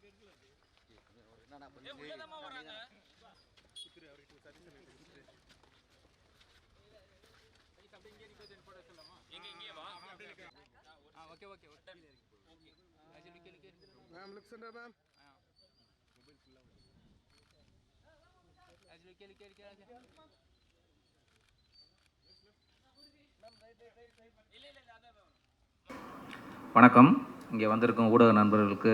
Ma'am, look center, ma'am. வணக்கம். இங்கே வந்திருக்கும் ஊடக நண்பர்களுக்கு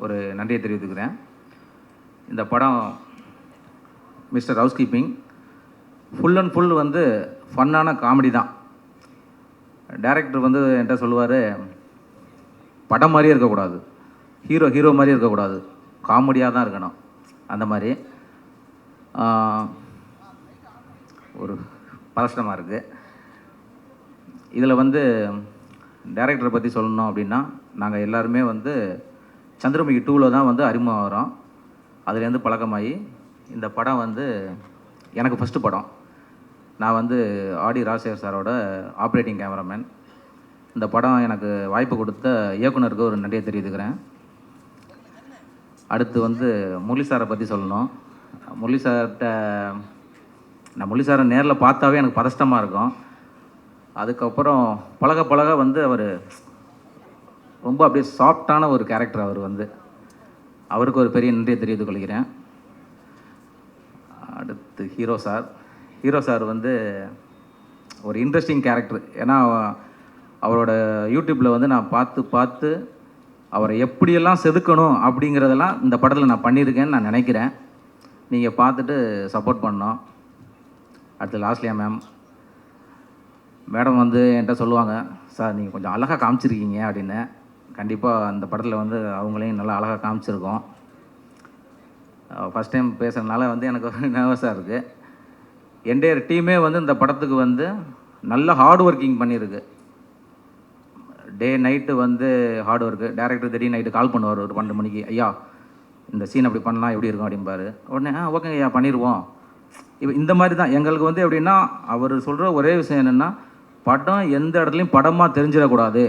ஒரு நன்றியை தெரிவித்துக்கிறேன். இந்த படம் mister house keeping full and full வந்து ஃபன்னான காமெடி தான். டைரக்டர் வந்து என்கிட்ட சொல்லுவார், படம் மாதிரியே இருக்கக்கூடாது, ஹீரோ மாதிரியே இருக்கக்கூடாது, காமெடியாக தான் இருக்கணும். அந்த மாதிரி ஒரு பதஷ்டமாக இருக்குது. இதில் வந்து டைரக்டரை பற்றி சொல்லணும் அப்படின்னா, நாங்கள் எல்லாருமே வந்து சந்திரமுகி 2ல் தான் வந்து அறிமுகம் வரோம். அதுலேருந்து பழக்கமாகி இந்த படம் வந்து எனக்கு ஃபஸ்ட்டு படம். நான் வந்து ஆடி ராஜசேகர் சாரோட ஆப்ரேட்டிங் கேமராமேன். இந்த படம் எனக்கு வாய்ப்பு கொடுத்த இயக்குனருக்கு ஒரு நன்றியை தெரிவித்துக்கிறேன். அடுத்து வந்து முரளி சாரை பற்றி சொல்லணும். முரளி சார்கிட்ட நான் முரளி சாரை நேரில் பார்த்தாவே எனக்கு பதஷ்டமாக இருக்கும். அதுக்கப்புறம் பழக வந்து அவர் ரொம்ப அப்படியே சாஃப்டான ஒரு கேரக்டர். அவர் வந்து அவருக்கு ஒரு பெரிய நன்றியை தெரிவித்துக் கொள்கிறேன். அடுத்து ஹீரோ சார் வந்து ஒரு இன்ட்ரெஸ்டிங் கேரக்டர். ஏன்னா அவரோட யூடியூப்பில் வந்து நான் பார்த்து அவரை எப்படியெல்லாம் செதுக்கணும் அப்படிங்கிறதெல்லாம் இந்த படத்தில் நான் பண்ணியிருக்கேன்னு நான் நினைக்கிறேன். நீங்கள் பார்த்துட்டு சப்போர்ட் பண்ணோம். அடுத்து லாஸ்ட்லியா மேடம் வந்து என்கிட்ட சொல்லுவாங்க, சார் நீங்கள் கொஞ்சம் அழகாக காமிச்சிருக்கீங்க அப்படின்னு. கண்டிப்பாக அந்த படத்தில் வந்து அவங்களையும் நல்லா அழகாக காமிச்சிருக்கோம். ஃபஸ்ட் டைம் பேசுகிறதுனால வந்து எனக்கு ஒரு நர்வஸாக இருக்குது. என்டையர் டீமே வந்து இந்த படத்துக்கு வந்து நல்ல ஹார்ட் ஒர்க்கிங் பண்ணியிருக்கு. டே நைட்டு வந்து ஹார்ட் ஒர்க்கு. டேரக்டர் திடீர்னு நைட்டு கால் பண்ணுவார் ஒரு 12 மணிக்கு, ஐயா இந்த சீன் அப்படி பண்ணலாம் எப்படி இருக்கும் அப்படிம்பாரு. உடனே ஓகேங்க ஐயா பண்ணிடுவோம். இப்போ இந்த மாதிரி தான் எங்களுக்கு வந்து எப்படின்னா, அவர் சொல்கிற ஒரே விஷயம் என்னென்னா, படம் எந்த இடத்துலையும் படமாக தெரிஞ்சிடக்கூடாது,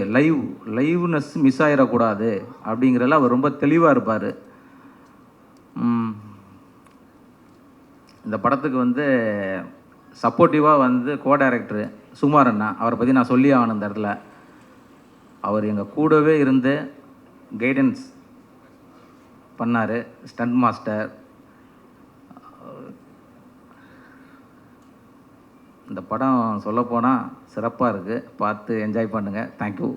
லைவ்னஸ் மிஸ் ஆகிடக்கூடாது அப்படிங்கிறதுல அவர் ரொம்ப தெளிவாக இருப்பார். இந்த படத்துக்கு வந்து சப்போர்ட்டிவாக வந்து கோ-டைரக்டரு சுமார் அண்ணா, அவரை பற்றி நான் சொல்லி ஆகணும் இந்த இடத்துல. அவர் எங்கள் கூடவே இருந்து கைடன்ஸ் பண்ணார். Stunt master. இந்த படம் சொல்லப்போனால் சிறப்பாக இருக்குது. பார்த்து என்ஜாய் பண்ணுங்கள். தேங்க்யூ.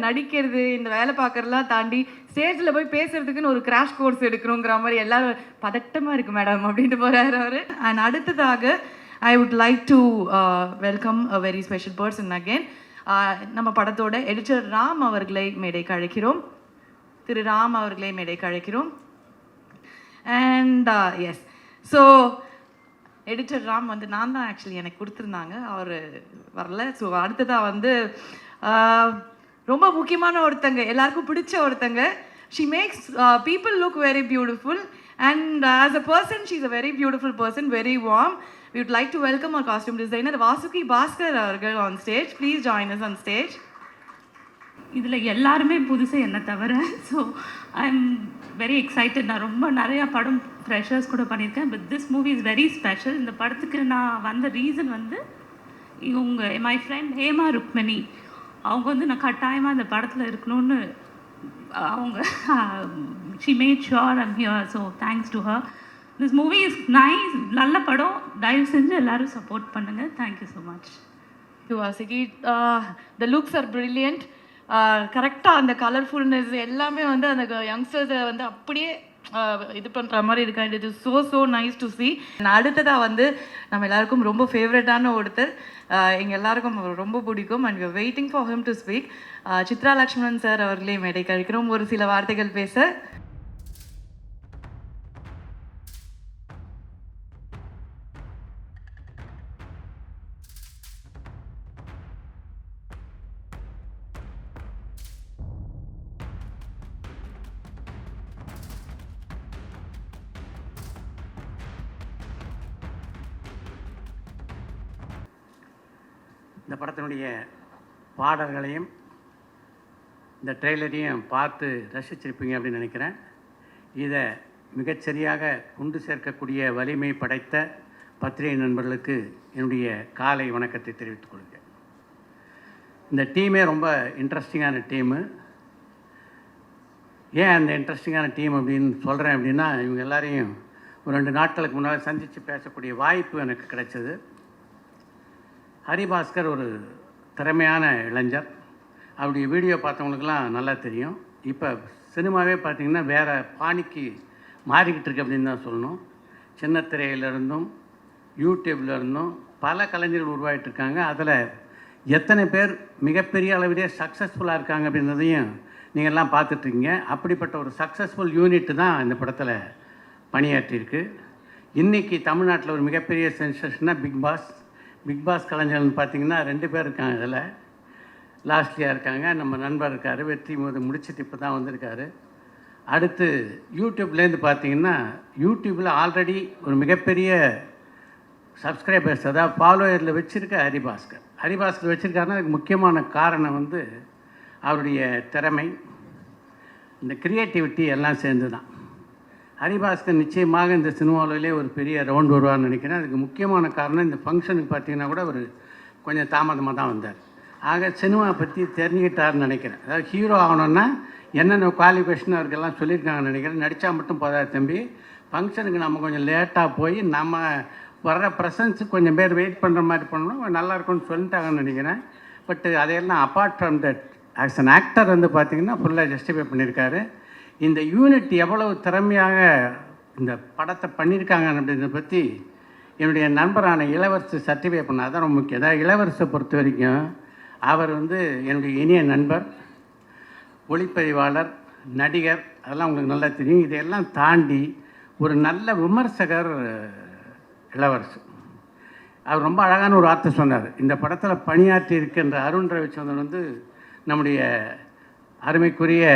நடிக்கிறது, இந்த வேலை பார்க்கறதெல்லாம் தாண்டி ஸ்டேஜில் போய் பேசுறதுக்குன்னு ஒரு கிராஷ் கோர்ஸ் எடுக்கணுங்கிற மாதிரி எல்லாரும் பதட்டமாக இருக்குது மேடம் அப்படின்ட்டு போகிறாரு அவர். அண்ட் அடுத்ததாக ஐ would like to welcome a very special person again. நம்ம படத்தோட எடிட்டர் ராம் அவர்களை மேடைக்கு அழைக்கிறோம். திரு ராம் அவர்களை மேடைக்கு அழைக்கிறோம். And yes, so editor Ram வந்து நான் தான் ஆக்சுவலி எனக்கு கொடுத்துருந்தாங்க, அவர் வரல. ஸோ அடுத்ததாக வந்து ரொம்ப முக்கியமான ஒருத்தங்க, எல்லாருக்கும் பிடிச்ச ஒருத்தங்க. She makes people look very beautiful and as a person she is a very beautiful person, very warm. We would like to welcome our costume designer Vasuki Bhaskar அவர்கள் on stage. Please join us on stage. இதில் எல்லாருமே புதுசு என்னை தவிர. So I am very excited. நான் ரொம்ப நிறையா படம் ஃப்ரெஷர்ஸ் கூட பண்ணியிருக்கேன், but this movie is very special. இந்த படத்துக்கு நான் வந்த ரீசன் வந்து இவங்க மை ஃப்ரெண்ட் ஹேமா ருக்மணி, அவங்க வந்து நான் கட்டாயமாக இந்த படத்தில் இருக்கணும்னு அவங்க she mat sure I'm here. So thanks to her. This movie is nice, நல்ல படம். தயவு செஞ்சு எல்லோரும் சப்போர்ட் பண்ணுங்கள். Thank you so much. Vasuki, the looks are brilliant. கரெக்டாக அந்த கலர்ஃபுல்னஸ் எல்லாமே வந்து அந்த யங்ஸ்டர்ஸை வந்து அப்படியே இது பண்ணுற மாதிரி இருக்கா. It is so nice to C. அடுத்ததாக வந்து நம்ம எல்லாருக்கும் ரொம்ப ஃபேவரட்டான ஒருத்தர், எங்கள் எல்லாருக்கும் ரொம்ப பிடிக்கும். And we are waiting for him to speak. Chitra Lakshmanan sir அவர்களே மேடை கழிக்கிறோம் ஒரு சில வார்த்தைகள் பேச. இந்த படத்தினுடைய பாடல்களையும் இந்த ட்ரெய்லரையும் பார்த்து ரசிச்சிருப்பீங்க அப்படின்னு நினைக்கிறேன். இதை மிகச்சரியாக கொண்டு சேர்க்கக்கூடிய வலிமை படைத்த பத்திரிகை நண்பர்களுக்கு என்னுடைய காலை வணக்கத்தை தெரிவித்துக் கொள்கிறேன். இந்த டீமே ரொம்ப இன்ட்ரெஸ்டிங்கான டீமு. ஏன் அந்த இன்ட்ரெஸ்டிங்கான டீம் அப்படின்னு சொல்கிறேன் அப்படின்னா, இவங்க எல்லாரையும் ஒரு 2 நாட்களுக்கு முன்னால் சந்தித்து பேசக்கூடிய வாய்ப்பு எனக்கு கிடைச்சது. ஹரிபாஸ்கர் ஒரு திறமையான இளைஞர். அவருடைய வீடியோ பார்த்தவங்களுக்கெல்லாம் நல்லா தெரியும். இப்போ சினிமாவே பார்த்திங்கன்னா வேறு பாணிக்கு மாறிக்கிட்டு இருக்கு அப்படின்னு தான் சொல்லணும். சின்ன திரையிலிருந்தும் யூடியூப்லேருந்தும் பல கலைஞர்கள் உருவாகிட்டுருக்காங்க. அதில் எத்தனை பேர் மிகப்பெரிய அளவிலே சக்ஸஸ்ஃபுல்லாக இருக்காங்க அப்படின்றதையும் நீங்கள்லாம் பார்த்துட்ருக்கீங்க. அப்படிப்பட்ட ஒரு சக்ஸஸ்ஃபுல் யூனிட்டு தான் இந்த படத்தில் பணியாற்றியிருக்கு. இன்றைக்கி தமிழ்நாட்டில் ஒரு மிகப்பெரிய சென்சேஷனாக பிக் பாஸ் கலைஞர்கள்னு பார்த்திங்கன்னா 2 பேர் இருக்காங்க. இதில் லாஸ்ட்லியாக இருக்காங்க, நம்ம நண்பர் இருக்கார், வெற்றி முடிச்சுட்டு இப்போ தான் வந்திருக்காரு. அடுத்து யூடியூப்லேருந்து பார்த்திங்கன்னா, யூடியூப்பில் ஆல்ரெடி ஒரு மிகப்பெரிய சப்ஸ்கிரைபர்ஸ், அதாவது ஃபாலோயரில் வச்சுருக்க ஹரிபாஸ்கர் வச்சுருக்காருன்னா அதுக்கு முக்கியமான காரணம் வந்து அவருடைய திறமை, இந்த க்ரியேட்டிவிட்டி எல்லாம் சேர்ந்து தான். ஹரிபாஸ்கர் நிச்சயமாக இந்த சினிமாவிலே ஒரு பெரிய ரவுண்ட் வருவார்னு நினைக்கிறேன். அதுக்கு முக்கியமான காரணம் இந்த ஃபங்க்ஷனுக்கு பார்த்திங்கன்னா கூட ஒரு கொஞ்சம் தாமதமாக தான் வந்தார். ஆக சினிமா பற்றி தெரிஞ்சுக்கிட்டாருன்னு நினைக்கிறேன். அதாவது ஹீரோ ஆகணுன்னா என்னென்ன குவாலிஃபிகேஷன் அவருக்கெல்லாம் சொல்லியிருக்காங்கன்னு நினைக்கிறேன். நடித்தா மட்டும் போதாது தம்பி, ஃபங்க்ஷனுக்கு நம்ம கொஞ்சம் லேட்டாக போய் நம்ம வர்ற ப்ரெசன்ஸுக்கு கொஞ்சம் பேர் வெயிட் பண்ணுற மாதிரி பண்ணணும், நல்லா இருக்கும்னு சொல்லிட்டாங்கன்னு நினைக்கிறேன். பட் அதையெல்லாம் apart from that as an actor வந்து பார்த்திங்கன்னா ஃபுல்லாக ஜஸ்டிஃபை பண்ணியிருக்காரு. இந்த யூனிட் எவ்வளவு திறமையாக இந்த படத்தை பண்ணியிருக்காங்க அப்படின்றத பற்றி என்னுடைய நண்பரான இளவரசு சர்டிஃபை பண்ண அதான் ரொம்ப முக்கியம். அதாவது இளவரசை பொறுத்த வரைக்கும் அவர் வந்து என்னுடைய இனிய நண்பர், ஒளிப்பதிவாளர், நடிகர், அதெல்லாம் உங்களுக்கு நல்லா தெரியும். இதையெல்லாம் தாண்டி ஒரு நல்ல விமர்சகர் இளவரசு. அவர் ரொம்ப அழகான ஒரு வார்த்தை சொன்னார். இந்த படத்தில் பணியாற்றி இருக்கின்ற அருண் ரவிச்சந்திரன் வந்து நம்முடைய அருமைக்குரிய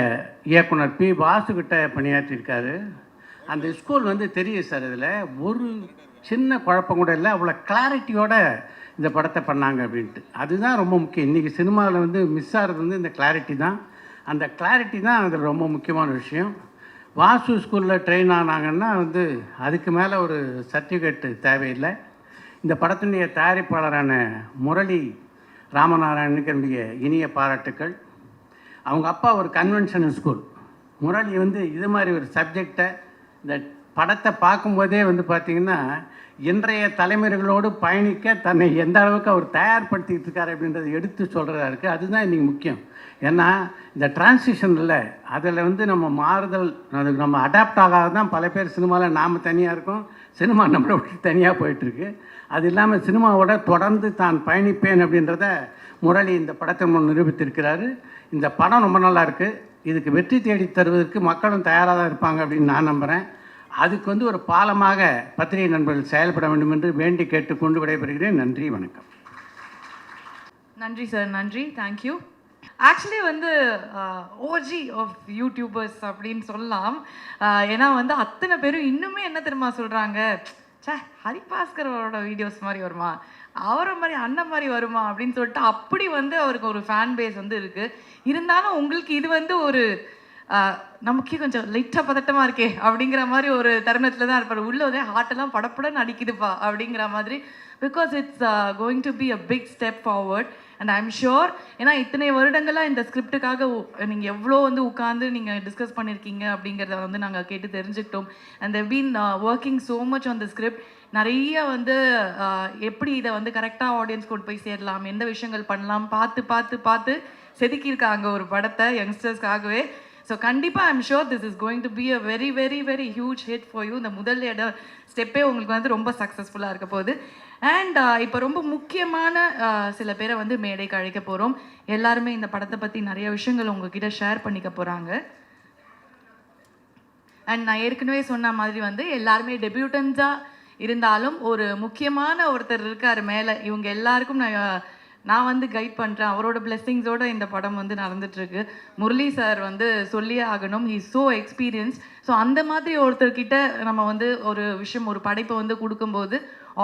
இயக்குனர் பி வாசுகிட்ட பணியாற்றியிருக்காரு. அந்த ஸ்கூல் வந்து தெரியும் சார். இதில் ஒரு சின்ன குழப்பம் கூட இல்லை, அவ்வளோ கிளாரிட்டியோட இந்த படத்தை பண்ணாங்க அப்படின்ட்டு. அதுதான் ரொம்ப முக்கியம். இன்றைக்கி சினிமாவில் வந்து மிஸ் ஆகிறது வந்து இந்த கிளாரிட்டி தான். அந்த கிளாரிட்டி தான் அதில் ரொம்ப முக்கியமான விஷயம். வாசு ஸ்கூலில் ட்ரெயின் ஆனாங்கன்னா வந்து அதுக்கு மேலே ஒரு சர்டிஃபிகேட்டு தேவையில்லை. இந்த படத்தினுடைய தயாரிப்பாளரான முரளி ராமநாராயணனுக்கு என்னுடைய இனிய பாராட்டுக்கள். அவங்க அப்பா ஒரு கன்வென்ஷனல் ஸ்கூல். முரளி வந்து இது மாதிரி ஒரு சப்ஜெக்டை இந்த படத்தை பார்க்கும்போதே வந்து பார்த்திங்கன்னா இன்றைய தலைமுறைகளோடு பயணிக்க தன்னை எந்த அளவுக்கு அவர் தயார்படுத்திக்கிட்டு இருக்கார் அப்படின்றத எடுத்து சொல்கிறதா இருக்குது. அதுதான் இன்றைக்கி முக்கியம். ஏன்னா இந்த டிரான்சிஷனில் அதில் வந்து நம்ம மாறுதல், அதுக்கு நம்ம அடாப்ட் ஆகாத தான் பல பேர் சினிமாவில் நாம் தனியாக இருக்கோம், சினிமா நம்மளை விட்டு தனியாக போயிட்டுருக்கு. அது இல்லாமல் சினிமாவோட தொடர்ந்து தான் பயணிப்பேன் அப்படின்றத முரளி இந்த படத்தை நிரூபித்திருக்கிறாரு. இந்த படம் ரொம்ப நல்லா இருக்குது. இதுக்கு வெற்றி தேடி தருவதற்கு மக்களும் தயாராக தான் இருப்பாங்க அப்படின்னு நான் நம்புகிறேன். அதுக்கு வந்து ஒரு பாலமாக பத்திரிகை நண்பர்கள் செயல்பட வேண்டும் என்று வேண்டி கேட்டுக்கொண்டு விடைபெறுகிறேன். நன்றி, வணக்கம். நன்றி சார், நன்றி, தேங்க்யூ. ஆக்சுவலி வந்து ஓஜி ஆஃப் யூடியூபர்ஸ் அப்படின்னு சொல்லலாம். ஏன்னா வந்து அத்தனை பேரும் இன்னுமே என்ன தெரியுமா சொல்கிறாங்க, சே ஹரிபாஸ்கரோட வீடியோஸ் மாதிரி வருமா, அவரை மாதிரி அண்ணன் மாதிரி வருமா அப்படின்னு சொல்லிட்டு அப்படி வந்து அவருக்கு ஒரு ஃபேன் பேஸ் வந்து இருக்குது. இருந்தாலும் உங்களுக்கு இது வந்து ஒரு நமக்கே கொஞ்சம் லைட்டாக பதட்டமாக இருக்கே அப்படிங்கிற மாதிரி ஒரு தருணத்தில் தான் இருப்பார். உள்ளே ஹார்ட்டெல்லாம் படப்படன்னு அடிக்குதுப்பா அப்படிங்கிற மாதிரி. Because it's going to be a big step forward and I am sure. ஏன்னா இத்தனை வருடங்களாக இந்த ஸ்கிரிப்டுக்காக நீங்கள் எவ்வளோ வந்து உட்காந்து நீங்கள் டிஸ்கஸ் பண்ணியிருக்கீங்க அப்படிங்கிறத வந்து நாங்கள் கேட்டு தெரிஞ்சுக்கிட்டோம். And they've been working so much on the script. நிறைய வந்து எப்படி இதை வந்து கரெக்டாக ஆடியன்ஸ் கொண்டு போய் சேரலாம், எந்த விஷயங்கள் பண்ணலாம் பார்த்து பார்த்து பார்த்து செதுக்கியிருக்காங்க ஒரு படத்தை யங்ஸ்டர்ஸ்க்காகவே. ஸோ கண்டிப்பாக I'm sure this is going to be a very very very huge hit for you. இந்த முதல் ஸ்டெப்பே உங்களுக்கு வந்து ரொம்ப சக்ஸஸ்ஃபுல்லாக இருக்க போகுது. அண்ட் இப்போ ரொம்ப முக்கியமான சில பேரை வந்து மேடைக்கு அழைக்க போகிறோம். எல்லாருமே இந்த படத்தை பற்றி நிறைய விஷயங்கள் உங்ககிட்ட ஷேர் பண்ணிக்க போகிறாங்க. அண்ட் நான் ஏற்கனவே சொன்ன மாதிரி வந்து எல்லாருமே டெபியூட்டன்ஸாக இருந்தாலும் ஒரு முக்கியமான ஒருத்தர் இருக்கார் மேலே. இவங்க எல்லாருக்கும் நான் வந்து கைட் பண்ணுறேன். அவரோட பிளெஸ்ஸிங்ஸோடு இந்த படம் வந்து நடந்துட்டுருக்கு. முரளி சார் வந்து சொல்லியே ஆகணும், ஹீ ஸோ எக்ஸ்பீரியன்ஸ். ஸோ அந்த மாதிரி ஒருத்தர்கிட்ட நம்ம வந்து ஒரு விஷயம், ஒரு படைப்பை வந்து கொடுக்கும்போது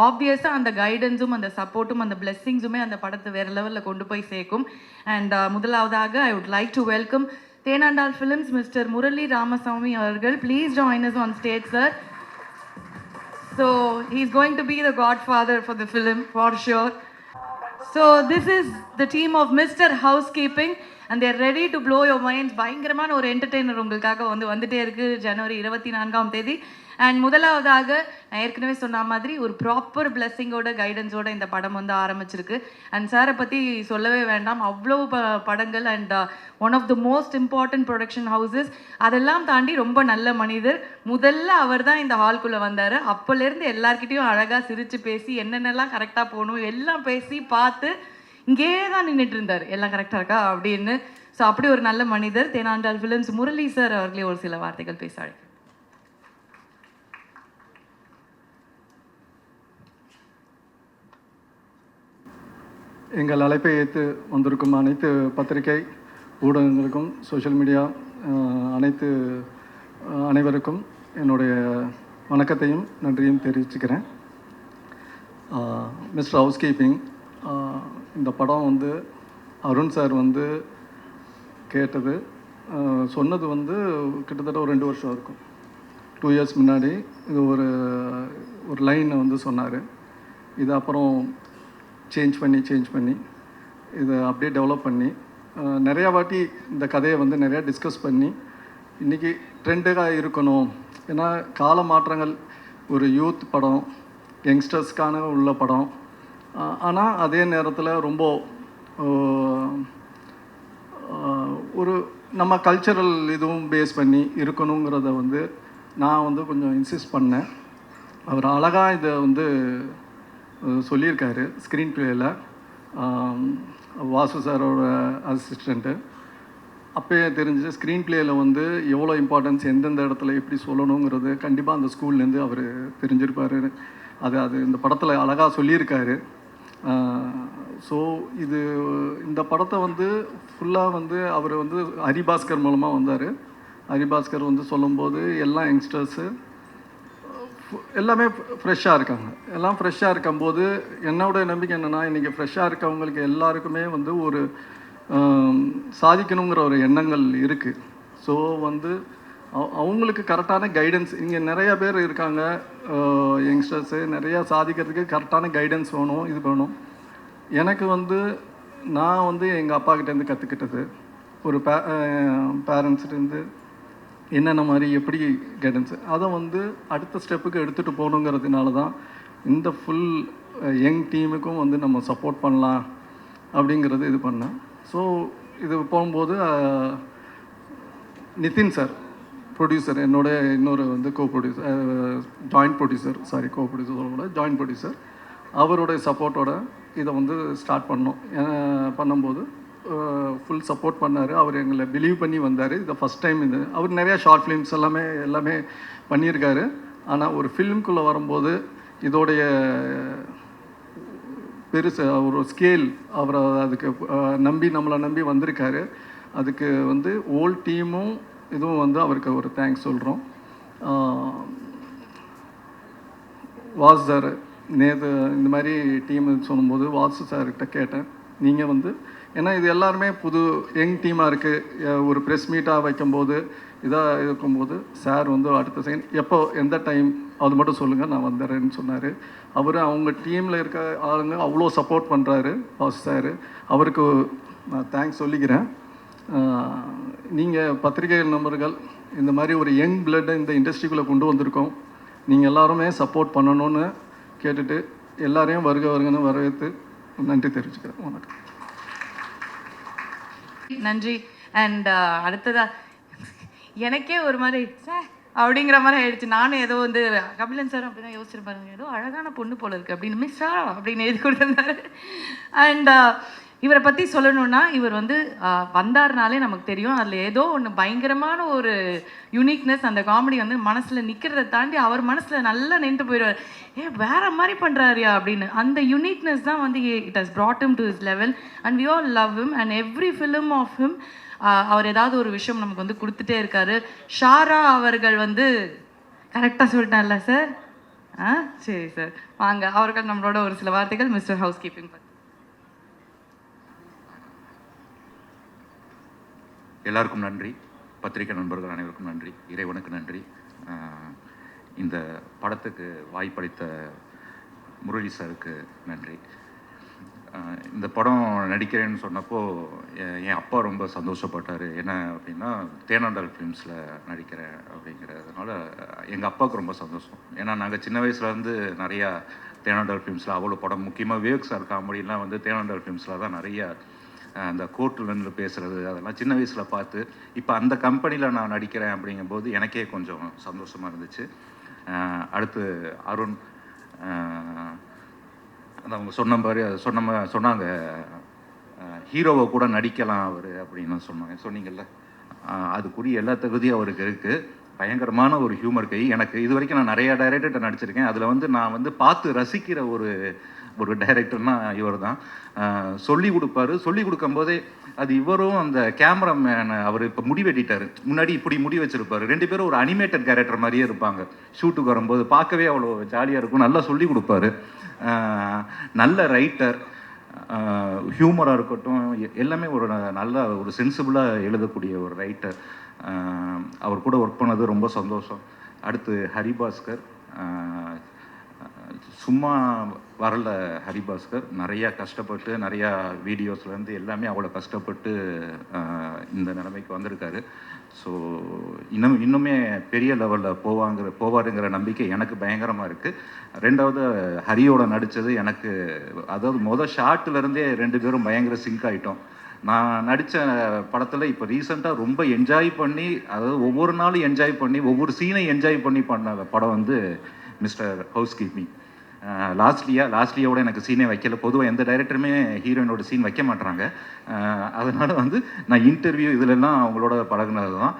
ஆப்வியஸாக அந்த கைடன்ஸும் அந்த சப்போர்ட்டும் அந்த பிளெஸ்ஸிங்ஸுமே அந்த படத்தை வேறு லெவலில் கொண்டு போய் சேர்க்கும். அண்ட் முதலாவதாக I would like to welcome Thenandal films mister Murali Ramasamy அவர்கள். Please join us on stage, sir. So he's going to be the godfather for the film for sure. So this is the team of Mr. Housekeeping and they're ready to blow your minds. பயங்கரமான ஒரு entertainer உங்களுக்காக வந்துட்டே இருக்கு ஜனவரி 24ஆம் தேதி. And முதலாவதாக நான் ஏற்கனவே சொன்ன மாதிரி ஒரு ப்ராப்பர் பிளெஸ்ஸிங்கோட கைடன்ஸோட இந்த படம் ஆரம்பிச்சிருக்கு. அண்ட் சாரை பற்றி சொல்லவே வேண்டாம், அவ்வளோ படங்கள் and one of the most important production houses. அதெல்லாம் தாண்டி ரொம்ப நல்ல மனிதர். முதல்ல அவர் தான் இந்த ஹால்குள்ளே வந்தார். அப்போலேருந்து எல்லார்கிட்டையும் அழகாக சிரித்து பேசி என்னென்னலாம் கரெக்டாக போகணும் எல்லாம் பேசி பார்த்து இங்கே தான் நின்றுட்டு இருந்தார், எல்லாம் கரெக்டாக இருக்கா அப்படின்னு. ஸோ அப்படி ஒரு நல்ல மனிதர். தேனாண்டாள் ஃபிலிம்ஸ் முரளி சார் அவர்களே ஒரு சில வார்த்தைகள் பேச அழைக்கிறேன். எங்கள் அழைப்பை ஏற்று வந்திருக்கும் அனைத்து பத்திரிகை ஊடகங்களுக்கும் சோஷியல் மீடியா அனைவருக்கும் என்னுடைய வணக்கத்தையும் நன்றியும் தெரிவிச்சுக்கிறேன். மிஸ்டர் ஹவுஸ்கீப்பிங் இந்த படம் அருண் சார் கேட்டது சொன்னது கிட்டத்தட்ட ஒரு 2 வருஷம் இருக்கும். 2 இயர்ஸ் முன்னாடி இது ஒரு லைனை சொன்னார். இது அப்புறம் சேஞ்ச் பண்ணி இதை அப்படியே டெவலப் பண்ணி நிறையா வாட்டி இந்த கதையை நிறையா டிஸ்கஸ் பண்ணி இன்றைக்கி ட்ரெண்டாக இருக்கணும். ஏன்னா கால மாற்றங்கள், ஒரு யூத் படம், யங்ஸ்டர்ஸ்க்கான உள்ள படம், ஆனால் அதே நேரத்தில் ரொம்ப ஒரு நம்ம கல்ச்சரல் இதுவும் பேஸ் பண்ணி இருக்கணுங்கிறத நான் கொஞ்சம் இன்சிஸ்ட் பண்ணேன். அவர் அழகாக இதை சொல்லியிருக்காரு ஸ்க்ரீன் பிளேயில். வாசு சாரோட அசிஸ்டண்ட்டு அப்போயே தெரிஞ்சு ஸ்க்ரீன் பிளேயில் எவ்வளோ இம்பார்ட்டன்ஸ் எந்தெந்த இடத்துல எப்படி சொல்லணுங்கிறது கண்டிப்பாக அந்த ஸ்கூல்லேருந்து அவர் தெரிஞ்சிருப்பார். அது இந்த படத்தில் அழகாக சொல்லியிருக்காரு. ஸோ இந்த படத்தை ஃபுல்லாக அவர் ஹரிபாஸ்கர் மூலமாக வந்தார். ஹரிபாஸ்கர் சொல்லும்போது எல்லா யங்ஸ்டர்ஸு எல்லாமே ஃப்ரெஷ்ஷாக இருக்காங்க. எல்லாம் ஃப்ரெஷ்ஷாக இருக்கும்போது என்னோட நம்பிக்கை என்னென்னா, இன்றைக்கி ஃப்ரெஷ்ஷாக இருக்கவங்களுக்கு எல்லாருக்குமே ஒரு சாதிக்கணுங்கிற ஒரு எண்ணங்கள் இருக்குது. ஸோ அவங்களுக்கு கரெக்டான கைடன்ஸ், இங்கே நிறையா பேர் இருக்காங்க யங்ஸ்டர்ஸு, நிறையா சாதிக்கிறதுக்கு கரெக்டான கைடன்ஸ் வேணும், இது வேணும். எனக்கு நான் எங்கள் அப்பா கிட்டேருந்து கற்றுக்கிட்டது, ஒரு பேரண்ட்ஸ்லேருந்து என்னென்ன மாதிரி எப்படி கைடன்ஸு, அதை அடுத்த ஸ்டெப்புக்கு எடுத்துகிட்டு போகணுங்கிறதுனால தான் இந்த ஃபுல் யங் டீமுக்கும் நம்ம சப்போர்ட் பண்ணலாம் அப்படிங்கிறது இது பண்ணேன். ஸோ இது போகும்போது நிதின் சார் ப்ரொடியூசர், என்னோட இன்னொரு கோ ப்ரொடியூசர், ஜாயிண்ட் ப்ரொடியூசர் சொல்லக்கூடாது, ஜாயிண்ட் ப்ரொடியூசர், அவருடைய சப்போர்ட்டோட இதை ஸ்டார்ட் பண்ணும்போது ஃபுல் சப்போர்ட் பண்ணார். அவர் எங்களை பிலீவ் பண்ணி வந்தார். இதை ஃபஸ்ட் டைம் அவர் நிறையா ஷார்ட் ஃபிலிம்ஸ் எல்லாமே பண்ணியிருக்காரு. ஆனால் ஒரு ஃபிலிம்குள்ளே வரும்போது இதோடைய பெருசு ஒரு ஸ்கேல், அவரை அதுக்கு நம்மளை நம்பி வந்திருக்காரு. அதுக்கு ஓல் டீமும் இதுவும் அவருக்கு ஒரு தேங்க்ஸ் சொல்கிறோம். வாசு சார் நேற்று இந்த மாதிரி டீம் சொல்லும்போது வாசு சார்கிட்ட கேட்டேன், நீங்கள் ஏன்னா இது எல்லாருமே புது யங் டீமாக இருக்குது, ஒரு ப்ரெஸ் மீட்டாக வைக்கும்போது இதாக இருக்கும்போது சார் அடுத்த செகண்ட் எப்போ எந்த டைம் அது மட்டும் சொல்லுங்கள் நான் வந்துடுறேன்னு சொன்னார். அவர் அவங்க டீமில் இருக்க ஆளுங்க அவ்வளோ சப்போர்ட் பண்ணுறாரு வாசு சார். அவருக்கு நான் தேங்க்ஸ் சொல்லிக்கிறேன். நீங்கள் பத்திரிகை நண்பர்கள் இந்த மாதிரி ஒரு யங் பிளட்டை இந்த இண்டஸ்ட்ரிக்குள்ளே கொண்டு வந்திருக்கோம். நீங்கள் எல்லாருமே சப்போர்ட் பண்ணணும்னு கேட்டுட்டு எல்லாரையும் வருகன்னு வரவேற்று நன்றி தெரிவிச்சுக்கிறேன். வணக்கம். நன்றி. அண்ட் அடுத்ததா எனக்கே ஒரு மாதிரி அப்படிங்கிற மாதிரி ஆயிடுச்சு. நானும் ஏதோ கபிலன் சார் அப்படிதான் யோசிச்சிருப்பாருங்க, ஏதோ அழகான பொண்ணு போல இருக்கு அப்படின்னு மிஸ்ஸா அப்படின்னு எழுதி கொடுத்துருந்தாரு. அண்ட் இவரை பற்றி சொல்லணுன்னா, இவர் வந்தாருனாலே நமக்கு தெரியும் அதில் ஏதோ ஒன்று பயங்கரமான ஒரு யூனிக்னஸ், அந்த காமெடி மனசில் நிற்கிறத தாண்டி அவர் மனசில் நல்லா நின்று போயிடுவார். வேற மாதிரி பண்ணுறாருயா அப்படின்னு. அந்த யூனிக்னஸ் தான் it has brought him to his level and we all love him and every film of him அவர் ஏதாவது ஒரு விஷயம் நமக்கு கொடுத்துட்டே இருக்காரு. ஷாரா அவர்கள் கரெக்டாக சொல்லிட்டார்ல சார், சரி சார், வாங்க அவர்கள் நம்மளோட ஒரு சில வார்த்தைகள் மிஸ்டர் ஹவுஸ் கீப்பிங் பற்றி. எல்லாருக்கும் நன்றி, பத்திரிகை நண்பர்கள் அனைவருக்கும் நன்றி, இறைவனுக்கு நன்றி. இந்த படத்துக்கு வாய்ப்பளித்த முரளி சாருக்கு நன்றி. இந்த படம் நடிக்கிறேன்னு சொன்னப்போ என் அப்பா ரொம்ப சந்தோஷப்பட்டார். என்ன அப்படின்னா, தேனாண்டால் ஃபிலிம்ஸில் நடிக்கிறேன் அப்படிங்கிறதுனால எங்கள் அப்பாவுக்கு ரொம்ப சந்தோஷம். ஏன்னா நாங்கள் சின்ன வயசுலேருந்து நிறையா தேனாண்டால் ஃபிலிம்ஸில் அவ்வளோ படம், முக்கியமாக விவேக் சார் காமெடிலாம் வந்து தேனாண்டால் ஃபிலிம்ஸில் தான் நிறையா அந்த கோர்ட்டில் நின்று பேசுகிறது அதெல்லாம் சின்ன வயசில் பார்த்து, இப்போ அந்த கம்பெனியில் நான் நடிக்கிறேன் அப்படிங்கும்போது எனக்கே கொஞ்சம் சந்தோஷமாக இருந்துச்சு. அடுத்து அருண், அது அவங்க சொன்னாங்க ஹீரோவை கூட நடிக்கலாம் அவர் அப்படின்னு சொன்னீங்கல்ல, அதுக்குரிய எல்லா தகுதியும் அவருக்கு இருக்குது. பயங்கரமான ஒரு ஹியூமர் கை. எனக்கு இது வரைக்கும் நான் நிறையா டைரக்டர்கிட்ட நடிச்சிருக்கேன். அதில் வந்து நான் வந்து பார்த்து ரசிக்கிற ஒரு டைரக்டர்னா இவர் தான். சொல்லி கொடுப்பாரு. சொல்லி கொடுக்கும்போதே அது இவரும் அந்த கேமராமேன், அவர் இப்போ முடி வெட்டிட்டார், முன்னாடி இப்படி முடி வச்சுருப்பார். 2 பேரும் ஒரு அனிமேட்டட் கேரக்டர் மாதிரியே இருப்பாங்க. ஷூட்டுக்கு வரும்போது பார்க்கவே அவ்வளோ ஜாலியாக இருக்கும். நல்லா சொல்லி கொடுப்பாரு. நல்ல ரைட்டர், ஹியூமராக இருக்கட்டும், எல்லாமே ஒரு நல்ல ஒரு சென்சிபிளாக எழுதக்கூடிய ஒரு ரைட்டர். அவர் கூட ஒர்க் பண்ணது ரொம்ப சந்தோஷம். அடுத்து ஹரிபாஸ்கர், சும்மா வரல ஹரிபாஸ்கர். நிறையா கஷ்டப்பட்டு, நிறையா வீடியோஸ்லேருந்து எல்லாமே அவ்வளோ கஷ்டப்பட்டு இந்த நிலைமைக்கு வந்திருக்காரு. ஸோ இன்னுமே பெரிய லெவலில் போவாருங்கிற நம்பிக்கை எனக்கு பயங்கரமாக இருக்குது. 2வது ஹரியோட நடித்தது எனக்கு, அதாவது ஷார்ட்லேருந்தே 2 பேரும் பயங்கர சிங்க் ஆகிட்டோம். நான் நடித்த படத்தில் இப்போ ரீசெண்டாக ரொம்ப என்ஜாய் பண்ணி, அதாவது ஒவ்வொரு நாளும் என்ஜாய் பண்ணி, ஒவ்வொரு சீனையும் என்ஜாய் பண்ண படம் வந்து மிஸ்டர் ஹவுஸ் கீப்பிங். லாஸ்ட்லியோட எனக்கு சீனே வைக்கல. பொதுவாக எந்த டைரக்டருமே ஹீரோயினோட சீன் வைக்க மாட்டாங்க. அதனால் வந்து நான் இன்டர்வியூ இதிலெல்லாம் அவங்களோட பழகினது தான்.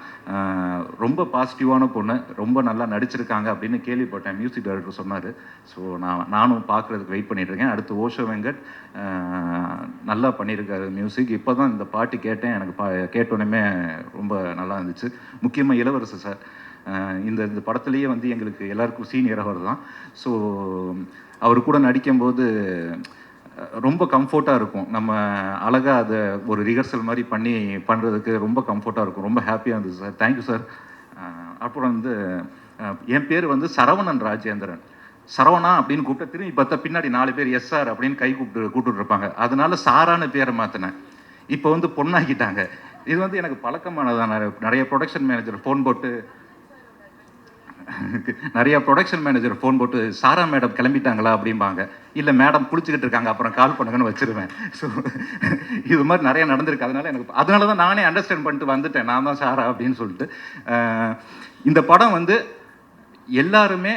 ரொம்ப பாசிட்டிவான பொண்ணு, ரொம்ப நல்லா நடிச்சிருக்காங்க அப்படின்னு கேள்விப்பட்டேன். மியூசிக் டைரக்டர் சொன்னார். ஸோ நானும் பார்க்குறதுக்கு வெயிட் பண்ணிகிட்ருக்கேன். அடுத்து ஓஷோ வெங்கட் நல்லா பண்ணியிருக்காரு மியூசிக். இப்போ தான் இந்த பாட்டு கேட்டேன், எனக்கு கேட்டோன்னே ரொம்ப நல்லா இருந்துச்சு. முக்கியமாக இளவரசு சார், இந்த படத்துலேயே வந்து எங்களுக்கு எல்லாருக்கும் சீனியர் அவர் தான். ஸோ அவர் கூட நடிக்கும்போது ரொம்ப கம்ஃபர்ட்டாக இருக்கும். நம்ம அழகாக அதை ஒரு ரிஹர்சல் மாதிரி பண்ணுறதுக்கு ரொம்ப கம்ஃபர்ட்டாக இருக்கும். ரொம்ப ஹாப்பியாக இருந்துச்சு சார். Thank you sir. அப்புறம் வந்து என் பேர் வந்து சரவணன் ராஜேந்திரன். சரவணா அப்படின்னு கூப்பிட்டு திரும்பி பார்த்தா பின்னாடி 4 பேர் எஸ்ஆர் அப்படின்னு கை கூப்பிட்டு இருப்பாங்க. அதனால சாரான பேரை மாற்றினேன். இப்போ வந்து பொண்ணாக்கிட்டாங்க. இது வந்து எனக்கு பழக்கமானதான். நிறைய ப்ரொடக்ஷன் மேனேஜர் ஃபோன் போட்டு சாரா மேடம் கிளம்பிட்டாங்களா அப்படிம்பாங்க. இல்லை மேடம் குளிச்சுக்கிட்டு இருக்காங்க, அப்புறம் கால் பண்ணுங்கன்னு வச்சிருவேன். ஸோ இது மாதிரி நிறைய நடந்திருக்கு. அதனால தான் நானே அண்டர்ஸ்டாண்ட் பண்ணிட்டு வந்துட்டேன், நான் தான் சாரா அப்படின்னு சொல்லிட்டு. இந்த படம் வந்து எல்லாருமே,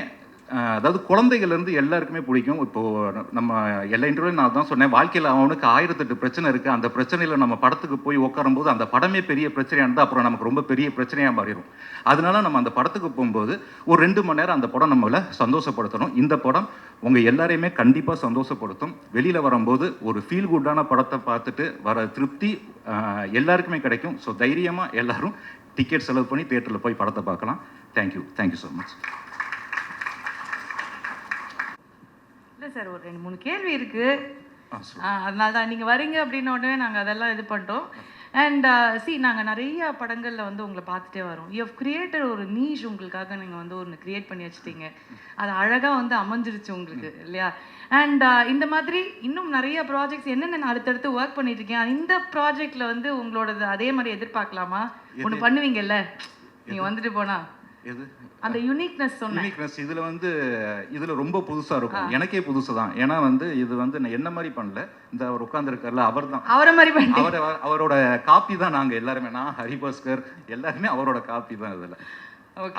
அதாவது குழந்தைகள்லேருந்து எல்லாருக்குமே பிடிக்கும். இப்போது நம்ம எல்லா இன்டர்வியூ நான் தான் சொன்னேன், வாழ்க்கையில் அவனுக்கு 1008 பிரச்சனை இருக்குது. அந்த பிரச்சனையில் நம்ம படத்துக்கு போய் உட்காரும்போது அந்த படமே பெரிய பிரச்சனையாக இருந்தால் அப்புறம் நமக்கு ரொம்ப பெரிய பிரச்சனையாக மாறிடும். அதனால நம்ம அந்த படத்துக்கு போகும்போது ஒரு 2 மணி நேரம் அந்த படம் நம்மளை சந்தோஷப்படுத்தணும். இந்த படம் உங்கள் எல்லாரையுமே கண்டிப்பாக சந்தோஷப்படுத்தும். வெளியில் வரும்போது ஒரு ஃபீல் குட்டான படத்தை பார்த்துட்டு வர திருப்தி எல்லாருக்குமே கிடைக்கும். ஸோ தைரியமாக எல்லோரும் டிக்கெட் செலவு பண்ணி தியேட்டரில் போய் படத்தை பார்க்கலாம். Thank you so much. சார், ஒரு 2-3 கேள்வி இருக்கு. அதனால தான் நீங்கள் வரீங்க அப்படின்ன உடனே நாங்கள் அதெல்லாம் இது பண்ணிட்டோம். அண்ட் நாங்கள் நிறைய படங்களில் வந்து உங்களை பார்த்துட்டே வரோம். யூ ஹவ் கிரியேட்டட் ஒரு நீஷ், உங்களுக்காக நீங்கள் வந்து ஒன்று கிரியேட் பண்ணி வச்சுட்டீங்க. அது அழகாக வந்து அமைஞ்சிருச்சு உங்களுக்கு இல்லையா? அண்ட் இந்த மாதிரி இன்னும் நிறைய ப்ராஜெக்ட்ஸ் என்னென்ன அடுத்தடுத்து ஒர்க் பண்ணிட்டு இருக்கேன். இந்த ப்ராஜெக்டில் வந்து உங்களோடது அதே மாதிரி எதிர்பார்க்கலாமா? ஒன்று பண்ணுவீங்கல்ல நீங்கள் வந்துட்டு போனா? எது அந்த யூனிக்னஸ் இதில் ரொம்ப புதுசாக இருக்கும். எனக்கே புதுசு தான். ஏன்னா வந்து இது வந்து நான் என்ன மாதிரி பண்ணல, இந்த அவர் உட்காந்துருக்கார்ல அவர் தான் அவரோட காப்பி தான். நாங்கள் எல்லாருமே, நான் ஹரிபாஸ்கர் எல்லாருமே அவரோட காப்பி தான். இதில்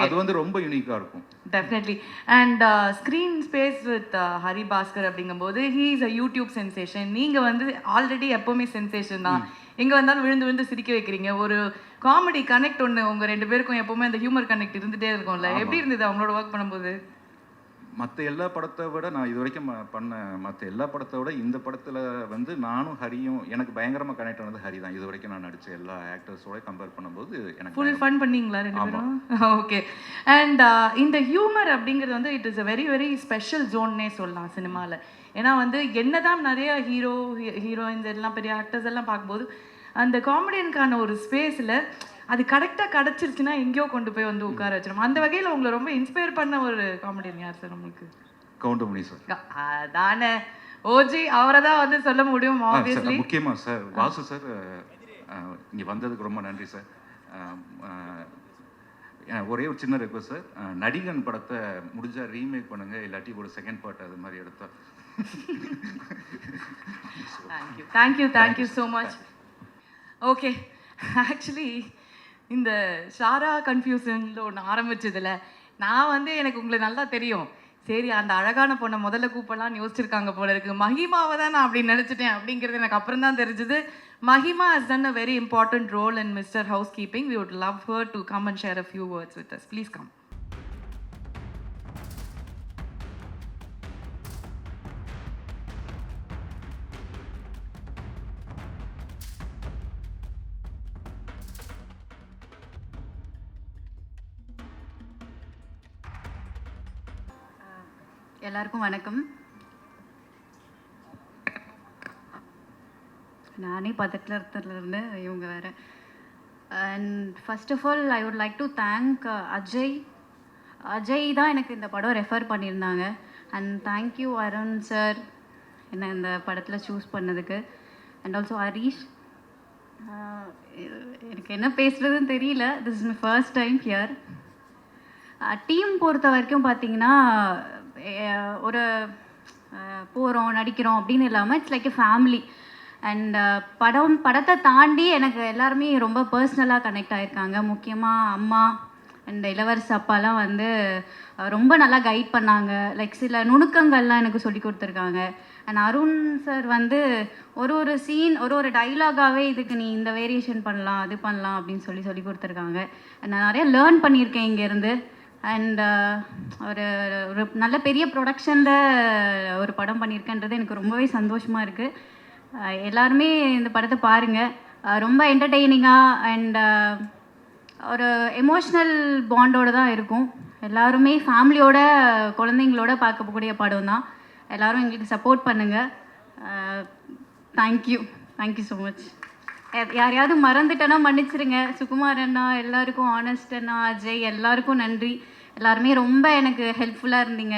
அது வந்து ரொம்ப யூனிக்காக இருக்கும். Definitely. And screen space with Haribaskar அப்படிங்கும்போது he is a YouTube sensation. நீங்கள் வந்து ஆல்ரெடி எப்போவுமே சென்சேஷன் தான். எங்கே வந்தாலும் விழுந்து சிரிக்க வைக்கிறீங்க. ஒரு காமெடி கனெக்ட் ஒன்று உங்கள் 2 பேருக்கும் எப்போவுமே அந்த ஹியூமர் கனெக்ட் இருந்துகிட்டே இருக்கும்ல. எப்படி இருந்தது அவங்களோட ஒர்க் பண்ணும்போது? மற்ற எல்லா படத்தை விட நான் இது வரைக்கும் பண்ண மற்ற எல்லா படத்தை விட இந்த படத்தில் வந்து நானும் ஹரியும் எனக்கு பயங்கரமாக கனெக்ட் ஆனது ஹரி தான். இது வரைக்கும் நான் நடித்த எல்லா ஆக்டர்ஸோட கம்பேர் பண்ணும்போது எனக்கு ஃபுல் ஃபன் பண்ணீங்களா ரெண்டு பேரும்? ஓகே. அண்ட் இந்த ஹியூமர் அப்படிங்கிறது வந்து it is a very very special ஜோன்னே சொல்லலாம் சினிமாவில். ஏன்னா வந்து என்னதான் நிறைய ஹீரோயின்ஸ் எல்லாம் பெரிய ஆக்டர்ஸ் எல்லாம் பார்க்கும்போது அந்த காமெடியனுக்கான ஒரு ஸ்பேஸில் அது கரெக்டாக கிடச்சிருச்சுன்னா எங்கேயோ கொண்டு போய் வந்து உட்கார வச்சிடும். அந்த வகையில் உங்களை ரொம்ப இன்ஸ்பயர் பண்ண ஒரு காமெடியன் யார் சார் உங்களுக்கு? கவுண்டமணி சார். அதானே ஓஜி, அவரை தான் வந்து சொல்ல முடியும் ஆப்வியஸ்லி. முக்கியமாக சார் வாசு சார் இங்கே வந்ததுக்கு ரொம்ப நன்றி சார். ஒரே ஒரு சின்ன ரெக்வஸ்ட் சார், நடிகன் படத்தை முடிஞ்சால் ரீமேக் பண்ணுங்கள், இல்லாட்டி ஒரு செகண்ட் பார்ட் அது மாதிரி எடுத்தா. Thank you so much. Okay, actually இந்த ஷாரா கன்ஃபியூஷனில் ஒன்று ஆரம்பிச்சதில் நான் வந்து எனக்கு உங்களுக்கு நல்லா தெரியும், சரி அந்த அழகான பொண்ணை முதல்ல கூப்பிடலான்னு யோசிச்சிருக்காங்க போல இருக்குது, மஹிமாவை தான் நான் அப்படி நினச்சிட்டேன் அப்படிங்கிறது எனக்கு அப்புறம் தான் தெரிஞ்சுது. Mahima has done a very important role in Mr. Housekeeping. We would love her to come and share a few words with us. Please come. எல்லாருக்கும் வணக்கம். நானே பதட்டில் இருக்கிறதுலேருந்து இவங்க வேறு. And first of all I would like to thank Ajay தான் எனக்கு இந்த படம் ரெஃபர் பண்ணியிருந்தாங்க. அண்ட் தேங்க்யூ அருண் சார் என்னை இந்த படத்தில் சூஸ் பண்ணதுக்கு. And also Harish. எனக்கு என்ன பேசுகிறதுன்னு தெரியல, this is my first time here. Team பொறுத்த வரைக்கும் பார்த்தீங்கன்னா ஒரு போகிறோம் நடிக்கிறோம் அப்படின்னு இல்லாமல் it's like a family. And படத்தை தாண்டி எனக்கு எல்லாருமே ரொம்ப பர்சனலாக கனெக்ட் ஆகிருக்காங்க. முக்கியமாக அம்மா அண்ட் இளவரசு அப்பாலாம் வந்து ரொம்ப நல்லா கைட் பண்ணாங்க. லைக் சில நுணுக்கங்கள்லாம் எனக்கு சொல்லி கொடுத்துருக்காங்க. அண்ட் அருண் சார் வந்து ஒரு சீன் ஒரு டைலாகாகவே இதுக்கு நீ இந்த வேரியேஷன் பண்ணலாம் அது பண்ணலாம் அப்படின்னு சொல்லி கொடுத்துருக்காங்க. நான் நிறைய லேர்ன் பண்ணியிருக்கேன் இங்கேருந்து. அண்ட் ஒரு நல்ல பெரிய ப்ரொடக்ஷனில் ஒரு படம் பண்ணியிருக்கேன்றது எனக்கு ரொம்பவே சந்தோஷமாக இருக்குது. எல்லாருமே இந்த படத்தை பாருங்கள், ரொம்ப என்டர்டெய்னிங்காக அண்ட் ஒரு எமோஷ்னல் பாண்டோடு தான் இருக்கும். எல்லாருமே ஃபேமிலியோட குழந்தைங்களோட பார்க்கக்கூடிய படம் தான். எல்லோரும் எங்களுக்கு சப்போர்ட் பண்ணுங்கள். Thank you so much. யாரையாவது மறந்துட்டேன்னா மன்னிச்சிருங்க. சுகுமார் அண்ணா, எல்லாருக்கும் ஆனஸ்ட் அண்ணா, அஜய் எல்லாருக்கும் நன்றி. எல்லாருமே ரொம்ப எனக்கு ஹெல்ப்ஃபுல்லாக இருந்தீங்க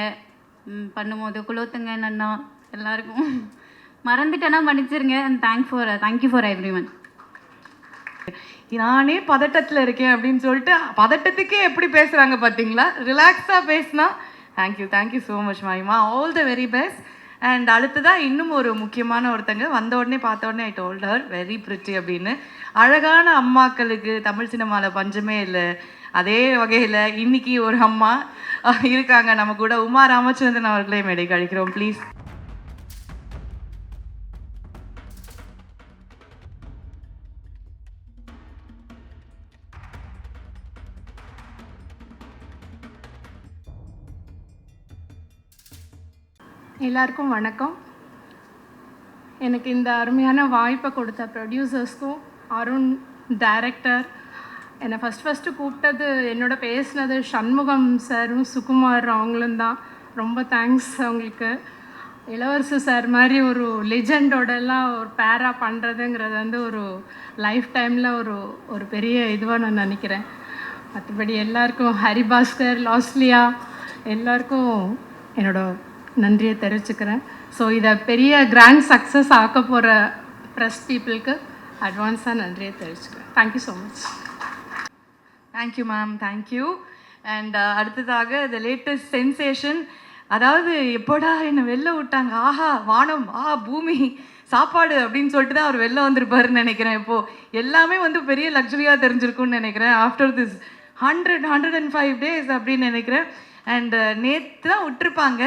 பண்ணும்போது. குலோத்துங்கன் அண்ணா எல்லாருக்கும் மறந்துட்டேன்னா மன்னிச்சிருங்க. And thank you for everyone. நானே பதட்டத்தில் இருக்கேன் அப்படின்னு சொல்லிட்டு பதட்டத்துக்கே எப்படி பேசுகிறாங்க பார்த்தீங்களா? ரிலாக்ஸாக பேசினா thank you so much Mahima. All the very best. And அடுத்ததாக இன்னும் ஒரு முக்கியமான ஒருத்தங்க வந்த உடனே பார்த்த உடனே I told her very pretty அப்படின்னு. அழகான அம்மாக்களுக்கு தமிழ் சினிமாவில் பஞ்சமே இல்லை. அதே வகையில் இன்னைக்கு ஒரு அம்மா இருக்காங்க நம்ம கூட. உமா ராமச்சந்திரன் அவர்களே மேடைக்கு அழைக்கிறோம் ப்ளீஸ். எல்லாருக்கும் வணக்கம். எனக்கு இந்த அருமையான வாய்ப்பை கொடுத்த ப்ரொடியூசர்ஸ்க்கும் அருண் டைரக்டர், என்னை ஃபஸ்ட்டு கூப்பிட்டது என்னோட பேசினது சண்முகம் சாரும் சுகுமார் அவங்களும் தான். ரொம்ப தேங்க்ஸ் அவங்களுக்கு. இளவரசு சார் மாதிரி ஒரு லெஜெண்டோடலாம் ஒரு பேரா பண்ணுறதுங்கிறது வந்து ஒரு லைஃப் டைமில் ஒரு பெரிய இதுவாக நான் நினைக்கிறேன். மற்றபடி எல்லாருக்கும் ஹரிபாஸ்கர், லாஸ்லியா எல்லாருக்கும் என்னோட நன்றியை தெரிவிச்சுக்கிறேன். ஸோ இதை பெரிய கிராண்ட் சக்ஸஸ் ஆக்க போகிற ப்ரெஸ் பீப்புளுக்கு அட்வான்ஸாக நன்றியை தெரிவிச்சுக்கிறேன். Thank you so much. Thank you ma'am, thank you. And அடுத்ததாக த லேட்டஸ்ட் சென்சேஷன், அதாவது எப்போடா என்னை வெளில விட்டாங்க, ஆஹா வானம், பூமி, சாப்பாடு அப்படின்னு சொல்லிட்டு தான் அவர் வெளில வந்திருப்பாருன்னு நினைக்கிறேன். இப்போது எல்லாமே வந்து பெரிய லக்ஸுரியாக தெரிஞ்சிருக்குன்னு நினைக்கிறேன். ஆஃப்டர் திஸ் 105 days அப்படின்னு நினைக்கிறேன். அண்ட் நேற்று தான் விட்டுருப்பாங்க,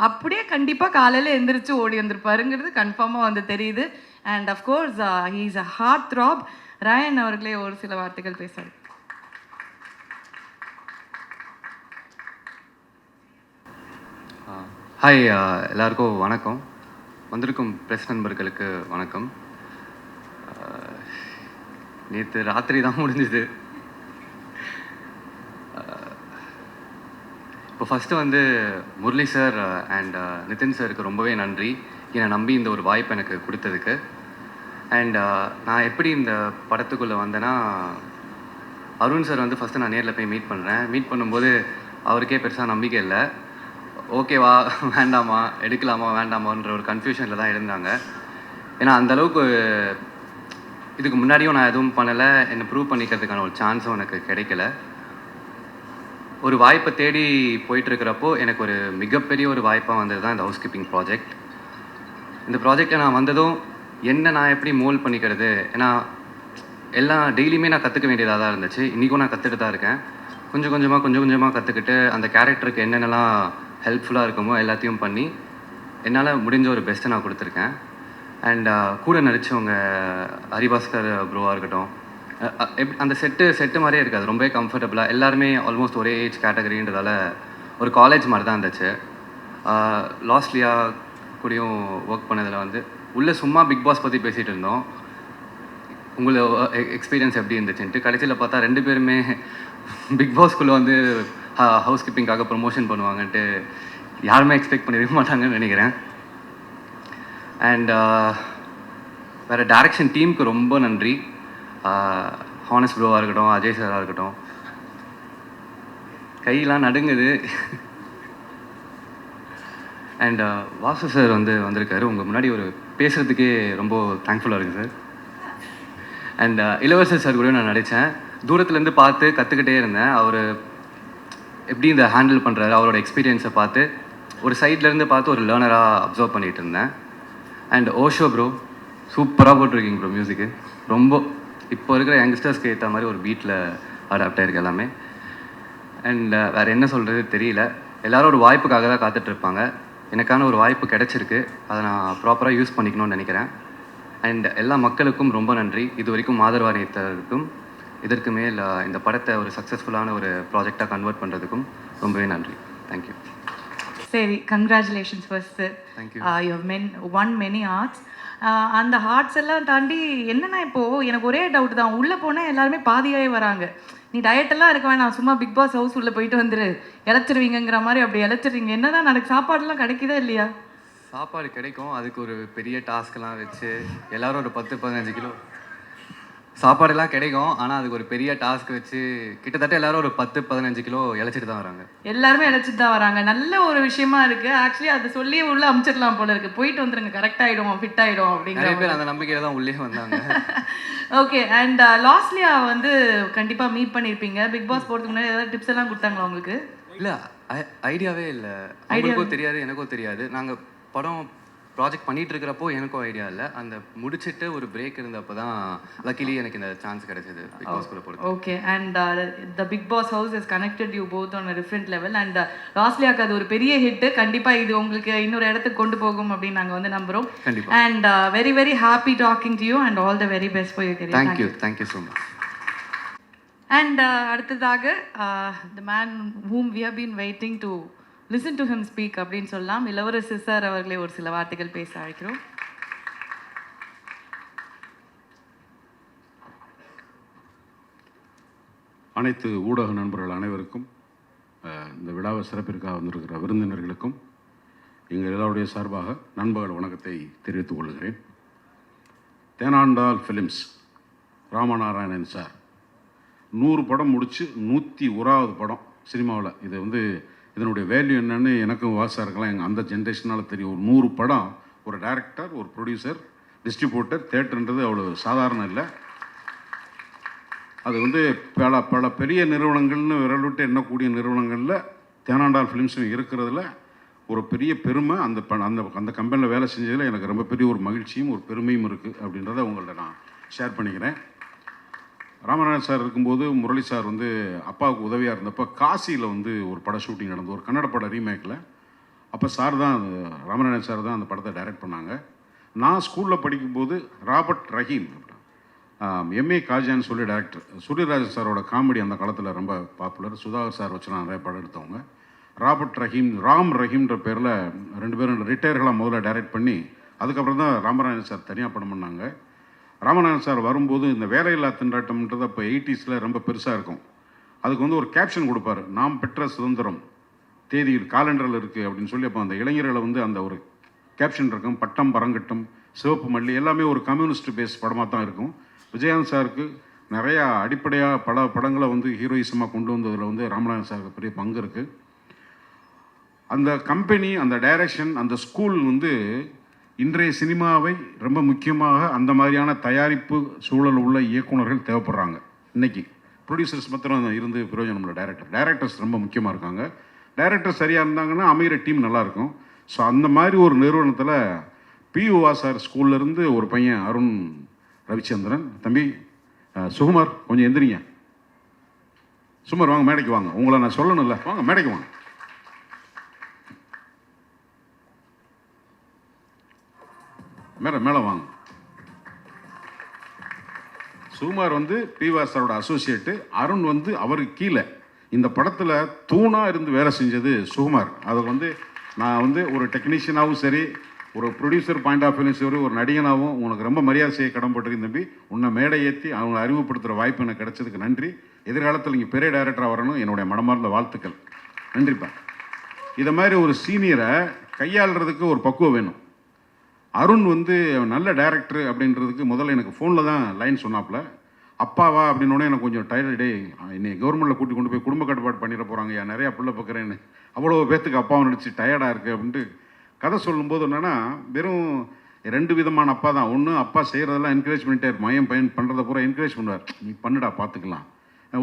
அப்படியே கண்டிப்பாக காலையில் எந்திரிச்சு ஓடி வந்திருப்பாருங்கிறது கன்ஃபார்மாக வந்து தெரியுது. And of course he is a heart throb. Rayan அவர்களே ஒரு சில வார்த்தைகள் பேசுவார். ஹாய், எல்லாருக்கும் வணக்கம். வந்திருக்கும் ப்ரெஸ் நண்பர்களுக்கு வணக்கம். நேற்று ராத்திரி தான் முடிஞ்சுது. இப்போ ஃபஸ்ட்டு வந்து முரளி சார் அண்ட் நிதின் சாருக்கு ரொம்பவே நன்றி, என்னை நம்பி இந்த ஒரு வாய்ப்பு எனக்கு கொடுத்ததுக்கு. அண்ட் நான் எப்படி இந்த படத்துக்குள்ளே வந்தேன்னா, அருண் சார் வந்து ஃபஸ்ட்டு நான் நேரில் போய் மீட் பண்ணுறேன். மீட் பண்ணும்போது அவருக்கே பெருசாக நம்பிக்கை இல்லை. ஓகேவா வேண்டாமா, எடுக்கலாமா வேண்டாமான்ற ஒரு கன்ஃபியூஷனில் தான் இருந்தாங்க. ஏன்னா அந்தளவுக்கு இதுக்கு முன்னாடியும் நான் எதுவும் பண்ணலை, என்னை ப்ரூவ் பண்ணிக்கிறதுக்கான ஒரு சான்ஸும் எனக்கு கிடைக்கல. ஒரு வாய்ப்பை தேடி போயிட்டுருக்கிறப்போ எனக்கு ஒரு மிகப்பெரிய ஒரு வாய்ப்பாக வந்தது தான் இந்த ஹவுஸ் கீப்பிங் ப்ராஜெக்ட். இந்த ப்ராஜெக்டை நான் வந்ததும் என்ன நான் எப்படி மோல்ட் பண்ணிக்கிறது, ஏன்னா எல்லாம் டெய்லியுமே நான் கற்றுக்க வேண்டியதாக தான் இருந்துச்சு. இன்றைக்கும் நான் கற்றுட்டு தான் இருக்கேன். கொஞ்சம் கொஞ்சமாக கற்றுக்கிட்டு அந்த கேரக்டருக்கு என்னென்னலாம் ஹெல்ப்ஃபுல்லாக இருக்குமோ எல்லாத்தையும் பண்ணி என்னால் முடிஞ்ச ஒரு பெஸ்ட்டை நான் கொடுத்துருக்கேன். அண்ட் கூட நடித்தவங்க ஹரிபாஸ்கர் ப்ரோவாக இருக்கட்டும், அந்த செட்டு மாதிரியே இருக்காது, ரொம்பவே கம்ஃபர்டபுளாக. எல்லாருமே ஆல்மோஸ்ட் ஒரே ஏஜ் கேட்டகரின்றதால ஒரு காலேஜ் மாதிரி தான் இருந்துச்சு. லாஸ்ட்லியா கூடயும் ஒர்க் பண்ணதில் வந்து உள்ளே சும்மா பிக் பாஸ் பற்றி பேசிகிட்டு இருந்தோம், உங்களோட எக்ஸ்பீரியன்ஸ் எப்படி இருந்துச்சுன்ட்டு. கடைசியில் பார்த்தா 2 பேருமே பிக் பாஸ்குள்ளே வந்து ஹவுஸ் கீப்பிங்காக ப்ரொமோஷன் பண்ணுவாங்கன்ட்டு யாருமே எக்ஸ்பெக்ட் பண்ணிருக்க மாட்டாங்கன்னு நினைக்கிறேன். அண்ட் வேறு டைரக்ஷன் டீமுக்கு ரொம்ப நன்றி. ஹானஸ் ப்ரோவாக இருக்கட்டும், அஜய் சாராக இருக்கட்டும், கையெல்லாம் நடுங்குது. அண்ட் வாசு சார் வந்திருக்காரு. உங்கள் முன்னாடி ஒரு பேசுகிறதுக்கே ரொம்ப தேங்க்ஃபுல்லாக இருக்குது சார். அண்ட் இளவரசர் சார் கூட நான் நடித்தேன். தூரத்துலேருந்து பார்த்து கற்றுக்கிட்டே இருந்தேன். அவர் எப்படி இந்த ஹேண்டில் பண்ணுறாரு, அவரோட எக்ஸ்பீரியன்ஸை பார்த்து ஒரு சைட்லேருந்து பார்த்து ஒரு லேர்னராக அப்சர்வ் பண்ணிகிட்டு இருந்தேன். அண்ட் ஓஷோ ப்ரோ சூப்பராக போட்டிருக்கீங்க ப்ரோ. மியூசிக்கு ரொம்ப இப்போ இருக்கிற யங்ஸ்டர்ஸ்க்கு ஏற்ற மாதிரி ஒரு பீட்டில் அடாப்ட் ஆகிருக்கு எல்லாமே. அண்ட் வேறு என்ன சொல்கிறது தெரியல. எல்லோரும் ஒரு வாய்ப்புக்காக தான் காத்துட்ருப்பாங்க. எனக்கான ஒரு வாய்ப்பு கிடச்சிருக்கு, அதை நான் ப்ராப்பராக யூஸ் பண்ணிக்கணும்னு நினைக்கிறேன். அண்ட் எல்லா மக்களுக்கும் ரொம்ப நன்றி. இது வரைக்கும் ஆதரவாரியத்திற்கும் இதற்கு மேல் இந்த படத்தை ஒரு சக்ஸஸ்ஃபுல்லான ஒரு ப்ராஜெக்டாக கன்வெர்ட் பண்ணுறதுக்கும் ரொம்பவே நன்றி. தேங்க்யூ. சரி, congratulations first. Thank you. You have won many hearts. அந்த ஹார்ட்ஸ் எல்லாம் தாண்டி என்னென்னா, இப்போது எனக்கு ஒரே டவுட் தான், உள்ளே போனால் எல்லாருமே பாதியாகவே வராங்க. நீ டயட்டெல்லாம் இருக்க வேணாம், சும்மா பிக் பாஸ் ஹவுஸ் உள்ளே போயிட்டு வந்துரு, இழைச்சிருவீங்கிற மாதிரி. அப்படி இழைச்சிருவீங்க, என்ன தான் நடக்கு? சாப்பாடுலாம் கிடைக்குதா இல்லையா? சாப்பாடு கிடைக்கும், அதுக்கு ஒரு பெரிய டாஸ்க்கெலாம் வச்சு எல்லோரும் ஒரு 10-15 கிலோ சாப்பாடெல்லாம் கிடைக்கும். ஆனால் அதுக்கு ஒரு பெரிய டாஸ்க் வச்சு கிட்டத்தட்ட எல்லாரும் ஒரு 10-15 கிலோ இழைச்சிட்டு தான் வராங்க. எல்லாருமே இழைச்சிட்டு தான் வராங்க. நல்ல ஒரு விஷயமா இருக்குது. ஆக்சுவலி அதை சொல்லி உள்ளே அமுச்சிடலாம் போல இருக்குது. போயிட்டு வந்துருங்க, கரெக்ட் ஆகிடும், ஃபிட் ஆகிடும் அப்படிங்கிற நிறைய பேர் அந்த நம்பிக்கையில் தான் உள்ளே வந்தாங்க. ஓகே. அண்ட் லாஸ்ட்லியா கண்டிப்பாக மீட் பண்ணியிருப்பீங்க. பிக் பாஸ் போகிறதுக்கு முன்னாடி ஏதாவது டிப்ஸ் எல்லாம் கொடுத்தாங்களா உங்களுக்கு? இல்லை, ஐடியாவே இல்லை. அவங்களுக்கும் தெரியாது, எனக்கும் தெரியாது. நாங்கள் படம் ப்ராஜெக்ட் பண்ணிகிட்டு இருக்கிறப்போ எனக்கும் ஐடியா இல்லை. அந்த முடிச்சுட்டு ஒரு பிரேக் இருந்தப்போ தான் லக்கிலி எனக்கு இந்த சான்ஸ் கிடைச்சது பிக் பாஸ்குள்ளே போகிறது. Okay. And the Bigg Boss house is connected you both on a different level. And லாஸ்ட்லியாக்கு அது ஒரு பெரிய ஹிட்டு. கண்டிப்பாக இது உங்களுக்கு இன்னொரு இடத்துக்கு கொண்டு போகும் அப்படின்னு நாங்கள் நம்புகிறோம். கண்டிப்பாக. And very very happy talking to you and all the very best for your career. Thank you so much. And அடுத்ததாக the man whom we have been waiting to listen to him speak அப்படின்னு சொல்லலாம். இளவரசர் sir அவர்களே ஒரு சில வார்த்தைகள் பேச அழைக்கிறோம். அனைத்து ஊடக நண்பர்கள் அனைவருக்கும், இந்த விழாவை சிறப்பிற்காக வந்திருக்கிற விருந்தினர்களுக்கும் எங்கள் எல்லாருடைய சார்பாக நண்பர்கள் வணக்கத்தை தெரிவித்துக் கொள்கிறேன். தேனாண்டால் ஃபிலிம்ஸ் ராமநாராயணன் சார் 100 படம் முடித்து 101வது படம் சினிமாவில். இது இதனுடைய வேல்யூ என்னன்னு எனக்கும் வாசா இருக்கலாம், அந்த ஜென்ரேஷனால் தெரியும். ஒரு 100 படம், ஒரு டைரக்டர், ஒரு ப்ரொடியூசர், டிஸ்ட்ரிபியூட்டர், தேட்டர்ன்றது அவ்வளோ சாதாரணம் இல்லை. அது பல பெரிய நிறுவனங்கள்னு விரல் விட்டு எண்ணக்கூடிய நிறுவனங்களில் தேனாண்டால் ஃபிலிம்ஸும் இருக்கிறதுல ஒரு பெரிய பெருமை. அந்த கம்பெனியில் வேலை செஞ்சதில் எனக்கு ரொம்ப பெரிய ஒரு மகிழ்ச்சியும் ஒரு பெருமையும் இருக்குது அப்படின்றத உங்கள்ட்ட நான் ஷேர் பண்ணிக்கிறேன். ராமநாதன் சார் இருக்கும்போது முரளி சார் அப்பாவுக்கு உதவியாக இருந்தப்போ காசியில் ஒரு பட ஷூட்டிங் நடந்தது, ஒரு கன்னட பட ரீமேக்கில். அப்போ ராமநாதன் சார் தான் அந்த படத்தை டைரக்ட் பண்ணாங்க. நான் ஸ்கூலில் படிக்கும்போது ராபர்ட் ரஹீம், எம்ஏ காஜான்னு சொல்லி டைரக்டர், சூரியராஜன் சாரோட காமெடி அந்த காலத்தில் ரொம்ப பாப்புலர். சுதாகர் சார் வச்சுலாம் நிறைய படம் எடுத்தவங்க. ராம் ரஹீம்ன்ற பேரில் 2 பேரும் ரிட்டையர்களாக முதல்ல டைரக்ட் பண்ணி அதுக்கப்புறம் தான் ராமநாதன் சார் தனியாக படம் பண்ணாங்க. ராமநாதன் சார் வரும்போது இந்த வேலையில்லா திண்டாட்டம்ன்றது அப்போ 80s ரொம்ப பெருசாக இருக்கும். அதுக்கு வந்து ஒரு கேப்ஷன் கொடுப்பார், நாம் பெற்ற சுதந்திரம் தேதியில் காலண்டரில் இருக்குது அப்படின்னு சொல்லி. அப்போ அந்த இளைஞர்களை வந்து அந்த ஒரு கேப்ஷன் இருக்கும், பட்டம் பரங்கட்டம் சிவப்பு மல்லி எல்லாமே ஒரு கம்யூனிஸ்ட் பேஸ் படமாக தான் இருக்கும். விஜயகாந்த் சாருக்கு நிறையா அடிப்படையாக பல படங்களை வந்து ஹீரோயிசமாக கொண்டு வந்ததில் வந்து ராமநாதன் சாருக்கு பெரிய பங்கு இருக்குது. அந்த கம்பெனி, அந்த டைரக்ஷன், அந்த ஸ்கூல் வந்து இன்றைய சினிமாவை ரொம்ப முக்கியமாக அந்த மாதிரியான தயாரிப்பு சூழல் உள்ள இயக்குநர்கள் தேவைப்படுறாங்க. இன்றைக்கி ப்ரொடியூசர்ஸ் மாத்திரம் இருந்து பிரயோஜனம் இல்லை, டைரக்டர்ஸ் ரொம்ப முக்கியமாக இருக்காங்க. டைரக்டர் சரியாக இருந்தாங்கன்னா அமைகிற டீம் நல்லாயிருக்கும். ஸோ அந்த மாதிரி ஒரு நிறுவனத்தில் PUவா சார் ஸ்கூல்லேருந்து ஒரு பையன் அருண் ரவிச்சந்திரன், தம்பி சுகுமார் கொஞ்சம் எந்திரிங்க. சுகுமார் வாங்க, மேடைக்கு வாங்க. உங்களை நான் சொல்லணும்ல, வாங்க மேடைக்கு வாங்க. மேலே வாங்க. சுகுமார் வந்து PUவா சாரோட அசோசியேட்டு, அருண் வந்து அவருக்கு கீழே இந்த படத்தில் தூணாக இருந்து வேலை செஞ்சது சுகுமார். அதை வந்து நான் வந்து ஒரு டெக்னீஷியனாகவும் சரி, ஒரு ப்ரொடியூசர் பாயிண்ட் ஆஃப் வியூலையும் சரி, ஒரு நடிகனாகவும் உனக்கு ரொம்ப மரியாதை செய்ய கடன்பட்டிருக்கேன் தம்பி. உன்னை மேடை ஏற்றி அவங்களை அறிமுகப்படுத்துகிற வாய்ப்பு எனக்கு கிடைச்சதுக்கு நன்றி. எதிர்காலத்தில் இங்கே பெரிய டைரக்டராக வரணும், என்னுடைய மனமார்ந்த வாழ்த்துக்கள். நன்றிப்பா. இதை மாதிரி ஒரு சீனியரை கையாளுறதுக்கு ஒரு பக்குவம் வேணும். அருண் வந்து நல்ல டைரக்டர் அப்படின்றதுக்கு முதல்ல எனக்கு ஃபோனில் தான் லைன் சொன்னாப்புல. அப்பாவா அப்படின்னோடனே எனக்கு கொஞ்சம் டயர்டே, இன்னைக்கு கவர்மெண்ட்டில் கூட்டி கொண்டு போய் குடும்ப கட்டுப்பாடு பண்ணிட போகிறாங்க, ஏன் நிறையா பிள்ளை பார்க்குறேன்னு, அவ்வளோ பேத்துக்கு அப்பாவை நடிச்சு டயர்டாக இருக்குது அப்படின்ட்டு கதை சொல்லும்போது என்னென்னா, வெறும் 2 விதமான அப்பா தான். ஒன்று, அப்பா செய்கிறதெல்லாம் என்கரேஜ் பண்ணிட்டே இருப்பான், என் பையன் பண்ணுறத பூரா என்கரேஜ் பண்ணுவார், நீ பண்ணுடா பார்த்துக்கலாம்.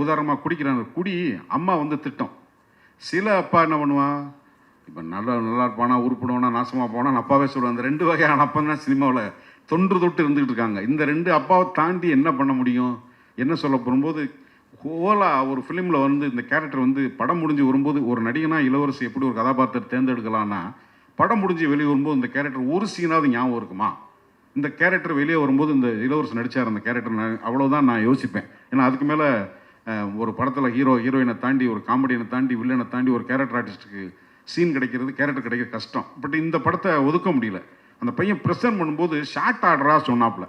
உதாரணமாக குடிக்கிறாங்க, குடி, அம்மா வந்து திட்டம். சில அப்பா என்ன பண்ணுவான், இப்போ நல்லா இருப்பானா, உருப்பிடுவானா, நாசமாக போனான்னு அப்பாவே சொல்லுவான். அந்த 2 வகையான அப்பா தான் சினிமாவில் தொன்று தொட்டு இருந்துகிட்டு இருக்காங்க. இந்த 2 அப்பாவை தாண்டி என்ன பண்ண முடியும்? என்ன சொல்ல போகும்போது, ஹோலாக ஒரு ஃபிலிமில் வந்து இந்த கேரக்டர் வந்து படம் முடிஞ்சு வரும்போது, ஒரு நடிகனா இளவரசி எப்படி ஒரு கதாபாத்திரத்தை தேர்ந்தெடுக்கலான்னா, படம் முடிஞ்சு வெளியே வரும்போது இந்த கேரக்டர் ஒரு சீனாவது ஞாபகம் இருக்குமா? இந்த கேரக்டர் வெளியே வரும்போது இந்த இளவரசி நடித்தார் அந்த கேரக்டர், அவ்வளோதான் நான் யோசிப்பேன். ஏன்னா அதுக்கு மேலே ஒரு படத்தில் ஹீரோயினை தாண்டி, ஒரு காமெடியனை தாண்டி, வில்லனை தாண்டி ஒரு கேரக்டர் ஆர்டிஸ்ட்டுக்கு சீன் கிடைக்கிறது, கேரக்டர் கிடைக்க கஷ்டம். பட் இந்த படத்தை ஒதுக்க முடியல. அந்த பையன் ப்ரெசென்ட் பண்ணும்போது ஷார்ட் ஆர்டராக சொன்னாப்புல.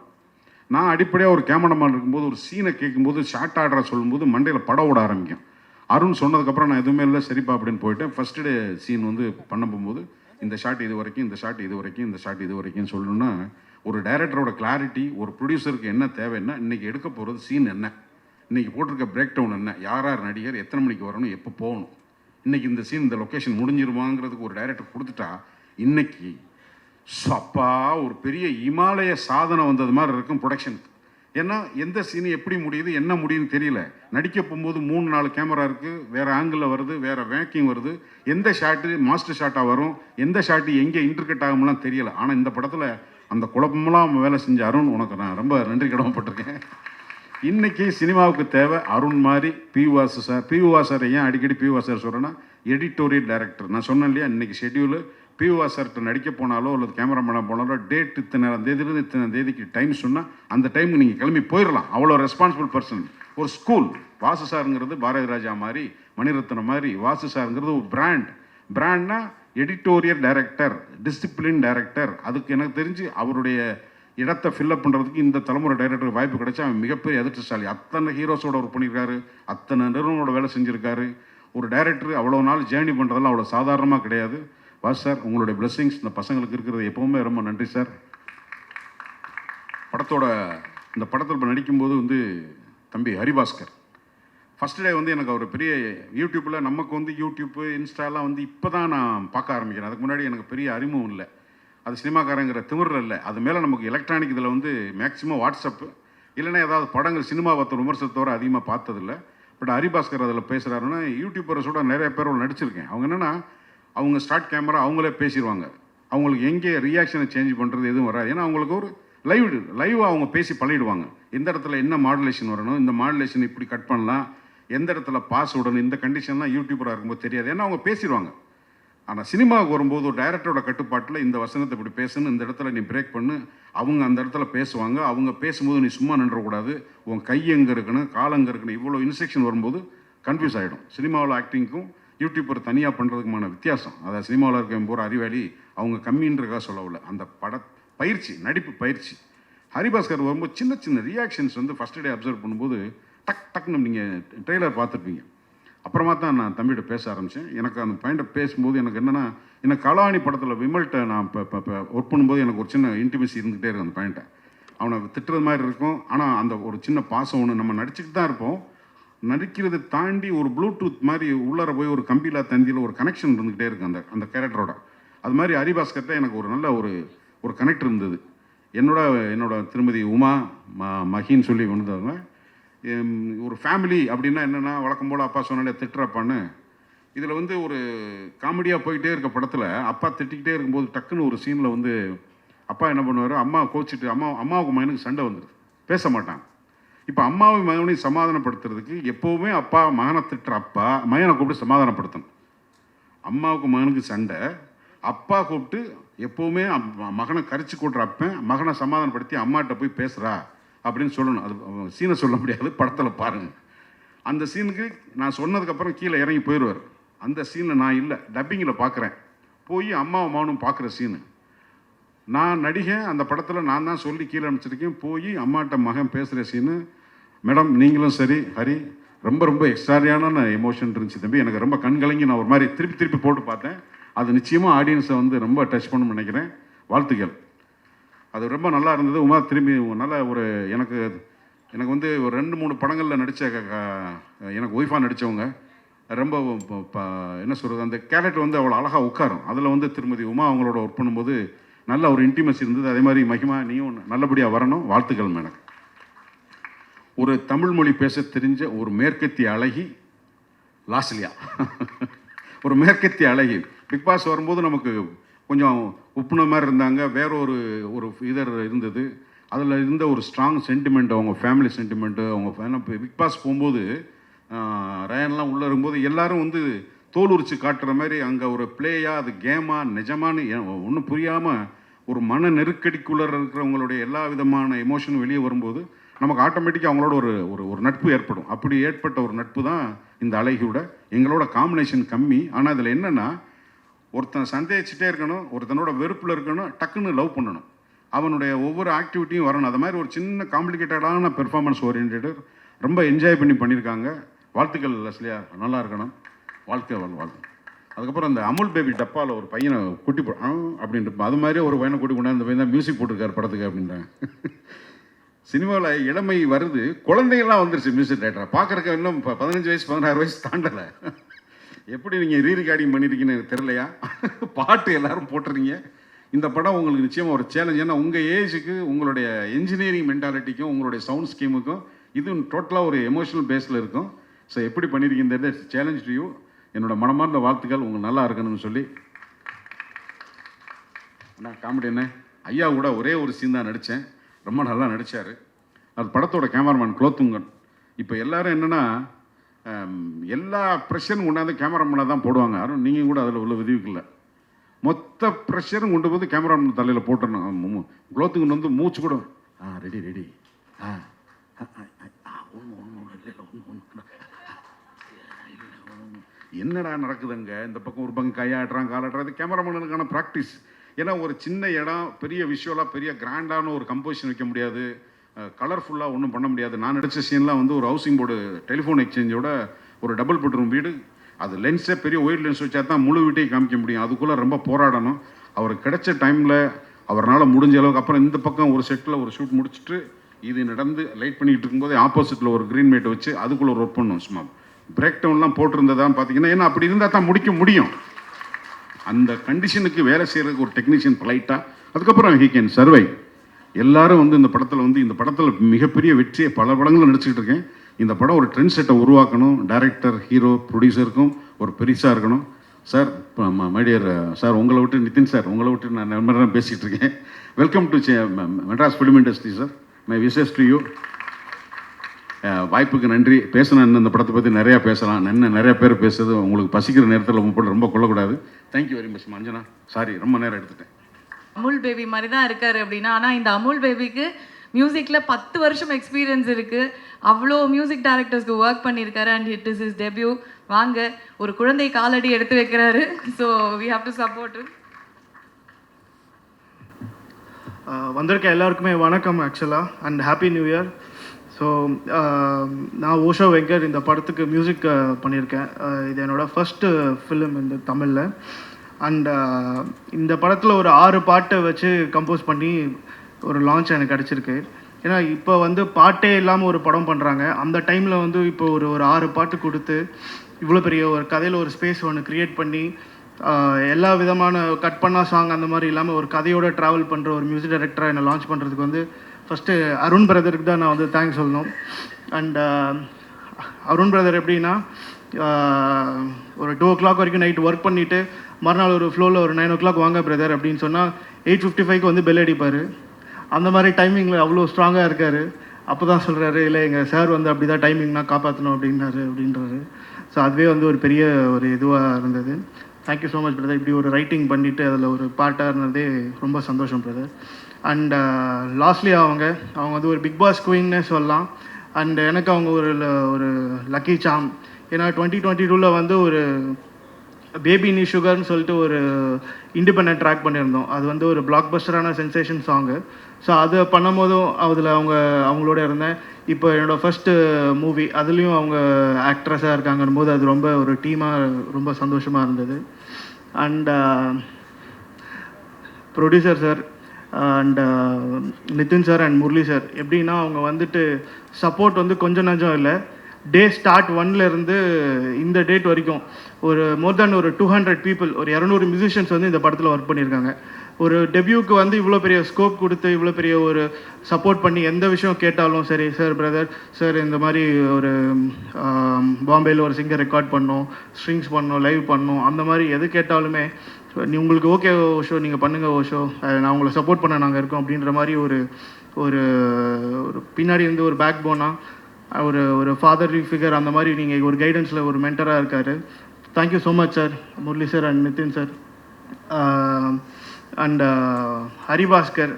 நான் அடிப்படையாக ஒரு கேமராமேன் இருக்கும்போது ஒரு சீனை கேட்கும்போது ஷார்ட் ஆர்டராக சொல்லும்போது மண்டையில் படம் ஓட ஆரம்பிக்கும். அருண் சொன்னதுக்கப்புறம் நான் எதுவுமே இல்லை, சரிப்பா அப்படின்னு போயிட்டேன். ஃபஸ்ட்டு டே சீன் வந்து பண்ண போகும்போது இந்த ஷாட் இது வரைக்கும், இந்த ஷாட் இது வரைக்கும், இந்த ஷாட் இது வரைக்கும் சொல்லணும்னா, ஒரு டைரக்டரோட கிளாரிட்டி, ஒரு ப்ரொடியூசருக்கு என்ன தேவைன்னா, இன்றைக்கி எடுக்க போகிறது சீன் என்ன, இன்றைக்கி போட்டிருக்க பிரேக் டவுன் என்ன, யார் நடிகர், எத்தனை மணிக்கு வரணும், எப்போ போகணும், இன்றைக்கி இந்த சீன் இந்த லொக்கேஷன் முடிஞ்சிருவாங்கிறதுக்கு ஒரு டைரக்டர் கொடுத்துட்டா, இன்றைக்கி அப்பா ஒரு பெரிய இமாலய சாதனை வந்தது மாதிரி இருக்கும் ப்ரொடக்ஷனுக்கு. ஏன்னா எந்த சீனு எப்படி முடியுது, என்ன முடியுதுன்னு தெரியல. நடிக்க போகும்போது 3-4 கேமரா இருக்குது, வேறு ஆங்கிளில் வருது, வேறு வேக்கிங் வருது, எந்த ஷாட்டு மாஸ்டர் ஷாட்டாக வரும், எந்த ஷாட்டு எங்கே இன்டர்கட் ஆகும்லாம் தெரியல. ஆனால் இந்த படத்தில் அந்த குழப்பமெல்லாம் வேலை செஞ்ச அருண், உனக்கு நான் ரொம்ப நன்றி கடமைப்பட்டிருக்கேன். இன்றைக்கி சினிமாவுக்கு தேவை அருண் மாதிரி PUவா சார். ஏன் அடிக்கடி PUவா சார் சொல்கிறேன்னா, எடிட்டோரியல் டைரக்டர். நான் சொன்னேன் இல்லையா, இன்றைக்கி ஷெட்யூலு PUவா சார்கிட்ட நடிக்க போனாலோ அல்லது கேமராமேனாக போனாலோ டேட் இத்தனை தேதியிலிருந்து இத்தனை தேதிக்கு டைம் சொன்னால் அந்த டைமுக்கு நீங்கள் கிளம்பி போயிடலாம். அவ்வளோ ரெஸ்பான்சிபிள் பர்சன். ஒரு ஸ்கூல். வாசு சாருங்கிறது பாரதி ராஜா மாதிரி, மணிரத்னம் மாதிரி. வாசு சாருங்கிறது ஒரு பிராண்ட்னா எடிட்டோரியல் டைரக்டர், டிசிப்ளின் டைரக்டர். அதுக்கு எனக்கு தெரிஞ்சு அவருடைய இடத்தை ஃபில்லப் பண்ணுறதுக்கு இந்த தலைமுறை டைரக்டர் வாய்ப்பு கிடைச்சா அவன் மிகப்பெரிய அதிர்ஷ்டசாலி. அத்தனை ஹீரோஸோட ஒர்க் பண்ணியிருக்காரு, அத்தனை நிறுவனோட வேலை செஞ்சுருக்காரு. ஒரு டைரக்டர் அவ்வளோ நாள் ஜேர்னி பண்ணுறதெல்லாம் அவ்வளோ சாதாரணமாக கிடையாது. வாஸ் சார், உங்களுடைய பிளெஸிங்ஸ் இந்த பசங்களுக்கு இருக்கிறது எப்போவுமே ரொம்ப நன்றி சார். இந்த படத்தில் இப்போ நடிக்கும்போது வந்து தம்பி ஹரிபாஸ்கர் ஃபஸ்ட் டே வந்து எனக்கு ஒரு பெரிய யூடியூப்பில், நமக்கு வந்து யூடியூப்பு இன்ஸ்டாலாம் வந்து இப்போ தான் நான் பார்க்க ஆரம்பிக்கிறேன். அதுக்கு முன்னாடி எனக்கு பெரிய அறிமுகம் இல்லை. அது சினிமாக்காரங்கிற திமிரில் இல்லை, அது மேலே நமக்கு எலக்ட்ரானிக் இதில் வந்து மேக்ஸிமம் வாட்ஸ்அப்பு இல்லைன்னா ஏதாவது படங்கள் சினிமா பார்த்த விமர்சனத்தோடு அதிகமாக பார்த்ததில்லை. பட் ஹரிபாஸ்கர் அதில் பேசுகிறாருன்னா, யூடியூபர்ஸோட நிறைய பேரோட நடிச்சிருக்கேன். அவங்க என்னென்னா, அவங்க ஸ்டார்ட் கேமரா அவங்களே பேசிடுவாங்க. அவங்களுக்கு எங்கே ரியாக்ஷனை சேஞ்ச் பண்ணுறது எதுவும் வராது. ஏன்னா அவங்களுக்கு ஒரு லைவாக அவங்க பேசி பழகிடுவாங்க. எந்த இடத்துல என்ன மாடுலேஷன் வரணும், இந்த மாடுலேஷன் இப்படி கட் பண்ணலாம், எந்த இடத்துல பாஸ் விடணும், இந்த கண்டிஷன்லாம் யூடியூபராக இருக்கும்போது தெரியாது. ஏன்னா அவங்க பேசிடுவாங்க. ஆனால் சினிமாவுக்கு வரும்போது ஒரு டைரக்டரோட கட்டுப்பாட்டில் இந்த வசனத்தை இப்படி பேசணும், இந்த இடத்துல நீ பிரேக் பண்ணு, அவங்க அந்த இடத்துல பேசுவாங்க. அவங்க பேசும்போது நீ சும்மா நின்றக்கூடாது, உன் கை எங்கே இருக்கணும், கால் எங்கே இருக்கணும், இவ்வளோ இன்ஸ்ட்ரக்ஷன் வரும்போது கன்ஃபியூஸ் ஆகிடும். சினிமாவில் ஆக்டிங்க்கும் யூடியூப்பர் தனியாக பண்ணுறதுக்குமான வித்தியாசம். அதாவது சினிமாவில் இருக்க போகிற அறிவாளி அவங்க கம்மின்றக்காக சொல்லவில்லை. அந்த பயிற்சி, நடிப்பு பயிற்சி. ஹரிபாஸ்கர் வரும்போது சின்ன சின்ன ரியாக்ஷன்ஸ் வந்து ஃபஸ்ட் டே அப்சர்வ் பண்ணும்போது டக்குன்னு நீங்கள் ட்ரெய்லர் பார்த்துருப்பீங்க. அப்புறமா தான் நான் தம்பிகிட்ட பேச ஆரம்பித்தேன். எனக்கு அந்த பாயிண்ட்டை பேசும்போது எனக்கு என்னென்னா, எனக்கு கலாணி படத்தில் விமல்கிட்ட நான் இப்போ ஒர்க் பண்ணும்போது எனக்கு ஒரு சின்ன இன்டிமேசி இருந்துகிட்டே இருக்கும். அந்த பாயிண்ட்டை அவனை திட்டுறது மாதிரி இருக்கும், ஆனால் அந்த ஒரு சின்ன பாசம் ஒன்று நம்ம நடிச்சுட்டு தான் இருப்போம். நடிக்கிறதை தாண்டி ஒரு ப்ளூடூத் மாதிரி உள்ளார போய் ஒரு கம்பியிலா தந்தியில் ஒரு கனெக்ஷன் இருந்துக்கிட்டே இருக்குது அந்த கேரக்டரோட. அது மாதிரி ஹரிபாஸ்கர்கிட்ட எனக்கு ஒரு நல்ல ஒரு கனெக்ட் இருந்தது. என்னோட திருமதி உமா மகின்னு சொல்லி வந்தவங்க. ஒரு ஃபேமிலி அப்படின்னா என்னென்னா, வழக்கம் போல் அப்பா சொன்னாலே திட்டுறப்பான்னு, இதில் வந்து ஒரு காமெடியாக போய்கிட்டே இருக்க படத்தில் அப்பா திட்டிக்கிட்டே இருக்கும்போது டக்குன்னு ஒரு சீனில் வந்து அப்பா என்ன பண்ணுவார், அம்மா கோச்சிட்டு அம்மாவுக்கு மகனுக்கு சண்டை வந்துடுது, பேச மாட்டாங்க. இப்போ அம்மாவும் மகனையும் சமாதானப்படுத்துறதுக்கு எப்போவுமே அப்பா மகனை திட்டுற அப்பா மகனை கூப்பிட்டு சமாதானப்படுத்தணும். அம்மாவுக்கு மகனுக்கு சண்டை, அப்பா கூப்பிட்டு எப்போவுமே மகனை கரிச்சு கூட்டுற அப்பன் மகனை சமாதானப்படுத்தி அம்மாட்ட போய் பேசுகிறா அப்படின்னு சொல்லணும். அது சீனை சொல்ல முடியாது, படத்தில் பாருங்கள். அந்த சீனுக்கு நான் சொன்னதுக்கப்புறம் கீழே இறங்கி போயிடுவார். அந்த சீனில் நான் இல்லை, டப்பிங்கில் பார்க்குறேன். போய் அம்மாவும் மகனும் பார்க்குற சீனு நான் நடிகன். அந்த படத்தில் நான் தான் சொல்லி கீழே அனுப்பிச்சிருக்கேன். போய் அம்மாட்ட மகன் பேசுகிற சீனு, மேடம் நீங்களும் சரி ஹரி, ரொம்ப எக்ஸ்ட்ராரியான எமோஷன் இருந்துச்சு தம்பி. எனக்கு ரொம்ப கண்கலங்கி நான் ஒரு மாதிரி திருப்பி போட்டு பார்த்தேன். அது நிச்சயமாக ஆடியன்ஸை வந்து ரொம்ப டச் பண்ணணும்னு நினைக்கிறேன். வாழ்த்துக்கள். அது ரொம்ப நல்லா இருந்தது. உமா திரும்பி நல்ல எனக்கு வந்து ஒரு 2-3 படங்களில் நடித்த எனக்கு ஒய்ஃபாக நடித்தவங்க ரொம்ப என்ன சொல்கிறது, அந்த கேரக்டர் வந்து அவ்வளோ அழகாக உட்காரும். அதில் வந்து திருமதி உமா அவங்களோட ஒர்க் பண்ணும்போது நல்ல ஒரு இன்டிமேசி இருந்தது. அதே மாதிரி மகிமா நீயும் நல்லபடியாக வரணும். வாழ்த்துக்கள் மேடம். ஒரு தமிழ் மொழி பேச தெரிஞ்ச ஒரு மேற்கத்திய அழகி லாஸ்லியா. ஒரு மேற்கத்திய அழகி. பிக் பாஸ் வரும்போது நமக்கு கொஞ்சம் உப்புன மாதிரி இருந்தாங்க. வேற ஒரு இதர் இருந்தது. அதில் இருந்த ஒரு ஸ்ட்ராங் சென்டிமெண்ட், அவங்க ஃபேமிலி சென்டிமெண்ட்டு, அவங்க பிக் பாஸ் போகும்போது ரயன்லாம் உள்ளே இருக்கும்போது எல்லோரும் வந்து தோல் உரிச்சு காட்டுற மாதிரி அங்கே ஒரு பிளேயா அது கேமா நிஜமானு ஒன்றும் புரியாமல் ஒரு மன நெருக்கடிக்குள்ளே இருக்கிறவங்களுடைய எல்லா விதமான எமோஷனும் வெளியே வரும்போது நமக்கு ஆட்டோமேட்டிக்காக அவங்களோட ஒரு நட்பு ஏற்படும். அப்படி ஏற்பட்ட ஒரு நட்பு தான் இந்த அழகியோட. எங்களோட காம்பினேஷன் கம்மி. ஆனால் இதில் என்னென்னா, ஒருத்தன் சந்தேகிச்சுட்டே இருக்கணும், ஒருத்தனோட வெறுப்பில் இருக்கணும், டக்குன்னு லவ் பண்ணணும், அவனுடைய ஒவ்வொரு ஆக்டிவிட்டியும் வரணும். அது மாதிரி ஒரு சின்ன காம்ப்ளிகேட்டடான பெர்ஃபார்மன்ஸ் ஓரியன்டேட் ரொம்ப என்ஜாய் பண்ணியிருக்காங்க. வாழ்த்துக்கள் லஸ்லியா, நல்லா இருக்கணும். வாழ்க்கை. அதுக்கப்புறம் அந்த அமுல் பேபி டப்பாவில் ஒரு பையனை கூட்டி அப்படின்ட்டு அது மாதிரி ஒரு பையனை கூட்டி கொண்டாந்து அந்த பையன் தான் மியூசிக் போட்டிருக்காரு படத்துக்கு அப்படின்றாங்க. சினிமாவில் இளமை வருது, குழந்தைகள்லாம் வந்துருச்சு மியூசிக் டைரக்டராக. பார்க்குறக்கு இன்னும் 15 வயசு 16 வயசு தாண்டலை. எப்படி நீங்கள் ரீரிகார்டிங் பண்ணியிருக்கீங்கன்னு எனக்கு தெரியலையா? பாட்டு எல்லோரும் போட்டுறீங்க. இந்த படம் உங்களுக்கு நிச்சயமாக ஒரு சேலஞ்ச். ஏன்னா உங்கள் ஏஜுக்கு, உங்களுடைய என்ஜினியரிங் மென்டாலிட்டிக்கும், உங்களுடைய சவுண்ட் ஸ்கீமுக்கும் இது டோட்டலாக ஒரு எமோஷனல் பேஸில் இருக்கும். ஸோ எப்படி பண்ணியிருக்கீங்க சேலஞ்ச் டு யூ. என்னோட மனமார்ந்த வாழ்த்துக்கள். உங்களுக்கு நல்லா இருக்கணும்னு சொல்லி நான் காமெடி என்ன ஐயா கூட ஒரே ஒரு சீன் தான் நடித்தேன். ரொம்ப நல்லா நடித்தார். அது படத்தோட கேமராமேன் குலோத்துங்கன். இப்போ எல்லோரும் என்னென்னா, எல்லா ப்ரெஷரும் கொண்டாந்து கேமராமேனை தான் போடுவாங்க. யாரும் நீங்கள் கூட அதில் உள்ள விதிவுக்கில்லை. மொத்த ப்ரெஷரும் கொண்டு போது கேமராமேன் தலையில் போட்டுடணும். குலோத்துங்கன் வந்து மூச்சு கூட ரெடி என்னடா நடக்குதுங்க, இந்த பக்கம் ஒரு பக்கம் கையாட்டுறான் காலாட்டுறது கேமராமேனுக்கான ப்ராக்டிஸ். ஏன்னா ஒரு சின்ன இடம், பெரிய விஷுவலாக பெரிய கிராண்டான ஒரு கம்போசிஷன் வைக்க முடியாது, கலர்ஃபுல்லாக ஒன்றும் பண்ண முடியாது. நான் நடித்த சீன்லாம் வந்து ஒரு ஹவுசிங் போர்டு டெலிஃபோன் எக்ஸ்சேஞ்சோட ஒரு டபுள் பெட்ரூம் வீடு. அது லென்ஸே பெரிய ஒயிட் லென்ஸ் வச்சா தான் முழு வீட்டையும் காமிக்க முடியும். அதுக்குள்ளே ரொம்ப போராடணும். அவருக்கு கிடைச்ச டைமில் அவரால் முடிஞ்ச அளவுக்கு. அப்புறம் இந்த பக்கம் ஒரு செட்டில் ஒரு ஷூட் முடிச்சுட்டு இது நடந்து லைட் பண்ணிக்கிட்டு இருக்கும்போது ஆப்போசிட்டில் ஒரு க்ரீன் மேட்டை வச்சு அதுக்குள்ளே ஒரு ஒர்க் பண்ணணும். சும்மா பிரேக் டவுன்லாம் போட்டிருந்ததான் பார்த்தீங்கன்னா, ஏன்னா அப்படி இருந்தால் தான் முடிக்க முடியும். அந்த கண்டிஷனுக்கு வேலை செய்கிறதுக்கு ஒரு டெக்னீஷியன் லைட்டாக, அதுக்கப்புறம் ஹீ கேன் சர்வை. எல்லாரும் வந்து இந்த படத்தில் மிகப்பெரிய வெற்றியை பல படங்களும் நடிச்சுக்கிட்டு இருக்கேன். இந்த படம் ஒரு ட்ரெண்ட் செட்டை உருவாக்கணும். டைரக்டர், ஹீரோ, ப்ரொடியூசருக்கும் ஒரு பெருசாக இருக்கணும். சார், மைடியர் சார், உங்களை விட்டு நிதின் சார், உங்களை விட்டு நான் நண்பர் தான் பேசிகிட்டு இருக்கேன். Welcome to Madras film industry sir. My wishes to you. வாய்ப்புக்கு நன்றி. பேசணும், இந்த படத்தை பற்றி நிறையா பேசலாம். நிறைய பேர் பேசுறது உங்களுக்கு பசிக்கிற நேரத்தில் போட்டு ரொம்ப கொள்ளக்கூடாது. Thank you very much Manjana. Sorry, ரொம்ப நேரம் எடுத்துட்டேன். அமுல் பேபி மாதிரி தான் இருக்காரு அப்படின்னா, ஆனால் இந்த அமுல் பேபிக்கு மியூசிக்கில் 10 வருஷம் எக்ஸ்பீரியன்ஸ் இருக்குது. அவ்வளோ மியூசிக் டைரக்டர்ஸ்க்கு ஒர்க் பண்ணியிருக்காரு. And it is is debut. வாங்க, ஒரு குழந்தை காலடி எடுத்து வைக்கிறாரு. So we have to support. வந்திருக்க எல்லாருக்குமே வணக்கம் ஆக்சுவலாக, and happy new year. So நான் ஓஷோ வெங்கர் இந்த படத்துக்கு மியூசிக் பண்ணியிருக்கேன். இது என்னோடய ஃபஸ்ட்டு ஃபிலிம் இந்த தமிழில். அண்ட் இந்த படத்தில் ஒரு 6 பாட்டை வச்சு கம்போஸ் பண்ணி ஒரு லான்ச் எனக்கு கிடச்சிருக்கு. ஏன்னா இப்போ வந்து பாட்டே இல்லாமல் ஒரு படம் பண்ணுறாங்க. அந்த டைமில் வந்து இப்போ ஒரு 6 பாட்டு கொடுத்து இவ்வளோ பெரிய ஒரு கதையில் ஒரு ஸ்பேஸ் ஒன்று க்ரியேட் பண்ணி எல்லா விதமான கட் பண்ணா சாங் அந்த மாதிரி இல்லாமல் ஒரு கதையோடு ட்ராவல் பண்ணுற ஒரு மியூசிக் டைரக்டராக என்னை லான்ச் பண்ணுறதுக்கு வந்து ஃபஸ்ட்டு அருண் பிரதருக்கு தான் நான் வந்து தேங்க்ஸ் சொல்லணும். அண்ட் அருண் பிரதர் எப்படின்னா ஒரு 2 o'clock வரைக்கும் நைட் ஒர்க் பண்ணிவிட்டு மறுநாள் ஒரு ஃப்ளோவில் ஒரு 9 o'clock வாங்க பிரதர் அப்படின்னு சொன்னால் 8:55 வந்து பெல் அடிப்பார். அந்த மாதிரி டைமிங்கில் அவ்வளோ ஸ்ட்ராங்காக இருக்கார். அப்போ தான் சொல்கிறாரு, இல்லை எங்கள் சார் வந்து அப்படி தான் டைமிங்னா காப்பாற்றணும் அப்படின்றாரு. ஸோ அதுவே வந்து ஒரு பெரிய ஒரு இதுவாக இருந்தது. Thank you so much brother. இப்படி ஒரு ரைட்டிங் பண்ணிவிட்டு அதில் ஒரு பாட்டாக இருந்ததே ரொம்ப சந்தோஷம் பிரதர். அண்ட் லாஸ்ட்லி அவங்க வந்து ஒரு பிக் பாஸ் குயின்னே சொல்லலாம். அண்ட் எனக்கு அவங்க ஒரு லக்கி சாம். ஏன்னா 2022 வந்து ஒரு பேபி நீ சுகர்னு சொல்லிட்டு ஒரு இண்டிபெண்டன்ட் ட்ராக் பண்ணியிருந்தோம். அது வந்து ஒரு பிளாக் பஸ்டரான சென்சேஷன் சாங்கு. ஸோ அதை பண்ணும்போதும் அதில் அவங்களோட இருந்தேன். இப்போ என்னோடய ஃபஸ்ட்டு மூவி அதுலேயும் அவங்க ஆக்ட்ரஸாக இருக்காங்கன்னு போது அது ரொம்ப ஒரு டீமாக ரொம்ப சந்தோஷமாக இருந்தது. And producer sir and Nithin sir and Murali sir எப்படின்னா அவங்க வந்துட்டு சப்போர்ட் வந்து கொஞ்சம் நஞ்சம் இல்லை. டே ஸ்டார்ட் 1லேருந்து இந்த டேட் வரைக்கும் ஒரு மோர் தேன் ஒரு 200 பீப்புள், ஒரு 200 மியூசிஷியன்ஸ் வந்து இந்த படத்தில் ஒர்க் பண்ணியிருக்காங்க. ஒரு டெபியூக்கு வந்து இவ்வளோ பெரிய ஸ்கோப் கொடுத்து இவ்வளோ பெரிய ஒரு சப்போர்ட் பண்ணி எந்த விஷயம் கேட்டாலும் சரி, சார் பிரதர் சார் இந்த மாதிரி ஒரு பாம்பேயில் ஒரு சிங்கர் ரெக்கார்ட் பண்ணோம், ஸ்ட்ரிங்ஸ் பண்ணோம், லைவ் பண்ணோம், அந்த மாதிரி எது கேட்டாலுமே உங்களுக்கு ஓகே ஓஷோ நீங்கள் பண்ணுங்கள் ஓஷோ, நான் உங்களை சப்போர்ட் பண்ண நாங்கள் இருக்கோம் அப்படின்ற மாதிரி ஒரு ஒரு பின்னாடி இருந்து ஒரு பேக் போனாக ஒரு ஃபாதர் ஃபிகர் அந்த மாதிரி நீங்கள் ஒரு கைடன்ஸில் ஒரு மென்டராக இருக்கார். Thank you so much sir, Murali sir and Nithin sir. And Haribaskar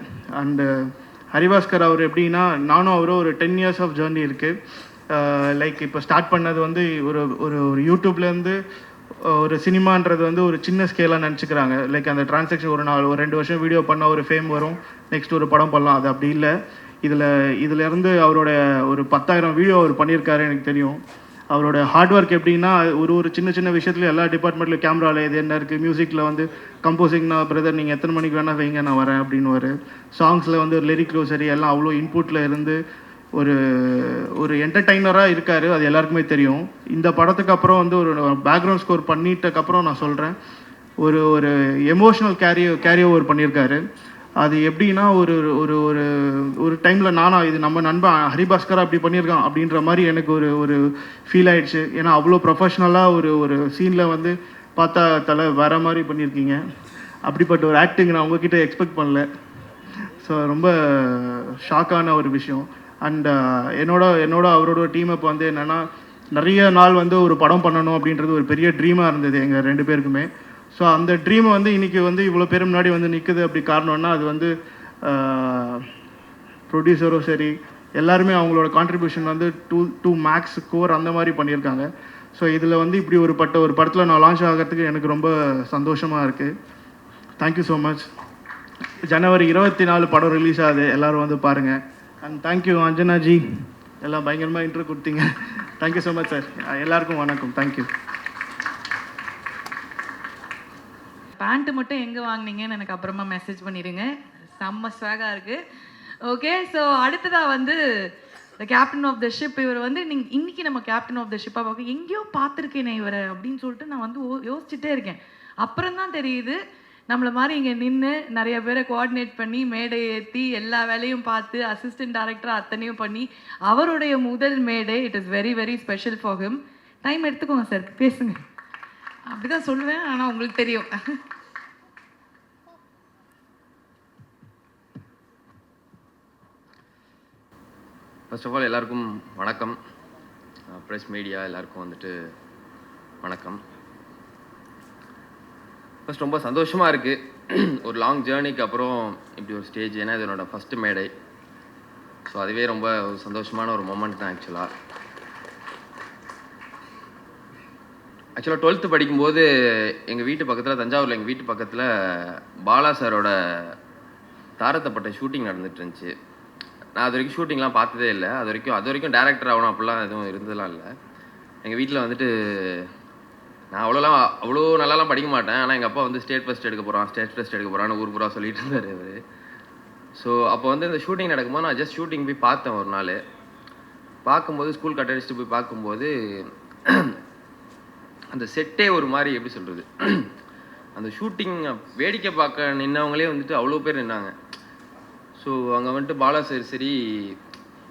Haribaskar அவர் எப்படின்னா நானும் அவரும் ஒரு 10 years ஆஃப் ஜேர்னி இருக்குது. லைக் இப்போ ஸ்டார்ட் பண்ணது வந்து ஒரு ஒரு யூடியூப்லேருந்து ஒரு சினிமான்றது வந்து ஒரு சின்ன ஸ்கேலாக நினச்சிக்கிறாங்க. லைக் அந்த டிரான்சாக்ஷன் ஒரு 2 வருஷம் வீடியோ பண்ணால் ஒரு ஃபேம் வரும், நெக்ஸ்ட் ஒரு படம் பண்ணலாம். அது அப்படி இல்லை. இதிலேருந்து அவரோட ஒரு 10,000 வீடியோ அவர் பண்ணியிருக்காரு. எனக்கு தெரியும் அவரோட ஹார்ட் ஒர்க் எப்படின்னா ஒரு சின்ன சின்ன விஷயத்துல எல்லா டிபார்ட்மெண்ட்லையும் கேமராவில் இது என்ன இருக்குது, மியூசிக்கில் வந்து கம்போசிங்னா பிரதர் நீங்கள் எத்தனை மணிக்கு வேணால் வைங்க நான் வரேன் அப்படின்னு சாங்ஸில் வந்து ஒரு லிரிக்லோ சரி எல்லாம் அவ்வளோ இன்புட்டில் இருந்து ஒரு என்டர்டைனராக இருக்கார். அது எல்லாருக்குமே தெரியும். இந்த படத்துக்கு அப்புறம் வந்து ஒரு பேக்ரவுண்ட் ஸ்கோர் பண்ணிட்டதுக்கப்புறம் நான் சொல்கிறேன் ஒரு எமோஷ்னல் கேரி ஓவர் பண்ணியிருக்காரு. அது எப்படின்னா ஒரு ஒரு ஒரு ஒரு டைமில் நானா இது நம்ம நண்பன் ஹரிபாஸ்கரா அப்படி பண்ணியிருக்கான் அப்படின்ற மாதிரி எனக்கு ஒரு ஃபீல் ஆயிடுச்சு. ஏன்னா அவ்வளோ ப்ரொஃபஷ்னலாக ஒரு சீனில் வந்து பார்த்தா தலை வேறு மாதிரி பண்ணியிருக்கீங்க. அப்படிப்பட்ட ஒரு ஆக்டிங் நான் உங்ககிட்ட எக்ஸ்பெக்ட் பண்ணல. ஸோ ரொம்ப ஷாக்கான ஒரு விஷயம். அண்ட் என்னோட அவரோட டீம் இப்போ வந்து என்னென்னா நிறைய நாள் வந்து ஒரு படம் பண்ணணும் அப்படின்றது ஒரு பெரிய ட்ரீமாக இருந்தது எங்கள் 2 பேருக்குமே. ஸோ அந்த ட்ரீமை வந்து இன்றைக்கி வந்து இவ்வளோ பேர் முன்னாடி வந்து நிற்குது அப்படி காரணம்னா அது வந்து ப்ரொடியூசரும் சரி எல்லாருமே அவங்களோட கான்ட்ரிபியூஷன் வந்து 2 max கோர் அந்த மாதிரி பண்ணியிருக்காங்க. ஸோ இதில் வந்து இப்படி ஒரு படத்தில் நான் லான்ச் ஆகிறதுக்கு எனக்கு ரொம்ப சந்தோஷமாக இருக்குது. Thank you so much. ஜனவரி 24 படம் ரிலீஸ் ஆகுது, எல்லோரும் வந்து பாருங்கள். அண்ட் தேங்க்யூ அஞ்சனாஜி, எல்லாம் பயங்கரமாக இன்ட்ரோ கொடுத்தீங்க. Thank you so much sir. எல்லாருக்கும் வணக்கம். தேங்க்யூ. பேண்ட்டு மட்டும் எங்கே வாங்கினீங்கன்னு எனக்கு அப்புறமா மெசேஜ் பண்ணிடுங்க. செம்ம ஸ்வாகாக இருக்குது. ஓகே, ஸோ அடுத்ததாக வந்து the captain of the ship. இவர் வந்து நீங்கள் இன்றைக்கி நம்ம கேப்டன் ஆஃப் த ஷிப்பாக பார்க்க எங்கேயோ பார்த்துருக்கேனே இவரை அப்படின்னு சொல்லிட்டு நான் வந்து யோசிச்சுட்டே இருக்கேன். அப்புறம் தான் தெரியுது நம்மளை மாதிரி இங்கே நின்று நிறைய பேரை கோஆர்டினேட் பண்ணி மேடை ஏற்றி எல்லா வேலையும் பார்த்து அசிஸ்டன்ட் டைரக்டராக அத்தனையும் பண்ணி அவருடைய முதல் மேடை. It is very very special for him. Time எடுத்துக்கோங்க சார், பேசுங்க. அப்படி தான் சொல்லுவேன், ஆனால் உங்களுக்கு தெரியும். ஃபர்ஸ்ட் ஆஃப் ஆல் எல்லாருக்கும் வணக்கம். ப்ரெஸ் மீடியா எல்லாருக்கும் வந்துட்டு வணக்கம். ஃபஸ்ட் ரொம்ப சந்தோஷமாக இருக்குது ஒரு லாங் ஜேர்னிக்கு அப்புறம் இப்படி ஒரு ஸ்டேஜ். ஏன்னா இது என்னோடய ஃபஸ்ட்டு மேடை. ஸோ அதுவே ரொம்ப ஒரு சந்தோஷமான ஒரு மொமெண்ட் தான் ஆக்சுவலாக. ஆக்சுவலாக 12th படிக்கும்போது எங்கள் வீட்டு பக்கத்தில், தஞ்சாவூரில் எங்கள் வீட்டு பக்கத்தில் பாலா சாரோட தாரத்தப்பட்ட ஷூட்டிங் நடந்துட்டு இருந்துச்சு. நான் அது வரைக்கும் ஷூட்டிங்லாம் பார்த்ததே இல்லை. அது வரைக்கும் டேரக்டர் ஆகணும் அப்படிலாம் எதுவும் இருந்ததுலாம் இல்லை. எங்கள் வீட்டில் வந்துட்டு நான் அவ்வளோ நல்லாலாம் படிக்க மாட்டேன். ஆனால் எங்கள் அப்பா வந்து ஸ்டேட் ஃபஸ்ட் எடுக்க போகிறான்னு ஊர் பூரா சொல்லிட்டு இருந்தார் அவர். ஸோ அப்போ வந்து இந்த ஷூட்டிங் நடக்கும்போது நான் ஜஸ்ட் ஷூட்டிங் போய் பார்த்தேன் ஒரு நாள். பார்க்கும்போது ஸ்கூல் கட் அடிச்சுட்டு போய் பார்க்கும்போது அந்த செட்டே ஒரு மாதிரி எப்படி சொல்கிறது, அந்த ஷூட்டிங் வேடிக்கை பார்க்க நின்னவங்களே வந்துட்டு அவ்வளோ பேர் நின்னாங்க. ஸோ அங்கே வந்துட்டு பாலா சார் சரி,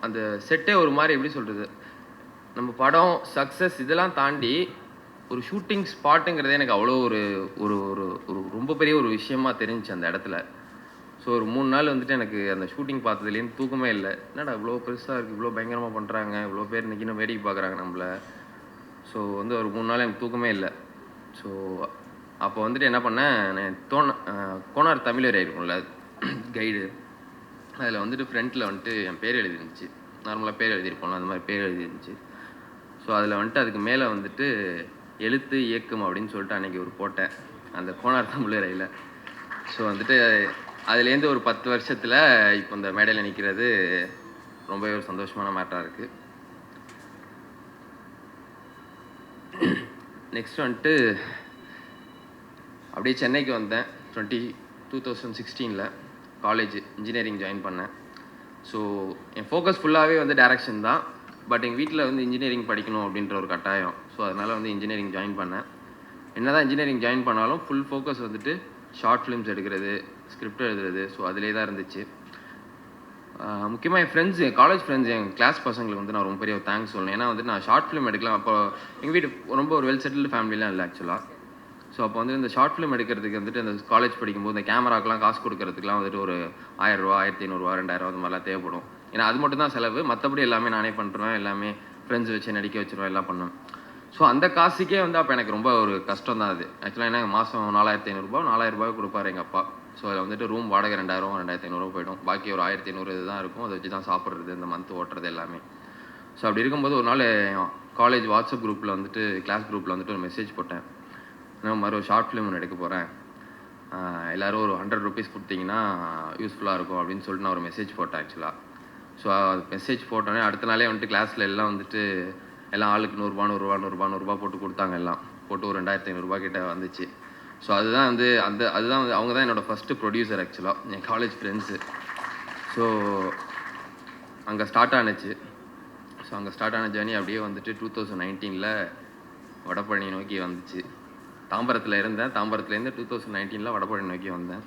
அந்த செட்டே ஒரு மாதிரி எப்படி சொல்கிறது, நம்ம படம் சக்ஸஸ் இதெல்லாம் தாண்டி ஒரு ஷூட்டிங் ஸ்பாட்டுங்கிறதே எனக்கு அவ்வளோ ஒரு ஒரு ஒரு ரொம்ப பெரிய ஒரு விஷயமா தெரிஞ்சிச்சு அந்த இடத்துல. ஸோ ஒரு 3 நாள் வந்துட்டு எனக்கு அந்த ஷூட்டிங் பார்த்ததுலேருந்து தூக்கமே இல்லை. என்னடா இவ்வளோ பெருசாக இருக்குது, இவ்வளோ பயங்கரமாக பண்ணுறாங்க, இவ்வளோ பேர் நிற்கணும் வேடிக்கை பார்க்குறாங்க நம்மளை. ஸோ வந்து ஒரு 3 நாள் எனக்கு தூக்கமே இல்லை. ஸோ அப்போ வந்துட்டு என்ன பண்ணேன், நான் கோனார் தமிழர் இருக்கும்ல கைடு, அதில் வந்துட்டு ஃப்ரண்ட்டில் வந்துட்டு என் பேர் எழுதிருந்துச்சு. நார்மலாக பேர் எழுதியிருப்போம்ல, அந்த மாதிரி பேர் எழுதிருந்துச்சு. ஸோ அதில் வந்துட்டு அதுக்கு மேலே வந்துட்டு எழுத்து இயக்கம் அப்படின்னு சொல்லிட்டு அன்றைக்கி ஒரு போட்டேன் அந்த கோனார் தமிழரையில். ஸோ வந்துட்டு அதுலேருந்து ஒரு 10 வருஷத்தில் இப்போ இந்த மேடையில் நிற்கிறது ரொம்பவே ஒரு சந்தோஷமான மேட்டராக இருக்குது. நெக்ஸ்ட் வந்துட்டு அப்படியே சென்னைக்கு வந்தேன் 2016 காலேஜ் இன்ஜினியரிங் ஜாயின் பண்ணேன். ஸோ என் ஃபோக்கஸ் ஃபுல்லாகவே வந்து டைரக்ஷன் தான். பட் எங்கள் வீட்டில் வந்து இன்ஜினியரிங் படிக்கணும் அப்படின்ற ஒரு கட்டாயம். ஸோ அதனால் வந்து இன்ஜினியரிங் ஜாயின் பண்ணேன். என்ன தான் இன்ஜினியரிங் ஜாயின் பண்ணாலும் ஃபுல் ஃபோக்கஸ் வந்துட்டு ஷார்ட் ஃபிலிம்ஸ் எடுக்கிறது, ஸ்கிரிப்ட் எழுதுறது. ஸோ அதிலே தான் இருந்துச்சு. முக்கியமாக என் ஃப்ரெண்ட்ஸ், என் காலேஜ் ஃப்ரெண்ட்ஸ், என் கிளாஸ் பசங்களுக்கு வந்து நான் ரொம்ப பெரிய தேங்க்ஸ் சொல்லணும். ஏன்னா வந்து நான் ஷார்ட் ஃபிலிம் எடுக்கலாம். அப்போ எங்கள் வீட்டு ரொம்ப ஒரு வெல் செட்டில்டு ஃபேமிலிலாம் இல்லை ஆக்சுவலாக. ஸோ அப்போ வந்து இந்த ஷார்ட் ஃபிலிம் எடுக்கிறதுக்கு வந்துட்டு அந்த காலேஜ் படிக்கும்போது இந்த கேமராக்கெலாம் காசு கொடுக்கறதுக்குலாம் வந்துட்டு ஒரு 1000 ரூபா, 1500 ரூபா, 2000 அந்த மாதிரிலாம் தேவைப்படும். ஏன்னா அது மட்டும் தான் செலவு, மற்றபடி எல்லாமே நானே பண்ணுறேன். எல்லாமே ஃப்ரெண்ட்ஸ் வச்சு நடிக்க வச்சுருவேன், எல்லாம் பண்ணுவேன். ஸோ அந்த காசுக்கே வந்து அப்போ எனக்கு ரொம்ப ஒரு கஷ்டம் தான் அது. ஆக்சுவலாக என்ன மாதம் 4500 ரூபா, 4000 ரூபாய் கொடுப்பாரு எங்கள் அப்பா. ஸோ அதில் வந்துட்டு ரூம் வாடகை 2000, 2500 போய்டும். பாக்கி ஒரு 1500 இது தான் இருக்கும். அதை வச்சு தான் சாப்பிட்றது, இந்த மந்த் ஓட்டுறது எல்லாமே. ஸோ அப்படி இருக்கும்போது ஒரு நாள் காலேஜ் வாட்ஸ்அப் குரூப்பில் வந்துட்டு, கிளாஸ் குரூப்பில் வந்துட்டு ஒரு மெசேஜ் போட்டேன். நான் மாதிரி ஒரு ஷார்ட் ஃபிலிம் ஒன்று எடுக்க போகிறேன், எல்லோரும் ஒரு 100 rupees கொடுத்தீங்கன்னா யூஸ்ஃபுல்லாக இருக்கும் அப்படின்னு சொல்லிட்டு நான் ஒரு மெசேஜ் போட்டேன் ஆக்சுவலாக. ஸோ மெசேஜ் போட்டோன்னே அடுத்த நாளே வந்துட்டு கிளாஸில் எல்லாம் வந்துட்டு எல்லாம் ஆளுக்கு 100 ரூபா 100 ரூபா 100 ரூபா 100 ரூபா போட்டு கொடுத்தாங்க. எல்லாம் போட்டு ஒரு 2500 ரூபா கிட்ட வந்துச்சு. ஸோ அதுதான் வந்து அதுதான் வந்து அவங்க தான் என்னோடய ஃபஸ்ட்டு ப்ரொடியூசர் ஆக்சுவலாக, என் காலேஜ் ஃப்ரெண்ட்ஸு. ஸோ அங்கே ஸ்டார்ட் ஆனுச்சு. ஸோ அங்கே ஸ்டார்ட் ஆன ஜேர்னி அப்படியே வந்துட்டு 2019 வடபழனி நோக்கி வந்துச்சு. தாம்பரத்தில் இருந்தேன். தாம்பரத்துலேருந்து 2019 வடபழனி நோக்கி வந்தேன்.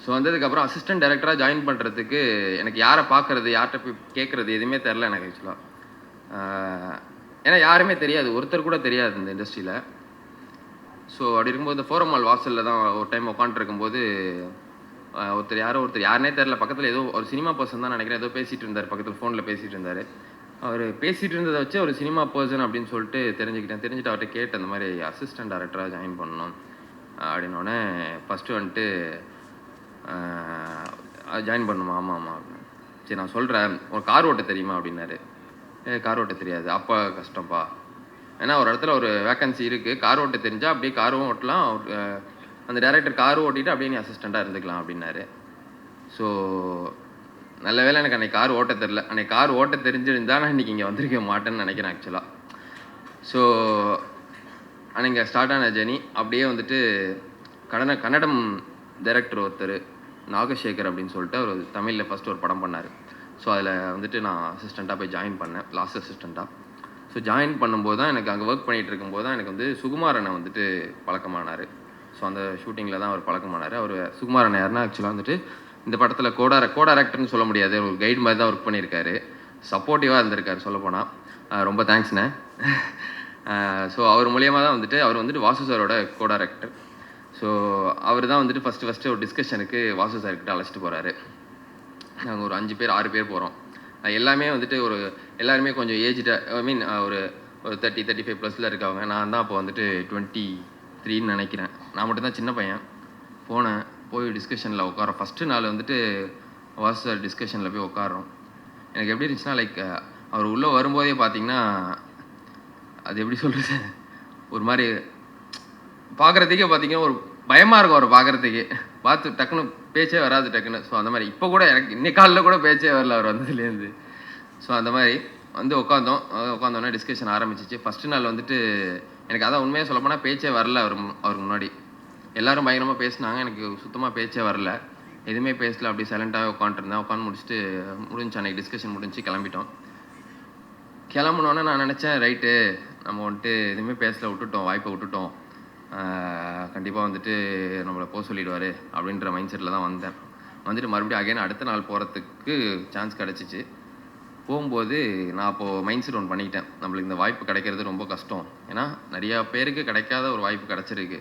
ஸோ வந்ததுக்கப்புறம் அசிஸ்டன்ட் டைரக்டராக ஜாயின் பண்ணுறதுக்கு எனக்கு யாரை பார்க்குறது, யார்கிட்ட போய் கேட்குறது எதுவுமே தெரில எனக்கு ஆக்சுவலாக. ஏன்னா யாருமே தெரியாது, ஒருத்தர் கூட தெரியாது இந்த இண்டஸ்ட்ரியில். ஸோ அப்படி இருக்கும்போது இந்த ஃபோரம் மால் வாசலில் தான் ஒரு டைம் உட்காந்துருக்கும்போது ஒருத்தர் யாருனே தெரில, பக்கத்தில் ஏதோ ஒரு சினிமா பர்சன் தான் நினைக்கிறேன், ஏதோ பேசிகிட்டு இருந்தார், பக்கத்தில் ஃபோனில் பேசிகிட்டு இருந்தார். அவர் பேசிகிட்டு இருந்ததை வச்சு ஒரு சினிமா பர்சன் அப்படின்னு சொல்லிட்டு தெரிஞ்சுட்டு அவர்கிட்ட கேட்டு அந்த மாதிரி அசிஸ்டன்ட் டைரக்டராக ஜாயின் பண்ணணும் அப்படின்னோடனே ஃபஸ்ட்டு வந்துட்டு ஜாயின் பண்ணணுமா? ஆமாம் ஆமாம். சரி நான் சொல்கிறேன், ஒரு கார் ஓட்ட தெரியுமா அப்படின்னாரு. கார் ஓட்ட தெரியாது. அப்போ கஷ்டம்ப்பா, ஏன்னா ஒரு இடத்துல ஒரு வேக்கன்சி இருக்குது, கார் ஓட்ட தெரிஞ்சால் அப்படியே காரும் ஓட்டலாம், அந்த டைரக்டர் கார் ஓட்டிட்டு அப்படியே நீ அசிஸ்டண்ட்டாக இருந்துக்கலாம் அப்படின்னாரு. ஸோ நல்ல வேளை எனக்கு அன்றைக்கி கார் ஓட்ட தெரில. அன்றைக்கி கார் ஓட்ட தெரிஞ்சிருந்தால் நான் இன்றைக்கி இங்கே வந்திருக்க மாட்டேன்னு நினைக்கிறேன் ஆக்சுவலாக. ஸோ அன்றைக்கி ஸ்டார்ட் ஆன ஜெர்னி அப்படியே வந்துட்டு கன்னடம் டைரக்டர் ஒருத்தர் நாகசேகர் அப்படின்னு சொல்லிட்டு அவர் தமிழில் ஃபஸ்ட்டு ஒரு படம் பண்ணார். ஸோ அதில் வந்துட்டு நான் அசிஸ்டண்ட்டாக போய் ஜாயின் பண்ணேன், லாஸ்ட் அசிஸ்டண்ட்டாக. ஸோ ஜாயின் பண்ணும்போது தான் எனக்கு அங்கே ஒர்க் பண்ணிகிட்டு இருக்கும்போது தான் எனக்கு வந்து சுகுமாரனை வந்துட்டு பழக்கமானார். ஸோ அந்த ஷூட்டிங்கில் தான் அவர் பழக்கமானார். அவர் சுகுமாரன் யாருன்னா ஆக்சுவலாக வந்துட்டு இந்த படத்தில் கோ டைரக்டர்னு சொல்ல முடியாது, ஒரு கைடு மாதிரி தான் ஒர்க் பண்ணியிருக்காரு, சப்போர்ட்டிவாக இருந்திருக்காரு சொல்லப்போனால். ரொம்ப தேங்க்ஸ்ண்ணே. ஸோ அவர் மூலியமாக தான் வந்துட்டு அவர் வந்துட்டு வாசு சாரோட கோ டைரக்டர். ஸோ அவர் தான் வந்துட்டு ஃபஸ்ட்டு ஒரு டிஸ்கஷனுக்கு வாசு சார்கிட்ட அழைச்சிட்டு போகிறாரு. நாங்கள் ஒரு 5 பேர் 6 பேர் போகிறோம். எல்லாமே வந்துட்டு எல்லாருமே கொஞ்சம் ஏஜ்டு, ஒரு 30-35+ இருக்கவங்க. நான் தான் அப்போ வந்துட்டு 23ன்னு நினைக்கிறேன். நான் மட்டும்தான் சின்ன பையன். போய் டிஸ்கஷனில் உட்காரோம். ஃபஸ்ட்டு நாள் வந்துட்டு வாசு சார் டிஸ்கஷனில் போய் உட்காரோம். எனக்கு எப்படி இருந்துச்சுன்னா, லைக் அவர் உள்ளே வரும்போதே பார்த்தீங்கன்னா அது எப்படி சொல்கிறது, ஒரு மாதிரி பார்க்குறதுக்கே பார்த்தீங்கன்னா ஒரு பயமாக இருக்கும் அவரை பார்க்குறதுக்கே. பார்த்து டக்குன்னு பேச்சே வராது டக்குன்னு. ஸோ அந்த மாதிரி இப்போ கூட எனக்கு இன்னைக்கு காலையில் கூட பேச்சே வரல அவர் வந்ததுலேருந்து. ஸோ அந்த மாதிரி வந்து உட்காந்தோன்னே டிஸ்கஷன் ஆரம்பிச்சிச்சு. ஃபஸ்ட்டு நாள் வந்துட்டு எனக்கு அதான் உண்மையாக சொல்லப்போனால் பேச்சே வரல அவருக்கு முன்னாடி. எல்லோரும் பயங்கரமாக பேசினாங்க, எனக்கு சுத்தமாக பேச்சே வரல, எதுவுமே பேசல, அப்படி சைலண்ட்டாகவே உட்காந்துருந்தேன். உட்காந்து முடிச்சுட்டு முடிஞ்சு அன்றைக்கி டிஸ்கஷன் முடிஞ்சு கிளம்பிட்டோம். கிளம்புனோன்னே நான் நினச்சேன் ரைட்டு நம்ம வந்துட்டு எதுவுமே பேசல, விட்டுட்டோம், வாய்ப்பை விட்டுட்டோம், கண்டிப்பாக வந்துட்டு நம்மளை போக சொல்லிடுவார் அப்படின்ற மைண்ட் செட்டில் தான் வந்தேன். வந்துட்டு மறுபடியும் அகைன் அடுத்த நாள் போகிறதுக்கு சான்ஸ் கிடச்சிச்சு. போகும்போது நான் அப்போது மைண்ட் செட் ஒன்று பண்ணிக்கிட்டேன், நம்மளுக்கு இந்த வாய்ப்பு கிடைக்கிறது ரொம்ப கஷ்டம், ஏன்னா நிறையா பேருக்கு கிடைக்காத ஒரு வாய்ப்பு கிடச்சிருக்கு,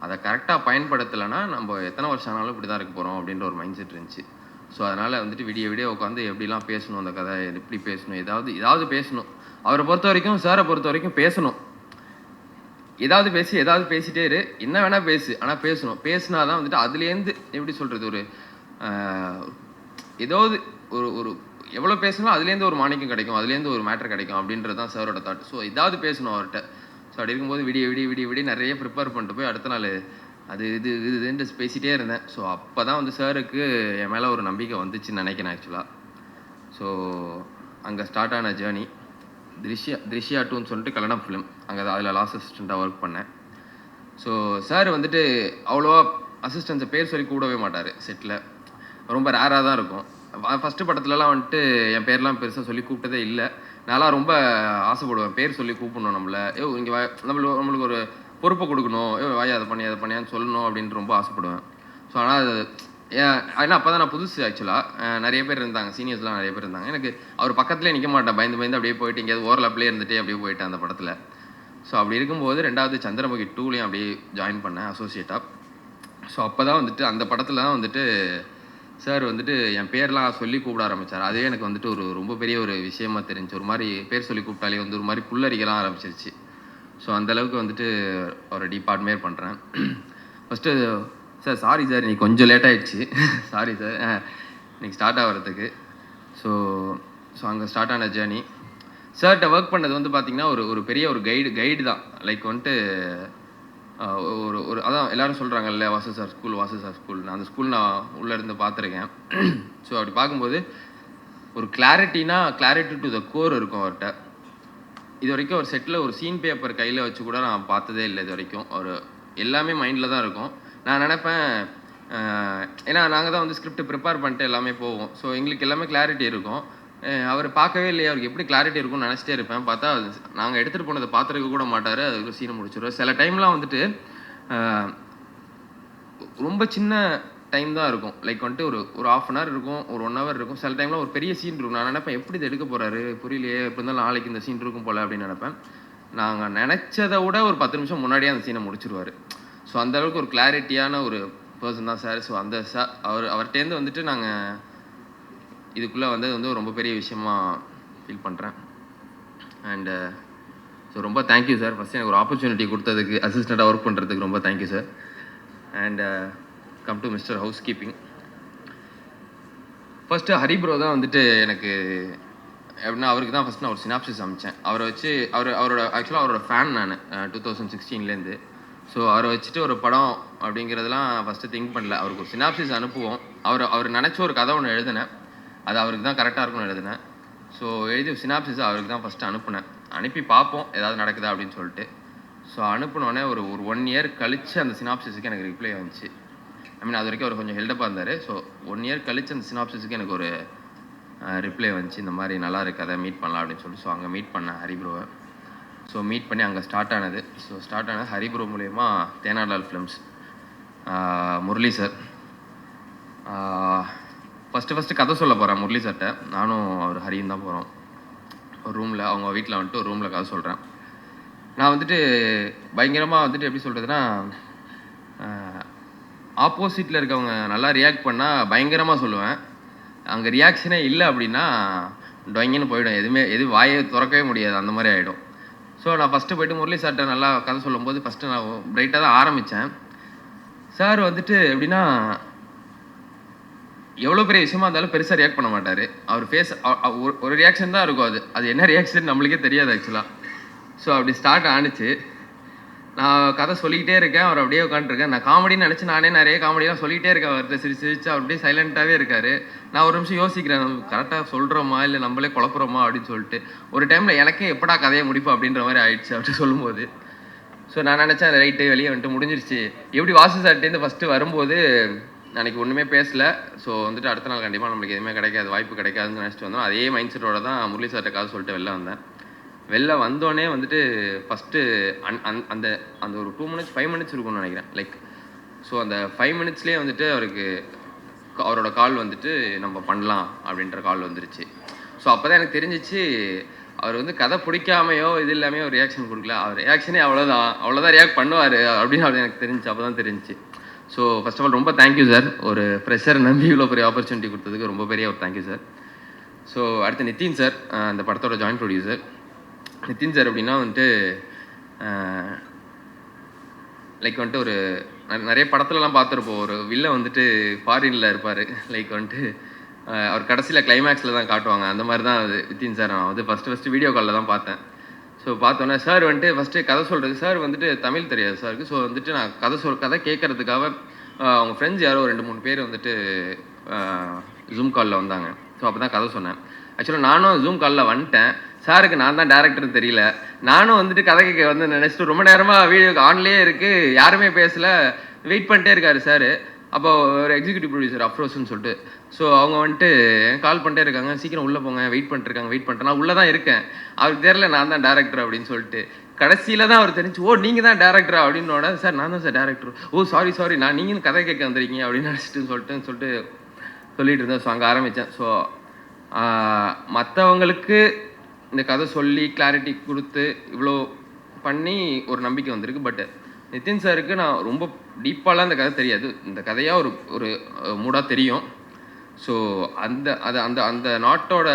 அதை கரெக்டாக பயன்படுத்தலைன்னா நம்ம எத்தனை வருஷம் ஆனாலும் இப்படி தான் இருக்க போகிறோம் அப்படின்ற ஒரு மைண்ட் செட் இருந்துச்சு. ஸோ அதனால் வந்துட்டு விடிய உட்காந்து எப்படிலாம் பேசணும், அந்த கதை எப்படி பேசணும், ஏதாவது பேசணும். அவரை பொறுத்த வரைக்கும், சாரை பொறுத்த வரைக்கும் பேசணும், ஏதாவது பேசிகிட்டே இரு, என்ன வேணால் பேசு, ஆனால் பேசணும். பேசினா தான் வந்துட்டு அதுலேருந்து எப்படி சொல்கிறது, ஒரு ஏதாவது ஒரு எவ்வளோ பேசணும் அதுலேருந்து ஒரு மாணிக்கம் கிடைக்கும், அதுலேருந்து ஒரு மேட்டர் கிடைக்கும் அப்படின்றது தான் சாரோட தாட். ஸோ ஏதாவது பேசணும் அவர்கிட்ட. ஸோ அப்படி இருக்கும்போது விடிய நிறைய ப்ரிப்பேர் பண்ணிட்டு போய் அடுத்த நாள் அது இதுன்ட்டு பேசிகிட்டே இருந்தேன். ஸோ அப்போ தான் வந்து சாருக்கு என் மேலே ஒரு நம்பிக்கை வந்துச்சுன்னு நினைக்கிறேன் ஆக்சுவலாக. ஸோ அங்கே ஸ்டார்ட் ஆன ஜேர்னி திருஷ்யா 2ன்னு சொல்லிட்டு கன்னடம் ஃபிலிம், அங்கே அதில் லாஸ்ட் அசிஸ்டண்ட்டாக ஒர்க் பண்ணேன். ஸோ சார் வந்துட்டு அவ்வளோவா அசிஸ்டன்ஸை பேர் சொல்லி கூடவே மாட்டார் செட்டில், ரொம்ப ரேராக தான் இருக்கும். ஃபஸ்ட்டு படத்துலலாம் வந்துட்டு என் பேர்லாம் பெருசாக சொல்லி கூப்பிட்டதே இல்லை. நான்லாம் ரொம்ப ஆசைப்படுவேன் பேர் சொல்லி கூப்பிடணும், நம்மளை இங்கே நம்மளுக்கு ஒரு பொறுப்பை கொடுக்கணும், வாயா அதை பண்ணியான்னு சொல்லணும் அப்படின்ட்டு ரொம்ப ஆசைப்படுவேன். ஸோ ஆனால் அது ஏன்னா அப்போ தான் நான் புதுசு ஆக்சுவலாக, நிறைய பேர் இருந்தாங்க, சீனியர்ஸ்லாம் நிறைய பேர் இருந்தாங்க. எனக்கு அவர் பக்கத்துலேயே நிற்க மாட்டேன், பயந்து அப்படியே போயிட்டு எங்கேயாவது ஓரலப்லேயே இருந்துகிட்டே அப்படியே போயிட்டேன் அந்த படத்தில். ஸோ அப்படி இருக்கும்போது 2வது சந்திரமுகி 2லையும் அப்படியே ஜாயின் பண்ணேன் அசோசியேட்டாக. ஸோ அப்போ தான் வந்துட்டு அந்த படத்தில் தான் வந்துட்டு சார் வந்துட்டு என் பேர்லாம் சொல்லி கூப்பிட ஆரம்பித்தார். அதுவே எனக்கு வந்துட்டு ஒரு ரொம்ப பெரிய ஒரு விஷயமா தெரிஞ்சு, ஒரு மாதிரி பேர் சொல்லி கூப்பிட்டாலே வந்து ஒரு மாதிரி புல்லரிக்கலாம் ஆரம்பிச்சிருச்சு. ஸோ அந்தளவுக்கு வந்துட்டு ஒரு டீப் அட்மையர் பண்ணுறேன். ஃபஸ்ட்டு சார் சாரி சார் இன்னைக்கு கொஞ்சம் லேட் ஆகிடுச்சு, சாரி சார் இன்னைக்கு ஸ்டார்ட் ஆகிறதுக்கு. ஸோ அங்கே ஸ்டார்ட் ஆன ஜேர்னி. சார்கிட்ட ஒர்க் பண்ணது வந்து பார்த்திங்கன்னா ஒரு பெரிய ஒரு கைடு தான். லைக் வந்துட்டு ஒரு அதான் எல்லோரும் சொல்கிறாங்கல்ல வாசு சார் ஸ்கூல், நான் அந்த ஸ்கூல் நான் உள்ளே இருந்து பார்த்துருக்கேன். ஸோ அப்படி பார்க்கும்போது ஒரு கிளாரிட்டி டு த கோர் இருக்கும் அவர்கிட்ட. இது வரைக்கும் ஒரு செட்டில் ஒரு சீன் பேப்பர் கையில் வச்சு கூட நான் பார்த்ததே இல்லை இது வரைக்கும். ஒரு எல்லாமே மைண்டில் தான் இருக்கும். நான் நினைப்பேன், ஏன்னா நாங்கள் தான் வந்து ஸ்கிரிப்ட் ப்ரிப்பேர் பண்ணிட்டு எல்லாமே போவோம். ஸோ எங்களுக்கு எல்லாமே கிளாரிட்டி இருக்கும். அவர் பார்க்கவே இல்லையே, அவருக்கு எப்படி கிளாரிட்டி இருக்கும்னு நினச்சிட்டே இருப்பேன். பார்த்தா நாங்கள் எடுத்துகிட்டு போனதை பார்த்துருக்க கூட மாட்டார், அதுக்கு சீனை முடிச்சிடுவார். சில டைம்லாம் வந்துட்டு ரொம்ப சின்ன டைம் தான் இருக்கும், லைக் வந்துட்டு ஒரு ½ அன் ஹவர் இருக்கும், ஒரு 1 hour இருக்கும். சில டைம்லாம் ஒரு பெரிய சீன் இருக்கும். நான் நினைப்பேன் எப்படி இதை எடுக்க போகிறாரு புரியலையே, எப்படி இருந்தாலும் நாளைக்கு இந்த சீன் இருக்கும் போல் அப்படின்னு நினைப்பேன். நாங்கள் நினச்சதை விட ஒரு 10 நிமிஷம் முன்னாடியே அந்த சீனை முடிச்சிடுவார். ஸோ அந்தளவுக்கு ஒரு கிளாரிட்டியான ஒரு பர்சன் தான் சார். ஸோ அந்த அவர்கிட்டேருந்து வந்துட்டு நாங்கள் இதுக்குள்ளே வந்தது வந்து ரொம்ப பெரிய விஷயமா ஃபீல் பண்ணுறேன். அண்டு ஸோ ரொம்ப தேங்க்யூ சார், ஃபஸ்ட்டு எனக்கு ஒரு ஆப்பர்ச்சுனிட்டி கொடுத்ததுக்கு, அசிஸ்டண்ட்டாக ஒர்க் பண்ணுறதுக்கு ரொம்ப thank you sir. And come to mister house keeping. First Hari bro தான் வந்துட்டு எனக்கு எப்படின்னா, அவருக்கு தான் ஃபஸ்ட் நான் ஒரு சினாப்சிஸ் அமைச்சேன். அவரை வச்சு அவரோட ஆக்சுவலாக அவரோட ஃபேன் நான் 2016லேருந்து. ஸோ அவரை வச்சுட்டு ஒரு படம் அப்படிங்கிறதுலாம் ஃபஸ்ட்டு திங்க் பண்ணல. அவருக்கு ஒரு சினாப்சிஸ் அனுப்புவோம். அவர் நினச்ச ஒரு கதை ஒன்று எழுதினேன், அது அவருக்கு தான் கரெக்டாக இருக்கும்னு எழுதினேன். ஸோ எழுதி சினாப்சிஸ் அவருக்கு தான் ஃபஸ்ட்டு அனுப்புனேன். அனுப்பி பார்ப்போம் ஏதாவது நடக்குதா அப்படின்னு சொல்லிட்டு. ஸோ அனுப்பினோடனே ஒரு 1 year கழித்து அந்த சினாப்சிஸுக்கு எனக்கு ரிப்ளை வந்துச்சு. அது வரைக்கும் அவர் கொஞ்சம் ஹெல்டப்பாக இருந்தார். ஸோ 1 year கழித்து அந்த சினாப்சிஸுக்கு எனக்கு ஒரு ரிப்ளை வந்துச்சு, இந்த மாதிரி நல்லா இருக்குது அதை மீட் பண்ணலாம் அப்படின்னு சொல்லிட்டு. ஸோ அங்கே மீட் பண்ணேன் ஹரிப்ரோவை. ஸோ மீட் பண்ணி அங்கே ஸ்டார்ட் ஆனது. ஸோ ஸ்டார்ட் ஆனது ஹரிப்ரோ மூலயமா தேனாண்டால் ஃபிலிம்ஸ், முரளி சார். ஃபஸ்ட்டு கதை சொல்ல போகிறேன் முரளி சார்கிட்ட. நானும் அவர் ஹரியும் தான் போகிறோம். ஒரு ரூமில், அவங்க வீட்டில் வந்துட்டு ஒரு ரூமில் கதை சொல்கிறேன். நான் வந்துட்டு பயங்கரமாக வந்துட்டு எப்படி சொல்கிறதுனா, ஆப்போசிட்டில் இருக்கவங்க நல்லா ரியாக்ட் பண்ணால் பயங்கரமாக சொல்லுவேன். அங்கே ரியாக்ஷனே இல்லை அப்படின்னா டொயங்கன்னு போயிடும், எது வாயை திறக்கவே முடியாது, அந்த மாதிரி ஆகிடும். ஸோ நான் ஃபஸ்ட்டு போய்ட்டு முரளி சார்கிட்ட நல்லா கதை சொல்லும்போது ஃபஸ்ட்டு நான் பிரைட்டாக தான் ஆரம்பித்தேன். சார் வந்துட்டு எப்படின்னா, எவ்வளோ பெரிய விஷயமா இருந்தாலும் பெருசாக ரியாக்ட் பண்ண மாட்டார். அவர் ஃபேஸ் ஒரு ரியாக்ஷன் தான் இருக்கும், அது என்ன ரியாக்ஷன் நம்மளுக்கே தெரியாது ஆக்சுவலாக. ஸோ அப்படி ஸ்டார்ட் ஆனிச்சு. நான் கதை சொல்லிக்கிட்டே இருக்கேன், அவர் அப்படியே உட்காந்துருக்கேன். நான் காமெடின்னு நினச்சி நானே நிறைய காமெடியெலாம் சொல்லிகிட்டே இருக்கேன். அவர்கிட்ட சிரிச்சு அப்படியே சைலண்ட்டாகவே இருக்கார். நான் ஒரு நிமிஷம் யோசிக்கிறேன், நம்ம கரெக்டாக சொல்கிறோமா இல்லை நம்மளே குழப்புறோமா அப்படின்னு சொல்லிட்டு. ஒரு டைமில் எனக்கே எப்படா கதையை முடிப்போம் அப்படின்ற மாதிரி ஆயிடுச்சு அப்படி சொல்லும்போது. ஸோ நான் நினச்சேன் அந்த ரைட்டு வெளியே வந்துட்டு முடிஞ்சிருச்சு. எப்படி வாசு சார்ட்டேருந்து ஃபஸ்ட்டு வரும்போது அன்றைக்கி ஒன்றுமே பேசலை. ஸோ வந்துட்டு அடுத்த நாள் கண்டிப்பாக நம்மளுக்கு எதுவுமே கிடைக்காது, வாய்ப்பு கிடைக்காதுன்னு நினச்சிட்டு வந்தோம். அதே மைண்ட் செட்டோட தான் முரளி சார்ட்ட காசு சொல்லிட்டு வெளில வந்தேன். வெளில வந்தோடனே வந்துட்டு ஃபஸ்ட்டு அந்த அந்த ஒரு 2 minutes 5 minutes இருக்கும்னு நினைக்கிறேன். லைக் ஸோ அந்த 5 minutesலேயே வந்துட்டு அவரோட கால் வந்துட்டு நம்ம பண்ணலாம் அப்படின்ற கால் வந்துருச்சு. ஸோ அப்போ தான் எனக்கு தெரிஞ்சிச்சு அவர் வந்து கதை பிடிக்காமையோ இது இல்லாமையோ ஒரு ரியாக்ஷன் கொடுக்கல. அவர் ரியாக்ஷனே அவ்வளோதான் ரியாக்ட் பண்ணுவார் அப்படின்னு அப்படி எனக்கு தெரிஞ்சிச்சு. அப்போ தான் தெரிஞ்சிச்சு. ஸோ ஃபர்ஸ்ட் ஆஃப் ஆல் ரொம்ப தேங்க்யூ சார். ஒரு ஃப்ரெஷரை நம்பி இவ்வளோ பெரிய ஆப்பர்ச்சுனிட்டி கொடுத்ததுக்கு ரொம்ப பெரிய ஒரு தேங்க்யூ சார். ஸோ அடுத்து நிதின் சார், அந்த படத்தோட ஜாயின்ட் ப்ரொடியூசர். நிதின் சார் அப்படின்னா வந்துட்டு லைக் வந்துட்டு ஒரு நிறைய படத்துலலாம் பார்த்துருப்போம். ஒரு வில்ல வந்துட்டு ஃபாரினில் இருப்பார். லைக் வந்துட்டு அவர் கடைசியில் கிளைமேக்ஸில் தான் காட்டுவாங்க. அந்த மாதிரி தான் அது நிதின் சார். நான் வந்து ஃபஸ்ட்டு வீடியோ காலில் தான் பார்த்தேன். ஸோ பார்த்தோன்னே சார் வந்துட்டு ஃபஸ்ட்டு கதை சொல்கிறது, சார் வந்துட்டு தமிழ் தெரியாது சாருக்கு. ஸோ வந்துட்டு நான் கதை கேட்குறதுக்காக அவங்க ஃப்ரெண்ட்ஸ் யாரோ 2-3 பேர் வந்துட்டு ஜூம் காலில் வந்தாங்க. ஸோ அப்போ தான் கதை சொன்னேன். ஆக்சுவலாக நானும் ஜூம் காலில் வந்துட்டேன். சாருக்கு நான் தான் டேரக்டர்னு தெரியல. நானும் வந்துட்டு கதை கேட்க வந்து நினச்சிட்டு ரொம்ப நேரமாக வீடியோ ஆன்லேயே இருக்குது, யாருமே பேசலை, வெயிட் பண்ணிட்டே இருக்காரு சார். அப்போ ஒரு எக்ஸிக்யூட்டிவ் ப்ரொடியூசர் அஃப்ரோஸ்ன்னு சொல்லிட்டு, ஸோ அவங்க வந்துட்டு கால் பண்ணிட்டே இருக்காங்க, சீக்கிரம் உள்ளே போங்க, வெயிட் பண்ணிட்டு நான் உள்ளே தான் இருக்கேன், அவருக்கு தெரியல நான் தான் டேரக்டர் அப்படின்னு சொல்லிட்டு. கடைசியில் தான் அவர் தெரிஞ்சு, ஓ நீங்கள் தான் டேரக்டரா அப்படின்னோட, சார் நான் தான் சார் டேரக்டர். ஓ சாரி நான் நீங்களும் கதை கேட்க வந்திருக்கீங்க அப்படின்னு நினச்சிட்டு சொல்லிட்டு இருந்தேன். ஸோ அங்கே ஆரம்பித்தேன். ஸோ மற்றவங்களுக்கு இந்த கதை சொல்லி கிளாரிட்டி கொடுத்து இவ்வளோ பண்ணி ஒரு நம்பிக்கை வந்திருக்கு. பட் நிதின் சாருக்கு நான் ரொம்ப டீப்பாலாம் இந்த கதை தெரியாது. இந்த கதையாக ஒரு மூடாக தெரியும். ஸோ அந்த நாட்டோட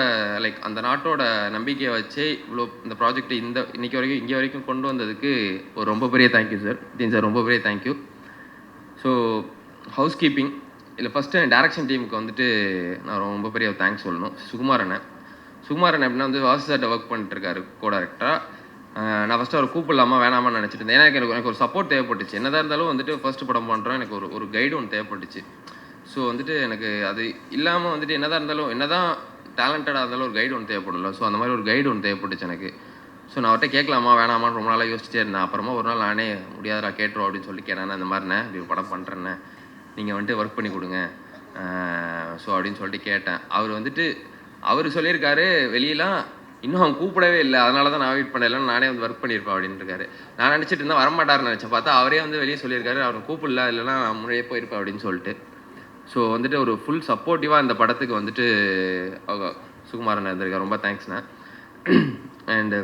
அந்த நாட்டோட நம்பிக்கையை வச்சே இவ்வளோ இந்த ப்ராஜெக்ட் இங்கே வரைக்கும் கொண்டு வந்ததுக்கு ஒரு ரொம்ப பெரிய தேங்க்யூ சார். நிதின் சார் ரொம்ப பெரிய தேங்க்யூ. ஸோ ஹவுஸ் கீப்பிங் இல்லை ஃபஸ்ட்டு டேரக்ஷன் டீமுக்கு வந்துட்டு நான் ரொம்ப பெரிய தேங்க்ஸ் சொல்லணும். சுகுமார் அண்ணன் அப்படின்னா வந்து வாசு சார்ட்ட ஒர்க் பண்ணிட்டுருக்காரு கோ டேரக்டராக. நான் ஃபஸ்ட்டு அவர் கூப்பிடலாமா வேணாமான்னு நினச்சிட்டு இருந்தேன். ஏன்னா எனக்கு ஒரு சப்போர்ட் தேவைப்பட்டுச்சு. என்னதான் இருந்தாலும் வந்துட்டு ஃபஸ்ட்டு படம் பண்ணுறோம், எனக்கு ஒரு கைடு ஒன்று தேவைப்பட்டுச்சு. ஸோ வந்துட்டு எனக்கு அது இல்லாமல் வந்துட்டு என்னதான் டேலண்டடாக இருந்தாலும் ஒரு கைடு ஒன்று தேவைப்படல. ஸோ அந்த மாதிரி ஒரு கைடு ஒன்று தேவைப்பட்டுச்சு எனக்கு. ஸோ நான் அவர்கிட்ட கேட்கலாமா வேணாமான்னு ரொம்ப நாளாக யோசிச்சிட்டே இருந்தேன். அப்புறமா ஒரு நாள் நானே முடியாதா கேட்டுருவோம் அப்படின்னு சொல்லி கேட்டேன். இந்த மாதிரிண்ணே இப்படி ஒரு படம் பண்ணுறேன்னே, நீங்கள் வந்துட்டு ஒர்க் பண்ணி கொடுங்க ஸோ அப்படின்னு சொல்லிட்டு கேட்டேன். அவர் சொல்லியிருக்காரு வெளியெலாம் இன்னும் அவங்க கூப்பிடவே இல்லை, அதனால தான் நான் வெயிட் பண்ணலைன்னு நானே வந்து ஒர்க் பண்ணியிருப்பேன் அப்படின்னு இருக்காரு. நான் நினச்சிட்டு இருந்தால் வரமாட்டாருன்னு நினச்சேன். பார்த்தா அவரே வந்து வெளியே சொல்லியிருக்காரு அவர் கூப்பிடல, இல்லைன்னா நான் முன்னாடியே போயிருப்பேன் அப்படின்னு சொல்லிட்டு. ஸோ வந்துட்டு ஒரு ஃபுல் சப்போர்ட்டிவாக இந்த படத்துக்கு வந்துட்டு சுகுமாரன் இருந்திருக்காரு. ரொம்ப தேங்க்ஸ்ண்ணே. அண்டு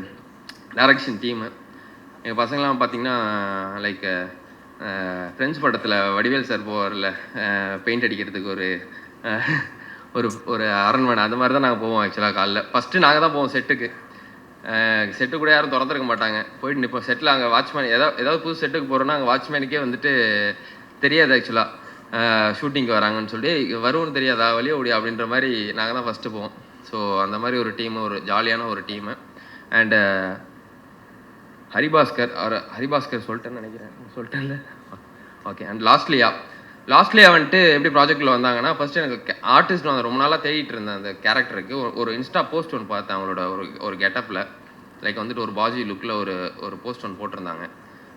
டைரக்ஷன் டீமு எங்கள் பசங்களாம் பார்த்திங்கன்னா லைக் ஃப்ரெண்ட்ஸ் படத்தில் வடிவேல் சார் போவார்ல பெயிண்ட் அடிக்கிறதுக்கு ஒரு அரண்மனை, அந்த மாதிரி தான் நாங்கள் போவோம். ஆக்சுவலாக காலைல ஃபஸ்ட்டு நாங்கள் தான் போவோம் செட்டு கூட யாரும் திறந்துருக்க மாட்டாங்க. போயிட்டு நிற்போம் செட்டில். அங்கே வாட்ச்மேன் ஏதாவது புது செட்டுக்கு போகிறோன்னா அங்கே வாட்ச்மேனுக்கே வந்துட்டு தெரியாது ஆக்சுவலாக ஷூட்டிங்க்கு வராங்கன்னு சொல்லி, வருவோன்னு தெரியாதா வழியோ ஓடி அப்படின்ற மாதிரி நாங்கள் தான் ஃபஸ்ட்டு போவோம். ஸோ அந்த மாதிரி ஒரு டீமு, ஒரு ஜாலியான ஒரு டீமு. அண்டு ஹரிபாஸ்கர் சொல்லிட்டேன்னு நினைக்கிறேன். ஓகே. அண்ட் லாஸ்ட்லியா வந்துட்டு எப்படி ப்ராஜெக்டில் வந்தாங்கன்னா, ஃபஸ்ட்டு எனக்கு ஆர்டிஸ்ட் வந்து ரொம்ப நாளாக தேடிட்டு இருந்தேன் அந்த கேரக்டருக்கு. ஒரு இன்ஸ்டா போஸ்ட் ஒன்று பார்த்தேன் அவங்களோட ஒரு கெட்டப்பில், லைக் வந்துட்டு ஒரு பாஜி லுக்கில் ஒரு போஸ்ட் ஒன்று போட்டிருந்தாங்க.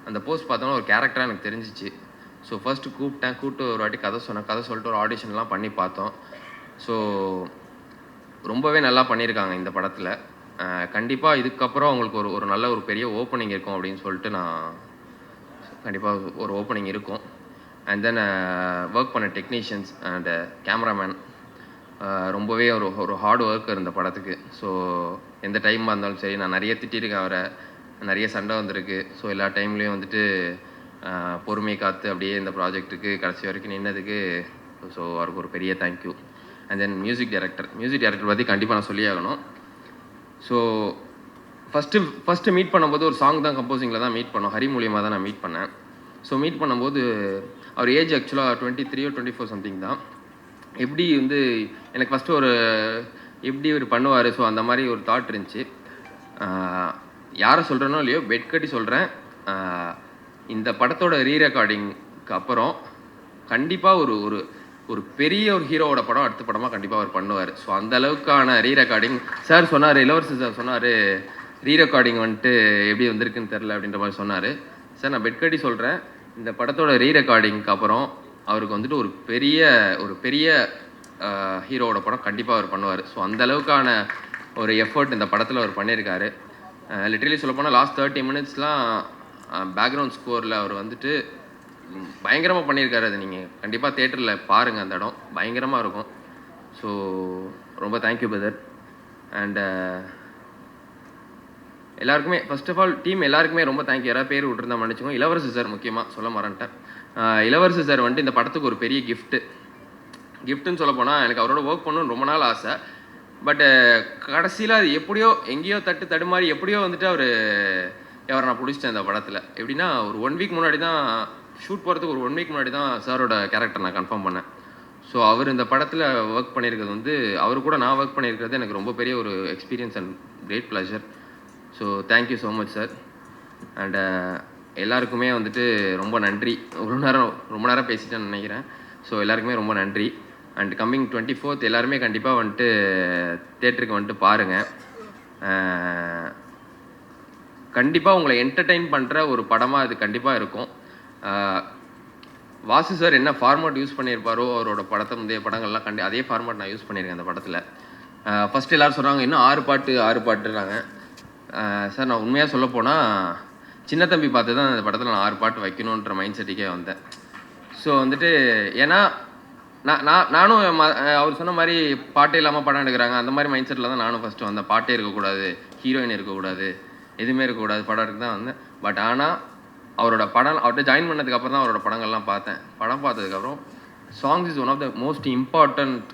அந்த போஸ்ட் பார்த்தோன்னா ஒரு கேரக்டராக எனக்கு தெரிஞ்சிச்சு. ஸோ ஃபஸ்ட்டு கூப்பிட்டு ஒரு வாட்டி கதை சொல்லிட்டு ஒரு ஆடிஷன்லாம் பண்ணி பார்த்தோம். ஸோ ரொம்பவே நல்லா பண்ணியிருக்காங்க இந்த படத்தில். கண்டிப்பாக இதுக்கப்புறம் அவங்களுக்கு ஒரு நல்ல ஒரு பெரிய ஓப்பனிங் இருக்கும் அப்படின்னு சொல்லிட்டு நான் கண்டிப்பாக ஒரு ஓப்பனிங் இருக்கும். அண்ட் தென் ஒர்க் பண்ண டெக்னீஷியன்ஸ் அண்ட் கேமராமேன் ரொம்பவே ஒரு ஹார்ட் ஒர்க்கர் இந்த படத்துக்கு. ஸோ எந்த டைமாக இருந்தாலும் சரி, நான் நிறைய திட்டிருக்கேன் அவரை, நிறைய சண்டை வந்திருக்கு. ஸோ எல்லா டைம்லேயும் வந்துட்டு பொறுமையை காத்து அப்படியே இந்த ப்ராஜெக்ட்டுக்கு கடைசி வரைக்கும் நின்னதுக்கு ஸோ அவருக்கு ஒரு பெரிய thank you. And then music director பற்றி கண்டிப்பாக நான் சொல்லி ஆகணும். ஸோ ஃபஸ்ட்டு மீட் பண்ணும்போது ஒரு சாங் தான் கம்போசிங்கில் தான் மீட் பண்ணோம். ஹரி மூலியமாக தான் நான் மீட் பண்ணேன். ஸோ மீட் பண்ணும்போது அவர் ஏஜ் ஆக்சுவலாக 23 or 24 சம்திங் தான். எப்படி வந்து எனக்கு ஃபஸ்ட்டு எப்படி ஒரு பண்ணுவார், ஸோ அந்த மாதிரி ஒரு தாட் இருந்துச்சு. யாரை சொல்கிறேனோ இல்லையோ பெட் கட்டி சொல்கிறேன், இந்த படத்தோட ரீரெக்கார்டிங்க்கு அப்புறம் கண்டிப்பாக ஒரு ஒரு ஒரு பெரிய ஒரு ஹீரோவோட படம் அடுத்த படமாக கண்டிப்பாக அவர் பண்ணுவார். ஸோ அந்த அளவுக்கான ரீரெக்கார்டிங் சார் சொன்னார், இளவரசர் சார் சொன்னார் ரீரெக்கார்டிங் வந்துட்டு எப்படி வந்திருக்குன்னு தெரில அப்படின்ற மாதிரி சொன்னார். சார் நான் பெட் கட்டி சொல்கிறேன், இந்த படத்தோட ரீரெக்கார்டிங்க்கு அப்புறம் அவருக்கு வந்துட்டு ஒரு பெரிய ஹீரோவோட படம் கண்டிப்பாக அவர் பண்ணுவார். ஸோ அந்த அளவுக்கான ஒரு எஃபர்ட் இந்த படத்தில் அவர் பண்ணியிருக்காரு. லிட்ரலி சொல்லப்போனால் லாஸ்ட் 30 மினிட்ஸ்லாம் பேக்ரவுண்ட் ஸ்கோரில் அவர் வந்துட்டு பயங்கரமாக பண்ணியிருக்காரு. அது நீங்கள் கண்டிப்பாக தேட்டரில் பாருங்கள், அந்த இடம் பயங்கரமாக இருக்கும். ஸோ ரொம்ப தேங்க்யூ பிரதர். அண்டு எல்லாருக்குமே ஃபர்ஸ்ட் ஆஃப் ஆல் டீம் எல்லாருக்குமே ரொம்ப தேங்க்யூ. யாராவது பேர் விட்டுருந்தா மன்னிச்சுக்கோங்க. இளவரசர் சார் முக்கியமாக சொல்ல மறந்துட்டேன். இளவரசர் சார் வந்துட்டு இந்த படத்துக்கு ஒரு பெரிய கிஃப்ட்டுன்னு சொல்ல போனால் எனக்கு அவரோட ஒர்க் பண்ணணும்னு ரொம்ப நாள் ஆசை. பட்டு கடைசியில் அது எப்படியோ எங்கேயோ தடுமாறி எப்படியோ வந்துட்டு அவரை நான் பிடிச்சிட்டேன் இந்த படத்தில். எப்படின்னா ஒரு 1 வீக் முன்னாடி தான் ஷூட் போகிறதுக்கு ஒரு 1 வீக் முன்னாடி தான் சாரோட கேரக்டர் நான் கன்ஃபார்ம் பண்ணேன். ஸோ அவர் இந்த படத்தில் ஒர்க் பண்ணியிருக்கிறது வந்து அவர் கூட நான் ஒர்க் பண்ணியிருக்கிறது எனக்கு ரொம்ப பெரிய ஒரு experience and great pleasure. So thank you so much sir. And எல்லாருக்குமே வந்துட்டு ரொம்ப நன்றி. ரொம்ப நேரம் பேசிட்டேன்னு நினைக்கிறேன். ஸோ எல்லாருக்குமே ரொம்ப நன்றி. அண்ட் கம்மிங் 24th எல்லாருமே கண்டிப்பாக வந்துட்டு தேட்டருக்கு வந்துட்டு பாருங்கள். கண்டிப்பாக உங்களை என்டர்டெயின் பண்ணுற ஒரு படமாக இது கண்டிப்பாக இருக்கும். வாசு சார் என்ன ஃபார்மேட் யூஸ் பண்ணியிருப்பாரோ அவரோட முந்தைய படங்கள்லாம் அதே ஃபார்மேட் நான் யூஸ் பண்ணியிருக்கேன் அந்த படத்தில். ஃபஸ்ட்டு எல்லோரும் சொல்கிறாங்க இன்னும் 6 பாட்டுறாங்க. சார் நான் உண்மையாக சொல்ல போனால் சின்ன தம்பி பார்த்து தான் அந்த படத்தில் நான் 6 பாட்டு வைக்கணுன்ற மைண்ட் செட்டுக்கே வந்தேன். ஸோ வந்துட்டு ஏன்னா நானும் அவர் சொன்ன மாதிரி பாட்டே இல்லாமல் படம் எடுக்கிறாங்க அந்த மாதிரி மைண்ட் செட்டில் தான் நானும் ஃபஸ்ட்டு வந்தேன். பாட்டே இருக்கக்கூடாது, ஹீரோயின் இருக்கக்கூடாது, எதுவுமே இருக்கக்கூடாது, படம் எடுக்க தான் வந்தேன். பட் ஆனால் அவர்கிட்ட ஜாயின் பண்ணதுக்கப்புறம் தான் அவரோட படங்கள்லாம் பார்த்தேன். படம் பார்த்ததுக்கப்புறம் songs is one of the most important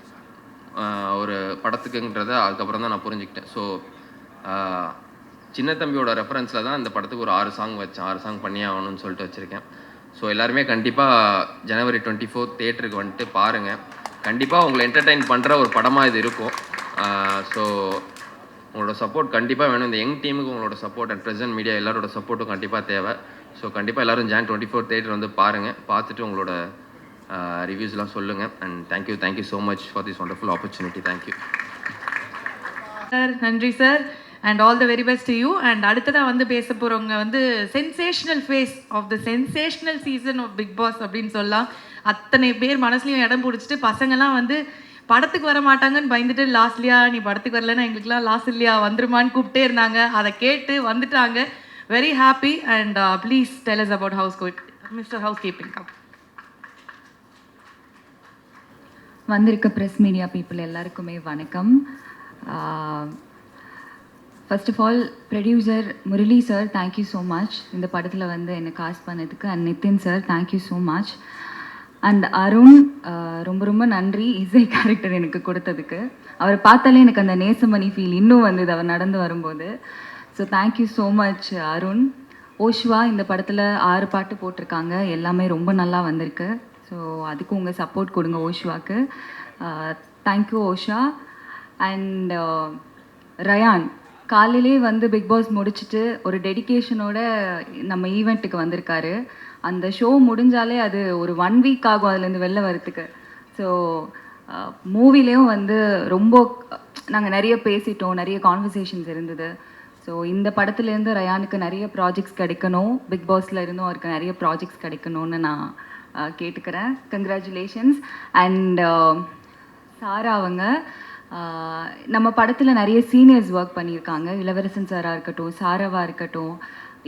ஒரு படத்துக்குங்கிறத அதுக்கப்புறம் தான் நான் புரிஞ்சுக்கிட்டேன். ஸோ சின்ன தம்பியோட ரெஃபரன்ஸில் தான் இந்த படத்துக்கு ஒரு 6 சாங் வச்சேன். 6 சாங் பண்ணியே ஆகணும்னு சொல்லிட்டு வச்சுருக்கேன். ஸோ எல்லாருமே கண்டிப்பாக ஜனவரி 24th தேட்டருக்கு வந்துட்டு பாருங்கள். கண்டிப்பாக உங்களை என்டர்டெயின் பண்ணுற ஒரு படமாக இது இருக்கும். ஸோ உங்களோட சப்போர்ட் கண்டிப்பாக வேணும். இந்த யங் டீமுக்கு உங்களோட சப்போர்ட் அண்ட் ப்ரெசென்ட் மீடியா எல்லாரோட சப்போர்ட்டும் கண்டிப்பாக தேவை. ஸோ கண்டிப்பாக எல்லோரும் Jan 24th தேட்டர் வந்து பாருங்கள். பார்த்துட்டு உங்களோட ரிவ்யூஸ்லாம் சொல்லுங்கள். And thank you so much for this wonderful opportunity. Thank you sir. நன்றி sir. And all the very best to you. And அடுத்ததாக வந்து பேச போகிறவங்க வந்து sensational face of the sensational season of Bigg Boss அப்படின்னு சொல்லலாம். அத்தனை பேர் மனசுலையும் இடம் பிடிச்சிட்டு பசங்கள்லாம் வந்து படத்துக்கு வர மாட்டாங்கன்னு பயந்துட்டு லாஸ்ட்லியா நீ படத்துக்கு வரலன்னா எங்களுக்குலாம் லாஸ்ட் இல்லையா வந்துருமான்னு கூப்பிட்டே இருந்தாங்க. அதை கேட்டு வந்துட்டாங்க. Very happy. And please tell us about mister housekeeping. வந்திருக்க ப்ரெஸ் மீடியா பீப்புள் எல்லாருக்குமே வணக்கம். First of all producer Murali sir thank you so much இந்த படத்தில் வந்து என்னை காஸ்ட் பண்ணதுக்கு. And Nithin sir thank you so much. And Arun ரொம்ப நன்றி இசை கேரக்டர் எனக்கு கொடுத்ததுக்கு. அவரை பார்த்தாலே எனக்கு அந்த நேசமணி ஃபீல் இன்னும் வந்தது அவர் நடந்து வரும்போது. So thank you so much Arun. Oshwa இந்த படத்தில் 6 பாட்டு போட்டிருக்காங்க. எல்லாமே ரொம்ப நல்லா வந்திருக்கு. ஸோ அதுக்கு உங்கள் சப்போர்ட் கொடுங்க ஓஷ்வாக்கு. தேங்க்யூ ஓஷா. அண்ட் ரயான் காலையிலே வந்து பிக் பாஸ் முடிச்சுட்டு ஒரு டெடிக்கேஷனோட நம்ம ஈவெண்ட்டுக்கு வந்திருக்காரு. அந்த ஷோ முடிஞ்சாலே அது ஒரு 1 வீக் ஆகும் அதுலேருந்து வெளில வரத்துக்கு. ஸோ மூவிலேயும் வந்து ரொம்ப நாங்கள் நிறைய பேசிட்டோம், நிறைய கான்வர்சேஷன்ஸ் இருந்தது. ஸோ இந்த படத்துலேருந்து ரயானுக்கு நிறைய ப்ராஜெக்ட்ஸ் கிடைக்கணும், பிக் பாஸில் இருந்தும் அவருக்கு நிறைய ப்ராஜெக்ட்ஸ் கிடைக்கணும்னு நான் கேட்டுக்கிறேன். கங்க்ராச்சுலேஷன்ஸ். அண்ட் சாரா அவங்க நம்ம படத்தில் நிறைய சீனியர்ஸ் ஒர்க் பண்ணியிருக்காங்க. இளவரசன் சாராக இருக்கட்டும், சாராவாக இருக்கட்டும்,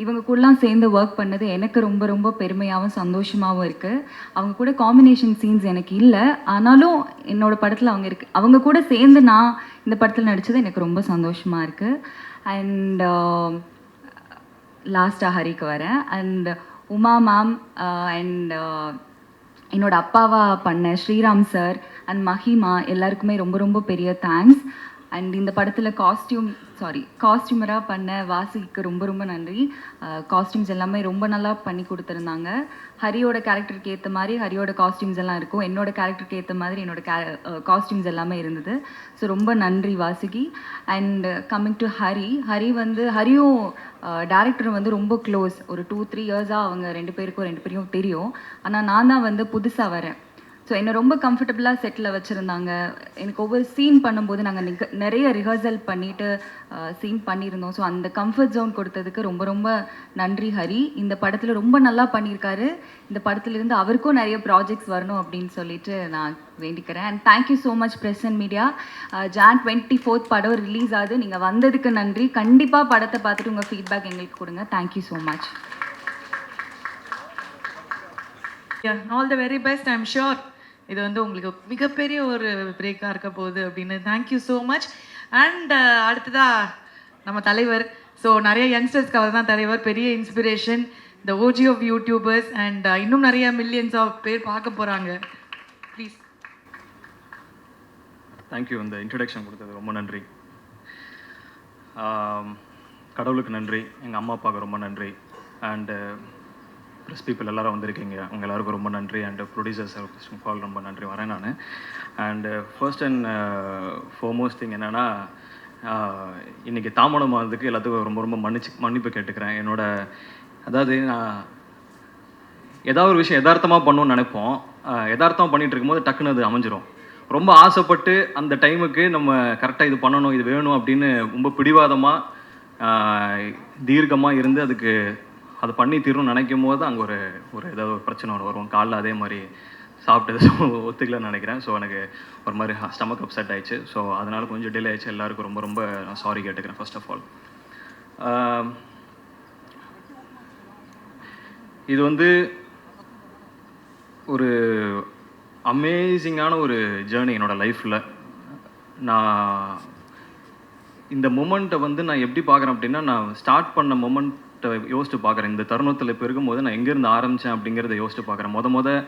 இவங்க கூடலாம் சேர்ந்து ஒர்க் பண்ணது எனக்கு ரொம்ப பெருமையாகவும் சந்தோஷமாகவும் இருக்குது. அவங்க கூட காம்பினேஷன் சீன்ஸ் எனக்கு இல்லை, ஆனாலும் என்னோடய படத்தில் அவங்க கூட சேர்ந்து நான் இந்த படத்தில் நடித்தது எனக்கு ரொம்ப சந்தோஷமாக இருக்குது. அண்ட் லாஸ்ட்டாக ஹரிக்கு வரேன். அண்ட் உமா மேம் அண்ட் என்னோடய அப்பாவாக பண்ண ஸ்ரீராம் சார் அண்ட் மஹிமா எல்லாருக்குமே ரொம்ப பெரிய தேங்க்ஸ். அண்ட் இந்த படத்தில் காஸ்டியூமராக பண்ண வாசுகிக்கு ரொம்ப ரொம்ப நன்றி. காஸ்டியூம்ஸ் எல்லாமே ரொம்ப நல்லா பண்ணி கொடுத்துருந்தாங்க. ஹரியோட கேரக்டருக்கு ஏற்ற மாதிரி ஹரியோட காஸ்டியூம்ஸ் எல்லாம் இருக்கும், என்னோட கேரக்டருக்கு ஏற்ற மாதிரி என்னோட காஸ்டியூம்ஸ் எல்லாமே இருந்தது. ஸோ ரொம்ப நன்றி வாசுகி. அண்ட் கம்மிங் டு ஹரியும் டேரக்டரும் வந்து ரொம்ப க்ளோஸ். ஒரு 2-3 இயர்ஸாக அவங்க ரெண்டு பேரையும் தெரியும். ஆனால் நான் தான் வந்து புதுசாக வரேன். ஸோ என்னை ரொம்ப கம்ஃபர்டபுளாக செட்டில் வச்சுருந்தாங்க. எனக்கு ஒவ்வொரு சீன் பண்ணும்போது நாங்கள் நிறைய ரிஹர்சல் பண்ணிவிட்டு சீன் பண்ணியிருந்தோம். ஸோ அந்த கம்ஃபர்ட் ஜோன் கொடுத்ததுக்கு ரொம்ப ரொம்ப நன்றி ஹரி. இந்த படத்தில் ரொம்ப நல்லா பண்ணியிருக்காரு. இந்த படத்துலேருந்து அவருக்கும் நிறைய ப்ராஜெக்ட்ஸ் வரணும் அப்படின்னு சொல்லிட்டு நான் வேண்டிக்கிறேன். And thank you so much press and media. Jan 24th படம் ரிலீஸ் ஆகுது. நீங்கள் வந்ததுக்கு நன்றி. கண்டிப்பாக படத்தை பார்த்துட்டு உங்கள் ஃபீட்பேக் எங்களுக்கு கொடுங்க. Thank you so much. All the very best. I'm sure இது வந்து உங்களுக்கு மிகப்பெரிய ஒரு பிரேக்காக இருக்க போகுது அப்படின்னு. Thank you so much. அண்ட் அடுத்ததாக நம்ம தலைவர். ஸோ நிறைய யங்ஸ்டர்ஸ்க்கு அவர் தான் தலைவர், பெரிய inspiration, the OG of YouTubers. And இன்னும் நிறைய மில்லியன்ஸ் ஆஃப் பேர் பார்க்க போகிறாங்க. ப்ளீஸ். தேங்க்யூ. இந்த இன்ட்ரடக்ஷன் கொடுத்தது ரொம்ப நன்றி. கடவுளுக்கு நன்றி, எங்கள் அம்மா அப்பாவுக்கு ரொம்ப நன்றி, அண்டு ப்ரெஸ் பீப்புள் எல்லோரும் வந்திருக்கீங்க, அவங்க எல்லாருக்கும் ரொம்ப நன்றி. அண்டு ப்ரொடியூசர்ஸ் ஃபால் ரொம்ப நன்றி வரேன் நான். And first and foremost thing என்னென்னா, இன்றைக்கி தாமதம் ஆனதுக்கு எல்லாத்துக்கும் ரொம்ப ரொம்ப மன்னிப்பு கேட்டுக்கிறேன். அதாவது நான் ஏதாவது ஒரு விஷயம் யதார்த்தமாக பண்ணணும்னு நினைப்போம். யதார்த்தமாக பண்ணிகிட்டு இருக்கும்போது டக்குன்னு அது அமைஞ்சிரும். ரொம்ப ஆசைப்பட்டு அந்த டைமுக்கு நம்ம கரெக்டாக இது பண்ணணும், இது வேணும் அப்படின்னு ரொம்ப பிடிவாதமாக தீர்க்கமாக இருந்து அதுக்கு அதை பண்ணி தீரும்னு நினைக்கும் போது அங்கே ஒரு ஏதாவது ஒரு பிரச்சனை வரும். காலைல அதே மாதிரி சாப்பிட்டது ஒத்துக்கலன்னு நினைக்கிறேன். ஸோ எனக்கு ஒரு மாதிரி ஸ்டமக் அப்செட் ஆயிடுச்சு. ஸோ அதனால் கொஞ்சம் டிலே ஆயிடுச்சு. எல்லாருக்கும் ரொம்ப ரொம்ப நான் சாரி கேட்டுக்கிறேன் ஃபர்ஸ்ட் ஆஃப் ஆல். இது வந்து ஒரு அமேசிங்கான ஒரு ஜேர்னி என்னோடய லைஃப்பில். நான் இந்த மொமெண்ட்டை வந்து நான் எப்படி பார்க்குறேன் அப்படின்னா, நான் ஸ்டார்ட் பண்ண மொமெண்ட்டை யோசிச்சு பார்க்குறேன். இந்த தருணத்தில் இப்போ இருக்கும்போது நான் எங்கேருந்து ஆரம்பித்தேன் அப்படிங்கிறத யோசிச்சு பார்க்குறேன்.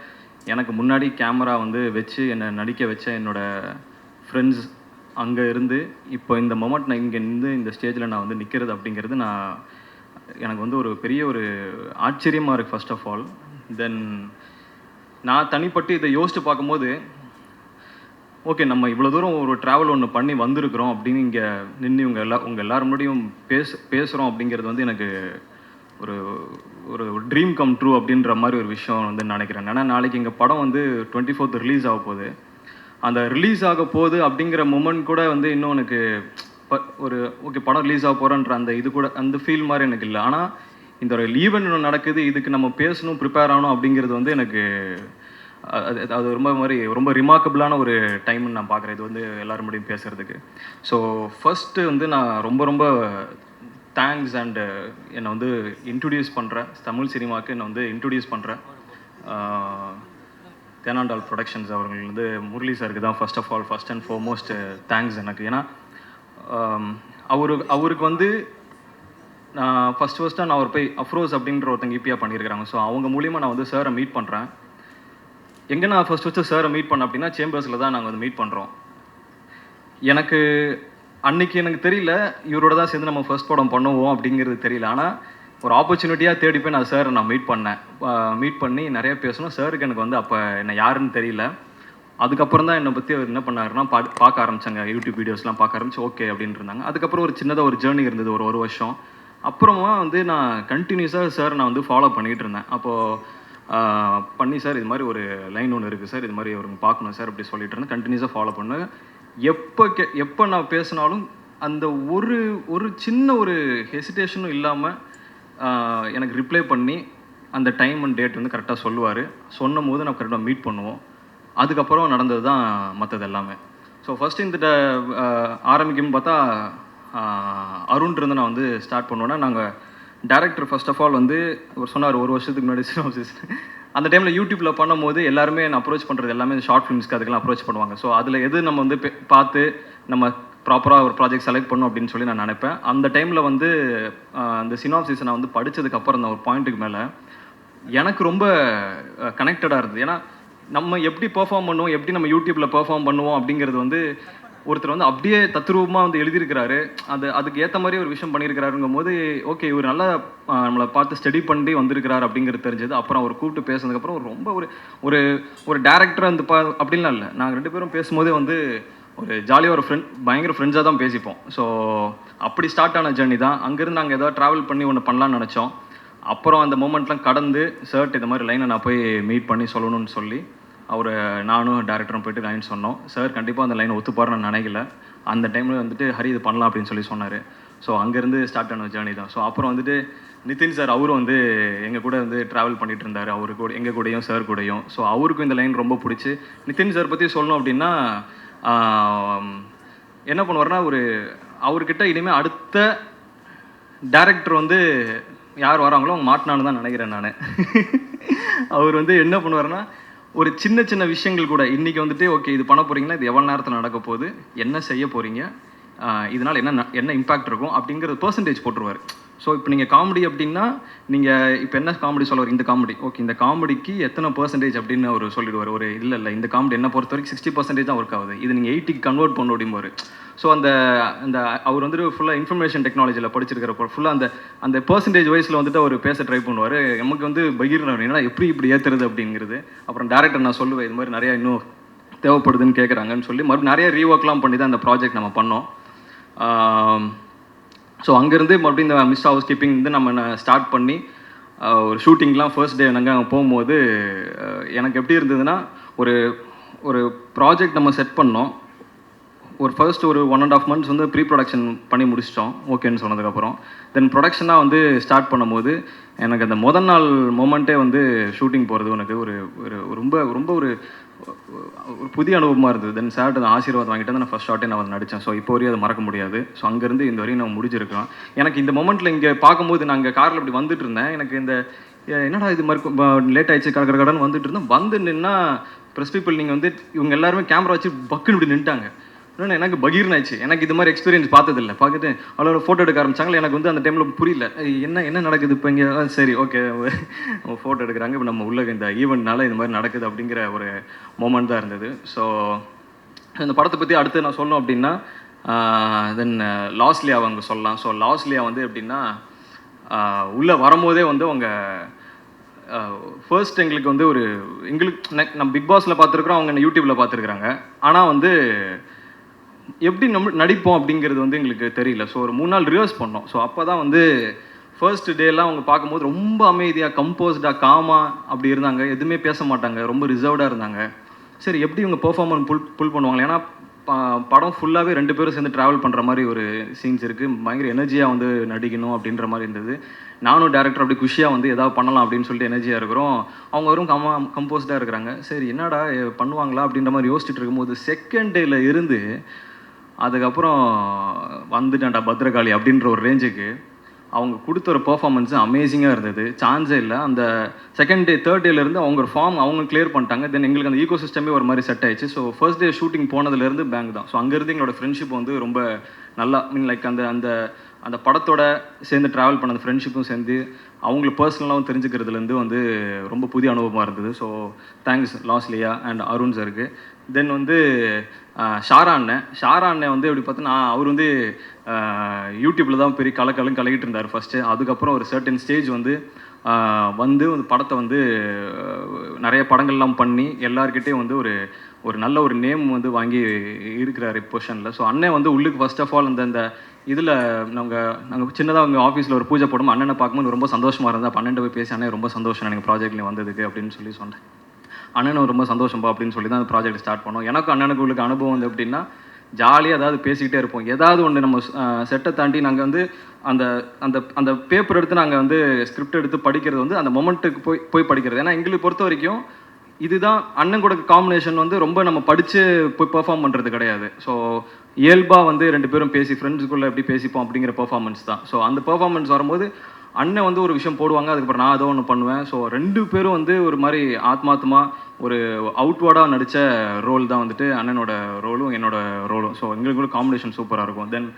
எனக்கு முன்னாடி கேமரா வந்து வச்சு என்னை நடிக்க வச்ச என்னோடய ஃப்ரெண்ட்ஸ் அங்கே இருந்து இப்போ இந்த மொமெண்ட் நான் இங்கே இருந்து இந்த ஸ்டேஜில் நான் வந்து நிற்கிறது அப்படிங்கிறது எனக்கு வந்து ஒரு பெரிய ஒரு ஆச்சரியமாக இருக்குது ஃபர்ஸ்ட் ஆஃப் ஆல். தென் நான் தனிப்பட்டு இதை யோசிச்சு பார்க்கும்போது, ஓகே நம்ம இவ்வளோ தூரம் ஒரு ட்ராவல் ஒன்று பண்ணி வந்திருக்கிறோம் அப்படின்னு இங்கே நின்று உங்கள் எல்லாரும் முன்னாடியும் பேசுகிறோம் அப்படிங்கிறது வந்து எனக்கு ஒரு ஒரு ட்ரீம் கம் ட்ரூ அப்படின்ற மாதிரி ஒரு விஷயம் வந்து நினைக்கிறேன். ஏன்னா நாளைக்கு எங்கள் படம் வந்து 24th ரிலீஸ் ஆக போகுது. அந்த ரிலீஸ் ஆக போகுது அப்படிங்கிற மொமெண்ட் கூட வந்து இன்னும் எனக்கு ஒரு ஓகே படம் ரிலீஸ் ஆக போகிறேன்ற அந்த இது கூட அந்த ஃபீல் மாதிரி எனக்கு இல்லை. ஆனால் இந்த ஒரு ஈவெண்ட் ஒன்று நடக்குது, இதுக்கு நம்ம பேசணும், ப்ரிப்பேர் ஆகணும் அப்படிங்கிறது வந்து எனக்கு அது ரொம்ப ரிமார்க்கபிளான ஒரு டைம்னு நான் பார்க்குறேன். இது வந்து எல்லோரும் முடியும் பேசுகிறதுக்கு. ஸோ ஃபஸ்ட்டு வந்து நான் ரொம்ப ரொம்ப தேங்க்ஸ் அண்டு என்னை வந்து இன்ட்ரடியூஸ் பண்ணுறேன் தமிழ் சினிமாவுக்கு என்னை வந்து இன்ட்ரடியூஸ் பண்ணுறேன் தேனாண்டால் ப்ரொடக்ஷன்ஸ் அவர்கள் வந்து முரளி சாருக்கு தான் ஃபர்ஸ்ட் அண்ட் ஃபார்மோஸ்ட் தேங்க்ஸ் எனக்கு. ஏன்னா அவருக்கு வந்து நான் ஃபஸ்ட்டாக நான் அவர் போய் அஃப்ரோஸ் அப்படின்ற ஒருத்தங்க இபியாக பண்ணியிருக்கிறாங்க. ஸோ அவங்க மூலிமா நான் வந்து சாரை மீட் பண்ணுறேன். எங்கே நான் ஃபஸ்ட்டு சாரை மீட் பண்ணேன் அப்படின்னா சேம்பர்ஸில் தான் நாங்கள் வந்து மீட் பண்ணுறோம். எனக்கு அன்றைக்கி எனக்கு தெரியல இவரோட தான் சேர்ந்து நம்ம ஃபர்ஸ்ட் படம் பண்ணுவோம் அப்படிங்கிறது தெரியல. ஆனால் ஒரு ஆப்பர்ச்சுனிட்டியாக தேடி போய் நான் சாரை நான் மீட் பண்ணி நிறைய பேசணும். சாருக்கு எனக்கு வந்து அப்போ என்ன யாருன்னு தெரியல. அதுக்கப்புறம் தான் என்னை பற்றி அவர் என்ன பண்ணாருன்னா பார்க்க ஆரம்பித்தாங்க, யூடியூப் வீடியோஸ்லாம் பார்க்க ஆரம்பிச்சு ஓகே அப்படின்ட்டு இருந்தாங்க. அதுக்கப்புறம் ஒரு சின்னதாக ஒரு ஜேர்னி இருந்தது ஒரு வருஷம். அப்புறமா வந்து நான் கண்டினியூஸாக சார் நான் வந்து ஃபாலோ பண்ணிகிட்டு இருந்தேன். அப்போது பண்ணி சார் இது மாதிரி ஒரு லைன் ஒன்று இருக்குது சார், இது மாதிரி அவருக்கு பார்க்கணும் சார் அப்படி சொல்லிட்டு இருந்தேன். கண்டினியூஸாக ஃபாலோ பண்ணேன். எப்போ நான் பேசினாலும் அந்த ஒரு சின்ன ஒரு ஹெசிடேஷனும் இல்லாமல் எனக்கு ரிப்ளை பண்ணி அந்த டைம் அண்ட் டேட் வந்து கரெக்டாக சொல்லுவார். சொன்னும் போது நான் கரெக்டாக மீட் பண்ணுவோம். அதுக்கப்புறம் நடந்தது தான் மற்றது எல்லாமே. ஸோ ஃபஸ்ட்டு இந்த ஆரம்பிக்கும்னு பார்த்தா அருண்லேருந்து நான் வந்து ஸ்டார்ட் பண்ணுவேன்னா, நாங்கள் டேரக்டர் ஃபர்ஸ்ட் ஆஃப் ஆல் வந்து ஒரு சொன்னார் ஒரு வருஷத்துக்கு முன்னாடி சினாப்சிஸ். அந்த டைமில் யூடியூப்பில் பண்ணும்போது எல்லாருமே நான் அப்ரோச் பண்ணுறது எல்லாமே ஷார்ட் ஃபிலிம்ஸ்க்கு அதுக்கெல்லாம் அப்ரோச் பண்ணுவாங்க. ஸோ அதில் எது நம்ம வந்து பார்த்து நம்ம ப்ராப்பராக ஒரு ப்ராஜெக்ட் செலக்ட் பண்ணணும் அப்படின்னு சொல்லி நான் நினைப்பேன். அந்த டைமில் வந்து அந்த சினாப்சிஸை நான் வந்து படித்ததுக்கப்புறம் அந்த ஒரு பாயிண்ட்டுக்கு மேலே எனக்கு ரொம்ப கனெக்டடாக இருந்தது. ஏன்னா நம்ம எப்படி பெர்ஃபார்ம் பண்ணுவோம், எப்படி நம்ம யூடியூப்பில் பெர்ஃபார்ம் பண்ணுவோம் அப்படிங்கிறது வந்து ஒருத்தர் வந்து அப்படியே தத்ரூபமாக வந்து எழுதியிருக்கிறாரு, அதுக்கு ஏற்ற மாதிரி ஒரு விஷயம் பண்ணியிருக்கிறாருங்கும் போது ஓகே இவர் நல்லா நம்மளை பார்த்து ஸ்டடி பண்ணி வந்திருக்கிறார் அப்படிங்கிறது தெரிஞ்சது. அப்புறம் அவர் கூப்பிட்டு பேசுனதுக்கப்புறம் ரொம்ப ஒரு டேரக்டர் அந்த அப்படின்லாம் இல்லை, நாங்கள் 2 பேரும் பேசும்போதே வந்து ஒரு ஜாலியாக ஒரு பயங்கர ஃப்ரெண்ட்ஸாக தான் பேசிப்போம். ஸோ அப்படி ஸ்டார்ட் ஆன ஜர்னி தான். அங்கேருந்து நாங்கள் ஏதாவது ட்ராவல் பண்ணி ஒன்று பண்ணலான்னு நினச்சோம். அப்புறம் அந்த மூமெண்ட்லாம் கடந்து சார்ட் இந்த மாதிரி லைனை நான் போய் மீட் பண்ணி சொல்லணும்னு சொல்லி நானும் டேரக்டரும் போயிட்டு லைன் சொன்னோம். சார் கண்டிப்பாக அந்த லைனை ஒத்துப்பாருன்னு நான் நினைக்கல. அந்த டைமில் வந்துட்டு ஹரி இது பண்ணலாம் அப்படின்னு சொல்லி சொன்னார். ஸோ அங்கேருந்து ஸ்டார்ட் ஆன ஜேர்னி தான். ஸோ அப்புறம் வந்துட்டு நிதின் சார் அவரும் வந்து எங்கள் கூட வந்து ட்ராவல் பண்ணிகிட்டு இருந்தார், அவரு கூட எங்கள் கூடயும் சார் கூடயும். ஸோ அவருக்கும் இந்த லைன் ரொம்ப பிடிச்சி. நிதின் சார் பற்றி சொல்லணும் அப்படின்னா என்ன பண்ணுவார்னா அவர்கிட்ட இனிமேல் அடுத்த டேரக்டர் வந்து யார் வராங்களோ அவங்க மாட்டினான்னு தான் நினைக்கிறேன் நான். அவர் வந்து என்ன பண்ணுவார்னா ஒரு சின்ன சின்ன விஷயங்கள் கூட இன்றைக்கி வந்துட்டு ஓகே இது பண்ண போகிறீங்கன்னா இது எவ்வளோ நேரத்தில் நடக்க போகுது, என்ன செய்ய போகிறீங்க, இதனால் என்ன இம்பேக்ட் இருக்கும் அப்படிங்கிறது பர்சன்டேஜ் போட்டுருவார். ஸோ இப்போ நீங்கள் காமெடி அப்படின்னா நீங்கள் இப்போ என்ன காமெடி சொல்லுவார், இந்த காமெடி ஓகே இந்த காமெடிக்கு எத்தனை பர்சன்டேஜ் அப்படின்னு அவர் சொல்லிடுவார். இல்லை இந்த காமெடி என்ன பொறுத்த வரைக்கும் 60% தான் ஒர்க் ஆகுது, இது நீங்கள் 80க்கு கன்வெர்ட் பண்ண முடியுமாரு. ஸோ அந்த அவர் வந்துட்டு ஃபுல்லாக இன்ஃபர்மேஷன் டெக்னாலஜியில் படிச்சிருக்கிறப்போ ஃபுல்லாக அந்த பர்சன்டேஜ் வைஸில் வந்துட்டு அவர் பேச ட்ரை பண்ணுவார். நமக்கு வந்து பகிர்னவர் என்னன்னா இப்படி ஏற்றுறது அப்படிங்கிறது. அப்புறம் டேரக்டர் நான் சொல்லுவேன் இது மாதிரி நிறையா இன்னும் தேவைப்படுதுன்னு கேட்குறாங்கன்னு சொல்லி மறுபடியும் நிறைய ரீஒர்க்லாம் பண்ணி தான் அந்த ப்ராஜெக்ட் நம்ம பண்ணோம். ஸோ அங்கேருந்து மறுபடியும் இந்த மிஸ் ஹவுஸ் கீப்பிங் வந்து நம்ம ஸ்டார்ட் பண்ணி ஒரு ஷூட்டிங்லாம் ஃபர்ஸ்ட் டே நாங்கள் அங்கே போகும்போது எனக்கு எப்படி இருந்ததுன்னா ஒரு ப்ராஜெக்ட் நம்ம செட் பண்ணோம். ஃபர்ஸ்ட் ஒரு 1.5 months வந்து ப்ரீ ப்ரொடக்ஷன் பண்ணி முடிச்சிட்டோம் ஓகேன்னு சொன்னதுக்கப்புறம். தென் ப்ரொடக்ஷனாக வந்து ஸ்டார்ட் பண்ணும்போது எனக்கு அந்த முதல் நாள் மொமெண்ட்டே வந்து ஷூட்டிங் போகிறது எனக்கு ரொம்ப ஒரு புதிய அனுபவமாக இருந்தது. தென் சார்ட்டு அந்த ஆசீர்வாதம் வாங்கிட்டு தான் நான் ஃபஸ்ட் ஷார்ட்டே நான் நடித்தேன். ஸோ இப்போ வரையும் அதை மறக்க முடியாது. ஸோ அங்கேருந்து இந்த வரையும் நான் முடிஞ்சிருக்கேன். எனக்கு இந்த மொமெண்ட்டில் இங்கே பார்க்கும்போது நாங்கள் காரில் இப்படி வந்துட்டு இருந்தேன். எனக்கு இந்த என்னடா இது மாதிரி லேட் ஆகிடுச்சு கடன் வந்துட்டு இருந்தேன். வந்து நின்னா ப்ரெஸ் பீப்புள் நீங்கள் வந்து இவங்க எல்லாருமே கேமரா வச்சு பக்குன்னு இப்படி நின்ட்டாங்க. இன்னொன்று எனக்கு பகீர்னாச்சு. எனக்கு இது மாதிரி எக்ஸ்பீரியன்ஸ் பார்த்ததில்லை. பார்த்துட்டு அவ்வளோ ஃபோட்டோ எடுக்க ஆரம்பிச்சாங்களே. எனக்கு வந்து அந்த டைமில் புரியல என்ன நடக்குது இப்போ இங்கே. சரி ஓகே ஃபோட்டோ எடுக்கிறாங்க, இப்போ நம்ம உள்ள இந்த ஈவெண்ட்னால இது மாதிரி நடக்குது அப்படிங்கிற ஒரு மொமெண்ட் தான் இருந்தது. ஸோ இந்த படத்தை பற்றி அடுத்து நான் சொல்லணும் அப்படின்னா தென் லாஸ்லியா அவங்க சொல்லலாம். ஸோ லாஸ்லியா வந்து எப்படின்னா உள்ளே வரும்போதே வந்து அவங்க ஃபர்ஸ்ட் எங்களுக்கு வந்து எங்களுக்கு நம்ம பிக் பாஸில் பார்த்துருக்குறோம், அவங்க யூடியூப்பில் பார்த்துருக்குறாங்க. ஆனால் வந்து எப்படி நம்ம நடிப்போம் அப்படிங்கிறது வந்து எங்களுக்கு தெரியல. ஸோ ஒரு 3 நாள் ரிஹர்ஸ் பண்ணோம். ஸோ அப்போ தான் வந்து ஃபர்ஸ்ட் டேலாம் அவங்க பார்க்கும்போது ரொம்ப அமைதியாக கம்போஸ்டாக காமாக அப்படி இருந்தாங்க. எதுவுமே பேச மாட்டாங்க, ரொம்ப ரிசர்வ்டாக இருந்தாங்க. சரி எப்படி இவங்க பெர்ஃபார்மன்ஸ் புல் பண்ணுவாங்க. ஏன்னா படம் ஃபுல்லாகவே 2 பேரும் சேர்ந்து ட்ராவல் பண்ணுற மாதிரி ஒரு சீன்ஸ் இருக்குது. பயங்கர எனர்ஜியாக வந்து நடிக்கணும் அப்படின்ற மாதிரி இருந்தது. நானும் டேரக்டர் அப்படி குஷியாக வந்து எதாவது பண்ணலாம் அப்படின்னு சொல்லிட்டு எனர்ஜியாக இருக்கிறோம். அவங்க வரும் கம்போஸ்டாக இருக்கிறாங்க. சரி என்னடா பண்ணுவாங்களா அப்படின்ற மாதிரி யோசிச்சுட்டு இருக்கும்போது செகண்ட் டேயில் இருந்து அதுக்கப்புறம் வந்துட்டான்டா பத்ரகாளி அப்படின்ற ஒரு ரேஞ்சுக்கு அவங்க கொடுத்த ஒரு பெர்ஃபார்மன்ஸு அமேசிங்காக இருந்தது. சான்ஸே இல்லை. அந்த செகண்ட் டே தேர்ட் டேலேருந்து அவங்க ஒரு ஃபார்ம் அவங்க கிளியர் பண்ணிட்டாங்க. தென் எங்களுக்கு அந்த ஈகோ சிஸ்டமே ஒரு மாதிரி செட் ஆயிடுச்சு. ஸோ ஃபர்ஸ்ட் டே ஷூட்டிங் போனதுலேருந்து பேங்க் தான். ஸோ அங்கேருந்து எங்களோட ஃப்ரெண்ட்ஷிப் வந்து ரொம்ப நல்லா லைக் அந்த படத்தோட சேர்ந்து ட்ராவல் பண்ண அந்த ஃப்ரெண்ட்ஷிப்பும் சேர்ந்து அவங்கள பர்சனலாகவும் தெரிஞ்சுக்கிறதுலேருந்து வந்து ரொம்ப புதிய அனுபவமாக இருந்தது. So thanks Losliya and Arun சாருக்கு. தென் வந்து ஷாரா அண்ணன் வந்து எப்படி பார்த்தோன்னா அவர் வந்து யூடியூப்பில் தான் பெரிய கலக்கிட்டு இருந்தார் ஃபஸ்ட்டு. அதுக்கப்புறம் ஒரு சர்டன் ஸ்டேஜ் வந்து படத்தை வந்து நிறைய படங்கள்லாம் பண்ணி எல்லாருக்கிட்டேயும் வந்து ஒரு நல்ல ஒரு நேம் வந்து வாங்கி இருக்கிறார் பொசிஷனில். ஸோ அண்ணன் வந்து உள்ளுக்கு ஃபர்ஸ்ட் ஆஃப் ஆல் அந்த இதில் நாங்கள் சின்னதாக அவங்க ஆஃபீஸில் ஒரு பூஜை போடும் அண்ணனை பார்க்கும்போது ரொம்ப சந்தோஷமாக இருந்தது. அப்போ அண்ணன் போய் பேசி அண்ணன் ரொம்ப சந்தோஷம் எனக்கு ப்ராஜெக்ட்லேயும் வந்ததுக்கு அப்படின்னு சொல்லி சொன்னேன். அண்ணனும் ரொம்ப சந்தோஷம்பா அப்படின்னு சொல்லி தான் அந்த ப்ராஜெக்ட் ஸ்டார்ட் பண்ணோம். எனக்கும் அண்ணனுக்கு உங்களுக்கு அனுபவம் வந்து எப்படின்னா ஜாலியாக ஏதாவது பேசிக்கிட்டே இருப்போம். ஏதாவது ஒன்று நம்ம செட்டை தாண்டி நாங்கள் வந்து அந்த அந்த அந்த பேப்பர் எடுத்து நாங்கள் வந்து ஸ்கிரிப்ட் எடுத்து படிக்கிறது வந்து அந்த மொமெண்ட்டுக்கு போய் படிக்கிறது. ஏன்னா எங்களுக்கு பொறுத்த வரைக்கும் இதுதான் அண்ணன் கூட காம்பினேஷன் வந்து ரொம்ப நம்ம படித்து போய் பெர்ஃபார்ம் பண்ணுறது கிடையாது. ஸோ இயல்பாக வந்து 2 பேரும் பேசி ஃப்ரெண்ட்ஸுக்குள்ளே எப்படி பேசிப்போம் அப்படிங்கிற பெர்ஃபார்மன்ஸ் தான். ஸோ அந்த பெர்ஃபார்மன்ஸ் வரும்போது அண்ணன் வந்து ஒரு விஷயம் போடுவாங்க, அதுக்கப்புறம் நான் ஏதோ ஒன்று பண்ணுவேன். ஸோ 2 பேரும் வந்து ஒரு மாதிரி ஆத்மார்த்தமாக ஒரு அவுட்வேர்டாக நடித்த ரோல் தான் வந்துட்டு அண்ணனோட ரோலும் என்னோட ரோலும். ஸோ எங்களுக்குள்ள காம்பினேஷன் சூப்பராக இருக்கும். தென்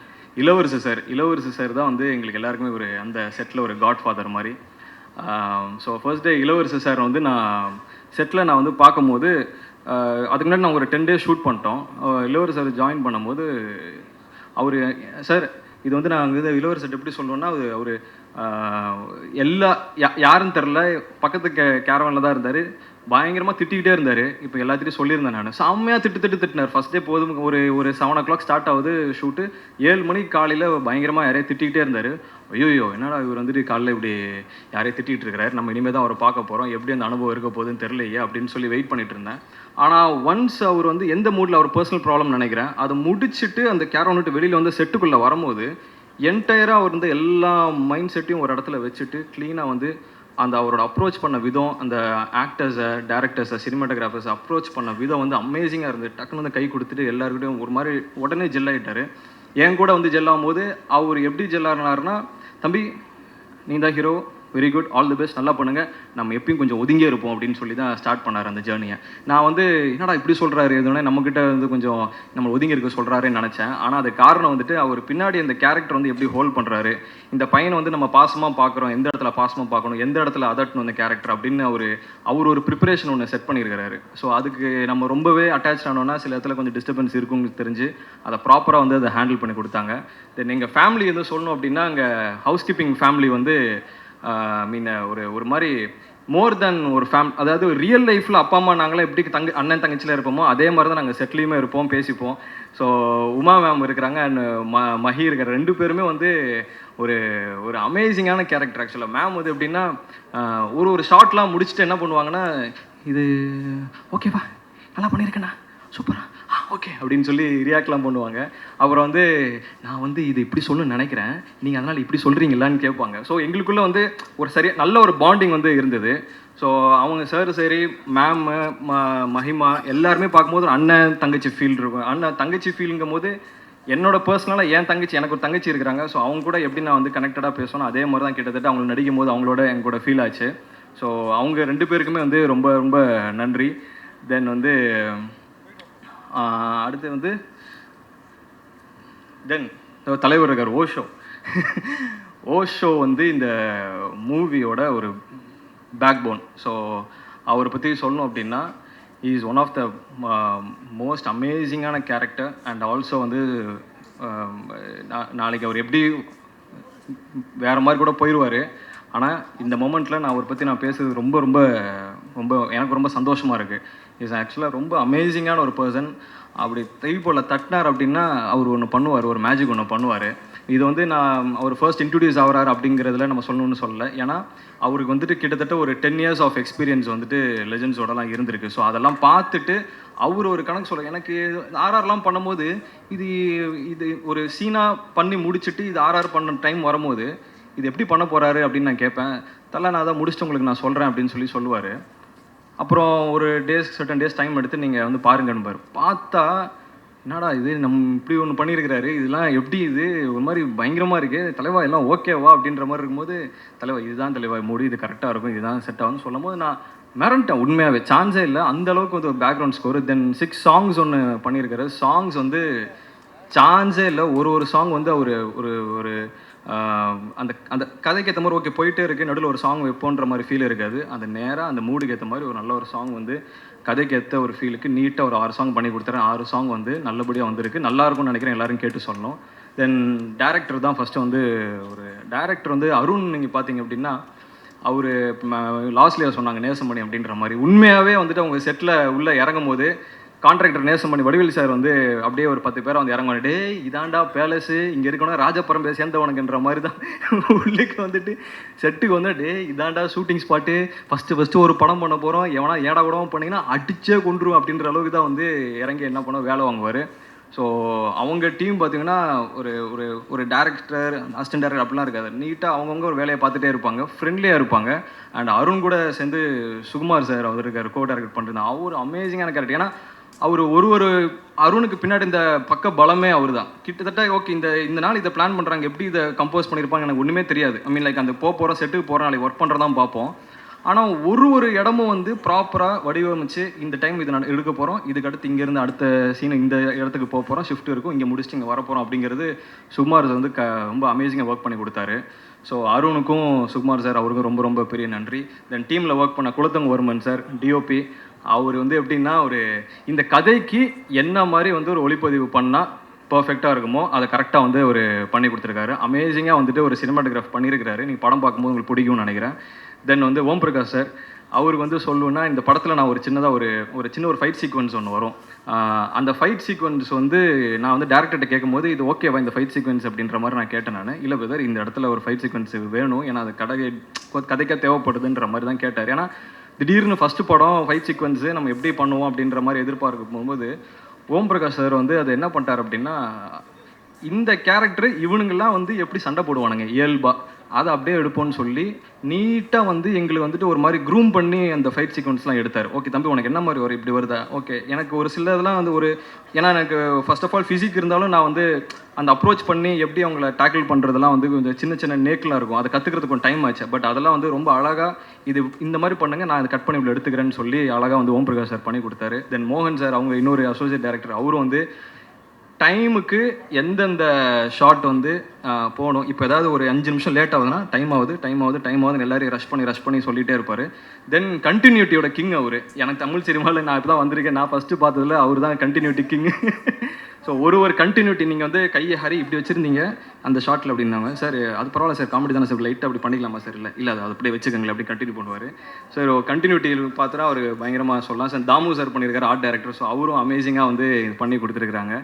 இளவரசு சார் தான் வந்து எங்களுக்கு எல்லாருக்குமே அந்த செட்டில் ஒரு காட் ஃபாதர் மாதிரி. ஸோ ஃபர்ஸ்ட் டே இளவரசு சார் வந்து நான் செட்டில் வந்து பார்க்கும்போது அதுக்கு முன்னாடி நான் ஒரு 10 days ஷூட் பண்ணிட்டோம். இளவரசர் சார் ஜாயின் பண்ணும்போது அவர் சார் இது வந்து நாங்கள் இது இளவரசர் எப்படி சொல்லணும்னா அவர் எல்லா யாருன்னு தெரில, பக்கத்து கேரவனில் தான் இருந்தார், பயங்கரமாக திட்டிக்கிட்டே இருந்தார். இப்போ எல்லாத்திட்டையும் சொல்லியிருந்தேன் நான், செம்மையாக திட்டினார். ஃபஸ்ட் டே போதும் ஒரு 7 o'clock ஸ்டார்ட் ஆகுது ஷூட்டு, 7 மணிக்கு காலையில் பயங்கரமாக யாரையும் திட்டிக்கிட்டே இருந்தார். ஐயோ என்னடா இவர் வந்துட்டு காலையில் இப்படி யாரையும் திட்டிகிட்டு இருக்கிறார், நம்ம இனிமேல் தான் அவரை பார்க்க போகிறோம், எப்படி அந்த அனுபவம் இருக்க போகுதுன்னு தெரியலையே அப்படின்னு சொல்லி வெயிட் பண்ணிட்டு இருந்தேன். ஆனால் ஒன்ஸ் அவர் வந்து எந்த மூடில் அவர் பர்சனல் ப்ராப்ளம் நினைக்கிறேன் அதை முடிச்சுட்டு அந்த கேரவன் விட்டு வெளியில் வந்து செட்டுக்குள்ளே வரும்போது என்டையராக அவர் வந்து எல்லா மைண்ட் செட்டையும் ஒரு இடத்துல வச்சுட்டு க்ளீனாக வந்து அந்த அவரோட அப்ரோச் பண்ண விதம், அந்த ஆக்டர்ஸை, டேரக்டர்ஸை, சினிமாட்டோகிராஃபர்ஸை அப்ரோச் பண்ண விதம் வந்து அமேசிங்காக இருந்தது. டக்குன்னு வந்து கை கொடுத்துட்டு எல்லாருக்கிட்டையும் ஒரு மாதிரி உடனே ஜெல்லாகிட்டார். என் கூட வந்து ஜெல்லாகும் போது அவர் எப்படி ஜெல்லாருனாருன்னா, தம்பி நீ தான் hero, very good, all the best, நல்லா பண்ணுங்கள், நம்ம எப்பயும் கொஞ்சம் ஒதுங்கியே இருப்போம் அப்படின்னு சொல்லி தான் ஸ்டார்ட் பண்ணார் அந்த ஜேர்னியை. நான் வந்து என்னடா இப்படி சொல்கிறாரு, எதுவுமே நம்மக்கிட்ட வந்து கொஞ்சம் நம்ம ஒதுங்கி இருக்க சொல்கிறாருன்னு நினச்சேன். ஆனால் அது காரணம் வந்துட்டு அவர் பின்னாடி அந்த கேரக்டர் வந்து எப்படி ஹோல்ட் பண்ணுறாரு, இந்த பையனை வந்து நம்ம பாசமாக பார்க்குறோம், எந்த இடத்துல பாசமாக பார்க்கணும், எந்த இடத்துல அதட்டணும் அந்த கேரக்டர் அப்படின்னு அவர் ஒரு ப்ரிப்பரேஷன் ஒன்று செட் பண்ணியிருக்கிறாரு. ஸோ அதுக்கு நம்ம ரொம்பவே அட்டாச் ஆனோன்னா சில இடத்துல கொஞ்சம் டிஸ்டர்பன்ஸ் இருக்குன்னு தெரிஞ்சு அதை ப்ராப்பராக வந்து அதை ஹேண்டில் பண்ணி கொடுத்தாங்க. தென் எங்கள் ஃபேமிலி வந்து சொல்லணும் அப்படின்னா, அங்கே ஹவுஸ் கீப்பிங் ஃபேமிலி வந்து மீன் ஒரு மாதிரி மோர் தென் ஒரு அதாவது ரியல் லைஃப்பில் அப்பா அம்மா நாங்களாம் எப்படி அண்ணன் தங்கச்சியில் இருப்போமோ அதே மாதிரி தான் நாங்கள் செட்லேயுமே இருப்போம், பேசிப்போம். ஸோ உமா மேம் இருக்கிறாங்க அண்ட் மஹி இருக்கிற 2 பேருமே வந்து ஒரு அமேசிங்கான கேரக்டர். ஆக்சுவலாக மேம் வந்து எப்படின்னா ஒரு ஷார்ட்லாம் முடிச்சுட்டு என்ன பண்ணுவாங்கன்னா, இது ஓகேவா, நல்லா பண்ணியிருக்கேண்ணா, சூப்பரா, ஓகே அப்படின்னு சொல்லி ரியாக்ட்லாம் பண்ணுவாங்க. அப்புறம் வந்து நான் வந்து இது இப்படி சொல்லணும்னு நினைக்கிறேன், நீங்கள் அதனால் இப்படி சொல்கிறீங்களான்னு கேட்பாங்க. ஸோ எங்களுக்குள்ளே வந்து ஒரு நல்ல ஒரு பாண்டிங் வந்து இருந்தது. ஸோ அவங்க சார் சரி, மேம், மஹிமா எல்லாருமே பார்க்கும்போது ஒரு அண்ணன் தங்கச்சி ஃபீல் இருக்கும். அண்ணன் தங்கச்சி ஃபீலுங்கும் போது என்னோட பர்சனலாக என் தங்கச்சி, எனக்கு ஒரு தங்கச்சி இருக்கிறாங்க. ஸோ அவங்க கூட எப்படி நான் வந்து கனெக்டடாக பேசணும் அதே மாதிரி தான் கிட்டத்தட்ட அவங்க நடிக்கும் போது அவங்களோட என் கூட ஃபீல் ஆச்சு. ஸோ அவங்க 2 பேருக்குமே வந்து ரொம்ப ரொம்ப நன்றி. தென் வந்து அடுத்து வந்து தலைவர் இருக்கார் ஓஷோ வந்து இந்த மூவியோட ஒரு பேக் போன். ஸோ அவரை பற்றி சொல்லணும் அப்படின்னா, is one of the most அமேசிங்கான கேரக்டர். அண்ட் ஆல்சோ வந்து நாளைக்கு அவர் எப்படி வேறு மாதிரி கூட போயிடுவார். ஆனால் இந்த மொமெண்ட்டில் நான் அவரை பற்றி நான் பேசுறது ரொம்ப ரொம்ப ரொம்ப எனக்கு ரொம்ப சந்தோஷமாக இருக்குது. இஸ் ஆக்சுவலாக ரொம்ப அமேசிங்கான ஒரு பர்சன். அப்படி தைப்போல் தட்டினார் அப்படின்னா அவர் ஒன்று பண்ணுவார், ஒரு மேஜிக் ஒன்று பண்ணுவார். இது வந்து நான் அவர் ஃபர்ஸ்ட் இன்ட்ரடியூஸ் ஆகிறார் அப்படிங்கிறதுல நம்ம சொல்லணும்னு சொல்லலை. ஏன்னா அவருக்கு வந்துட்டு கிட்டத்தட்ட ஒரு 10 years ஆஃப் எக்ஸ்பீரியன்ஸ் வந்துட்டு லெஜெண்ட்ஸோடலாம் இருந்திருக்கு. ஸோ அதெல்லாம் பார்த்துட்டு அவர் ஒரு கணக்கு சொல்ல, எனக்கு ஆர்ஆர்லாம் பண்ணும்போது இது ஒரு சீனாக பண்ணி முடிச்சுட்டு இது ஆர்ஆர் பண்ண டைம் வரும்போது இது எப்படி பண்ண போகிறாரு அப்படின்னு நான் கேட்பேன். நான் அதை முடிச்சுட்டு உங்களுக்கு நான் சொல்கிறேன் அப்படின்னு சொல்லுவார். அப்புறம் ஒரு சர்டன் டேஸ் டைம் எடுத்து நீங்கள் வந்து பாருங்கன்னு பார்த்தா, என்னடா இது நம்ம இப்படி ஒன்று பண்ணியிருக்கிறாரு, இதெல்லாம் எப்படி இது ஒரு மாதிரி பயங்கரமாக இருக்குது தலைவா, எல்லாம் ஓகேவா அப்படின்ற மாதிரி இருக்கும்போது, தலைவா இதுதான் தலைவா மூடி, இது கரெக்டாக இருக்கும், இதுதான் செட் ஆகும்னு சொல்லும் போது நான் மிரண்டேன். உண்மையாகவே சான்ஸே இல்லை, அந்தளவுக்கு வந்து ஒரு பேக்ரவுண்ட் ஸ்கோர். தென் 6 songs ஒன்று பண்ணியிருக்காரு. சாங்ஸ் வந்து சான்ஸே இல்லை. ஒரு சாங் வந்து அவர் ஒரு அந்த அந்த கதைக்கு ஏற்ற மாதிரி ஓகே போயிட்டே இருக்குது, நடுவில் ஒரு சாங் வைப்போன்ற மாதிரி ஃபீல் இருக்காது. அந்த நேராக அந்த மூடுக்கு ஏற்ற மாதிரி ஒரு நல்ல ஒரு சாங் வந்து கதைக்கு ஏற்ற ஒரு ஃபீலுக்கு நீட்டாக ஒரு 6 songs பண்ணி கொடுத்துறேன். 6 songs வந்து நல்லபடியாக வந்திருக்கு, நல்லாயிருக்கும்னு நினைக்கிறேன், எல்லோரும் கேட்டு சொல்லணும். தென் டேரக்டர் தான் ஃபஸ்ட்டு வந்து ஒரு டேரக்டர் வந்து அருண். நீங்கள் பார்த்தீங்க அப்படின்னா அவர் லாஸ்ட்லேயே சொன்னாங்க நேசமணி அப்படின்ற மாதிரி. உண்மையாகவே வந்துட்டு அவங்க செட்டில் உள்ளே இறங்கும் போது கான்ட்ராக்டர் நேசமணி வடிவேலு சார் வந்து அப்படியே ஒரு 10 பேரை வந்து இறங்குவாங்க. டே இதாண்டா பேலஸு, இங்கே இருக்கணும் ராஜபரம்பே சேர்ந்தவனுக்குன்ற மாதிரி தான் உள்ளுக்கு வந்துட்டு செட்டுக்கு வந்து டே இதாண்டா ஷூட்டிங் ஸ்பாட்டு, ஃபஸ்ட்டு ஒரு படம் பண்ண போகிறோம், எவனா ஏடா கூடவும் பண்ணிங்கன்னா அடிச்சே கொண்டுரும் அப்படின்ற அளவுக்கு தான் வந்து இறங்கி என்ன பண்ண வேலை வாங்குவார். ஸோ அவங்க டீம் பார்த்திங்கன்னா ஒரு டேரக்டர், அசிஸ்டன்ட் டேரக்டர் அப்படிலாம் இருக்காது. நீட்டாக அவங்கவுங்க ஒரு வேலையை பார்த்துட்டே இருப்பாங்க, ஃப்ரெண்ட்லியாக இருப்பாங்க. அண்ட் அருண் கூட சேர்ந்து சுகுமார் சார் அவர் இருக்கார், கோ டேரக்ட் பண்ணுறது. அவர் அமேசிங்கான கேரக்டர். ஏன்னா அவர் ஒரு அருணுக்கு பின்னாடி இந்த பக்க பலமே அவர் தான். கிட்டத்தட்ட ஓகே இந்த நாள் இதை பிளான் பண்ணுறாங்க, எப்படி இதை கம்போஸ் பண்ணியிருப்பாங்க எனக்கு ஒன்றுமே தெரியாது. ஐ மீன் லைக் அந்த போகிறோம் செட்டுக்கு போகிறோம், நாளைக்கு ஒர்க் பண்ணுறதான் பார்ப்போம். ஆனால் ஒரு இடமும் வந்து ப்ராப்பராக வடிவமைச்சு இந்த டைம் இது நான் எடுக்க போகிறோம், இதுக்கு அடுத்து இங்கேருந்து அடுத்த சீன் இந்த இடத்துக்கு போக போகிறோம், ஷிஃப்ட் இருக்கும், இங்கே முடிச்சுட்டு இங்கே வரப்போகிறோம் அப்படிங்கிறது சுகுமார் சார் வந்து ரொம்ப அமேசிங்காக ஒர்க் பண்ணி கொடுத்தாரு. ஸோ அருணுக்கும் சுகுமார் சார் அவருக்கும் ரொம்ப ரொம்ப பெரிய நன்றி. தென் டீமில் ஒர்க் பண்ண குலத்தங்க வர்மன் சார், டிஓபி, அவர் வந்து எப்படின்னா ஒரு இந்த கதைக்கு என்ன மாதிரி வந்து ஒரு ஒளிப்பதிவு பண்ணால் பர்ஃபெக்டாக இருக்குமோ அதை கரெக்டாக வந்து ஒரு பண்ணி கொடுத்துருக்காரு. அமேசிங்காக வந்துட்டு ஒரு சினிமாட்டோகிராஃப் பண்ணியிருக்கிறாரு. நீங்கள் படம் பார்க்கும்போது உங்களுக்கு பிடிக்கும்னு நினைக்கிறேன். தென் வந்து ஓம் பிரகாஷ் சார், அவருக்கு வந்து சொல்லணுன்னா இந்த படத்தில் நான் ஒரு சின்னதாக ஒரு சின்ன ஒரு ஃபைட் சீக்வன்ஸ் ஒன்று வரும். அந்த ஃபைட் சீக்வன்ஸ் வந்து நான் வந்து டேரக்டர்கிட்ட கேட்கும்போது இது ஓகேவா இந்த ஃபைட் சீக்வன்ஸ் அப்படின்ற மாதிரி நான் கேட்டேன். நான் இல்லை பிரதர், இந்த இடத்துல ஒரு ஃபைட் சீக்வன்ஸ் வேணும், ஏன்னா அது கதைக்காக தேவைப்படுதுன்ற மாதிரி தான் கேட்டார். ஏன்னா திடீர்னு ஃபஸ்ட்டு படம் ஃபைட் சீக்வன்ஸு நம்ம எப்படி பண்ணுவோம் அப்படின்ற மாதிரி எதிர்பார்க்க போகும்போது ஓம் பிரகாஷ் சார் வந்து அதை என்ன பண்ணிட்டார் அப்படின்னா, இந்த கேரக்டர் இவனுங்கெல்லாம் வந்து எப்படி சண்டை போடுவானுங்க இயல்பாக, அதை அப்படியே எடுப்போம்னு சொல்லி நீட்டாக வந்து எங்களுக்கு வந்துட்டு ஒரு மாதிரி க்ரூம் பண்ணி அந்த ஃபைட் சீக்வன்ஸ்லாம் எடுத்தார். ஓகே தம்பி, உனக்கு என்ன மாதிரி ஒரு இப்படி வருதா? ஓகே, எனக்கு ஒரு சில இதெல்லாம் வந்து ஒரு, ஏன்னா எனக்கு ஃபர்ஸ்ட் ஆஃப் ஆல் ஃபிசிக் இருந்தாலும் நான் வந்து அந்த அப்ரோச் பண்ணி எப்படி அவங்கள டேக்கிள் பண்ணுறதெல்லாம் வந்து கொஞ்சம் சின்ன சின்ன நேக்கெலாம் இருக்கும். அதை கற்றுக்கிறதுக்கு கொஞ்சம் டைம் ஆச்சு. பட் அதெல்லாம் வந்து ரொம்ப அழகாக இது இந்த மாதிரி பண்ணுங்க, நான் இதை கட் பண்ணி இவ்வளோ எடுத்துக்கிறேன்னு சொல்லி அழகாக வந்து ஓம் பிரகாஷ் சார் பண்ணி கொடுத்தாரு. தென் மோகன் சார், அவங்க இன்னொரு அசோசியேட் டைரக்டர், அவரும் வந்து டைமுக்கு எந்தெந்த ஷாட் வந்து போகணும். இப்போ ஏதாவது ஒரு 5 நிமிஷம் லேட் ஆகுதுன்னா டைம் ஆகுதுன்னு எல்லாரையும் ரஷ் பண்ணி சொல்லிகிட்டே இருப்பார். தென் கண்டினியூட்டியோட கிங் அவர். எனக்கு தமிழ் சினிமாவில் நான் இப்போ தான் வந்திருக்கேன், நான் ஃபஸ்ட்டு பார்த்ததில் அவர் தான் கண்டினியூட்டி கிங். ஸோ ஒரு கண்டினியூட்டி, நீங்கள் வந்து கையை ஹரி இப்படி வச்சுருந்தீங்க அந்த ஷாட்டில் அப்படின்னாங்க. சார் அது பரவாயில்ல சார், காமெடி தானே சார், லைட்டாக அப்படி பண்ணிக்கலாமா சார்? இல்லை அது அப்படியே வச்சுக்கோங்களேன், அப்படி கண்டினியூ பண்ணுவார். சார் கண்டினியூட்டி பார்த்துட்டா அவர் பயங்கரமாக சொல்லலாம். சார் தாமு சார் பண்ணியிருக்காரு ஆர்ட் டைரக்டர். ஸோ அவரும் அமேசிங்காக வந்து பண்ணி கொடுத்துருக்குறாங்க.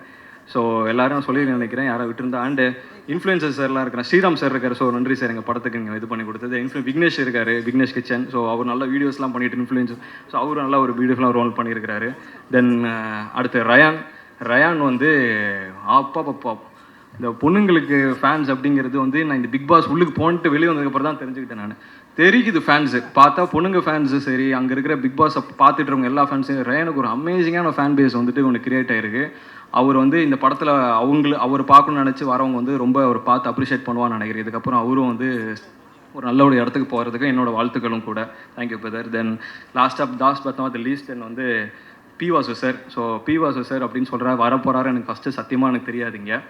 ஸோ எல்லாரும் சொல்லி நினைக்கிறேன், யாரை விட்டுருந்தா. அண்டு இன்ஃப்ளூயன்சர் சார்லாம் இருக்கிறேன், ஸ்ரீராம் சார் இருக்கார். ஸோ நன்றி சார், எங்கள் படத்துக்கு நீங்கள் இது பண்ணி கொடுத்தது. விக்னேஷ் இருக்கார், விக்னேஷ் கிச்சன். ஸோ அவர் நல்ல வீடியோஸ்லாம் பண்ணிட்டு இன்ஃப்ளூயன்சர். ஸோ அவரும் நல்லா ஒரு பியூட்டிஃபுல்லாக ரோல் பண்ணியிருக்கிறாரு. தென் அடுத்து ரயான் வந்து அப்பா இந்த பொண்ணுங்களுக்கு ஃபேன்ஸ் அப்படிங்கிறது வந்து நான் இந்த பிக் பாஸ் உள்ளுக்கு போன்ட்டு வெளியே வந்ததுக்கப்புறம் தான் தெரிஞ்சுக்கிட்டேன். நான் தெரியுது ஃபேன்ஸு பார்த்தா பொண்ணுங்க ஃபேன்ஸு சரி, அங்கே இருக்கிற பிக் பாஸை பார்த்துட்டு இருக்கவங்க எல்லா ஃபேன்ஸும் ரயானுக்கு ஒரு அமேசிங்கான ஃபேன் பேஸ் வந்துட்டு ஒன்று கிரியேட் ஆகிருக்கு. அவர் வந்து இந்த படத்தில் அவர் பார்க்கணும்னு நினச்சி வரவங்க வந்து ரொம்ப அவர் பார்த்து அப்ரிஷியேட் பண்ணுவான்னு நினைக்கிறேன். இதுக்கப்புறம் அவரும் வந்து ஒரு நல்ல ஒரு இடத்துக்கு போகிறதுக்கு என்னோடய வாழ்த்துக்களும் கூட. Thank you brother. Then last but not the least then வந்து P Vasu sir. So P Vasu sir அப்படின்னு வரப்போகிறாரு எனக்கு ஃபஸ்ட்டு சத்தியமாக எனக்கு தெரியாதுங்க.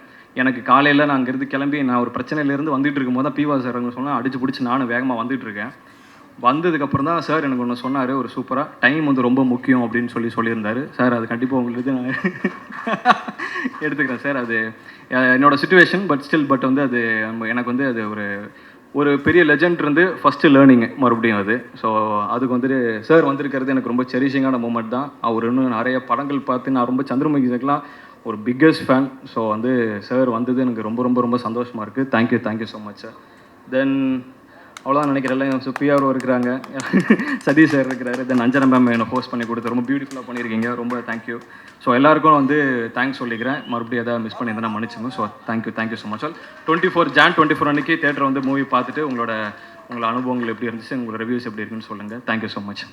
எனக்கு காலையில் நான் அங்கேருந்து கிளம்பி நான் ஒரு பிரச்சனையிலேருந்து வந்துட்டு இருக்கும்போது தான் பி வாசு சார் சொன்னால் அடிச்சு பிடிச்சி நானும் வேகமாக வந்துட்டுருக்கேன். வந்ததுக்கப்புறம் தான் சார் எனக்கு ஒன்று சொன்னார், ஒரு சூப்பராக டைம் வந்து ரொம்ப முக்கியம் அப்படின்னு சொல்லியிருந்தார். சார் அது கண்டிப்பாக உங்களுக்கு நான் எடுத்துக்கிறேன் சார். அது என்னோடய சுச்சுவேஷன், பட் வந்து அது எனக்கு வந்து அது ஒரு பெரிய லெஜண்ட் இருந்து ஃபஸ்ட்டு லேர்னிங்கு மறுபடியும் அது. ஸோ அதுக்கு வந்துட்டு சார் வந்திருக்கிறது எனக்கு ரொம்ப செரிஷிங்கான மூமெண்ட் தான். அவர் இன்னும் நிறைய படங்கள் பார்த்து நான் ரொம்ப சந்திரமுகி சார்லாம் ஒரு பிக்கஸ்ட் ஃபேன். ஸோ வந்து சார் வந்தது எனக்கு ரொம்ப ரொம்ப ரொம்ப சந்தோஷமாக இருக்குது. Thank you so much sir. Then அவ்வளோதான் நினைக்கிறேன். ஸோ பிஆர்ஓ இருக்கிறாங்க, சதீஷ் சார் இருக்கிறாரு. தென் அஞ்சனா மேம் என்னை ஹோஸ்ட் பண்ணி கொடுத்து ரொம்ப பியூட்டிஃபுல்லாக பண்ணியிருக்கீங்க, ரொம்ப தேங்க்யூ. ஸோ எல்லாருக்கும் வந்து தேங்க்ஸ் சொல்லிக்கிறேன். மறுபடியும் எதாவது மிஸ் பண்ணி எதனா மன்னிச்சுங்க. So thank you so much all. 24 அன்றைக்கி தேட்டர் வந்து மூவி பார்த்துட்டு உங்களோட அனுபவங்கள் எப்படி இருந்துச்சு, உங்களோட ரிவ்யூஸ் எப்படி இருக்குன்னு சொல்லுங்கள். Thank you so much.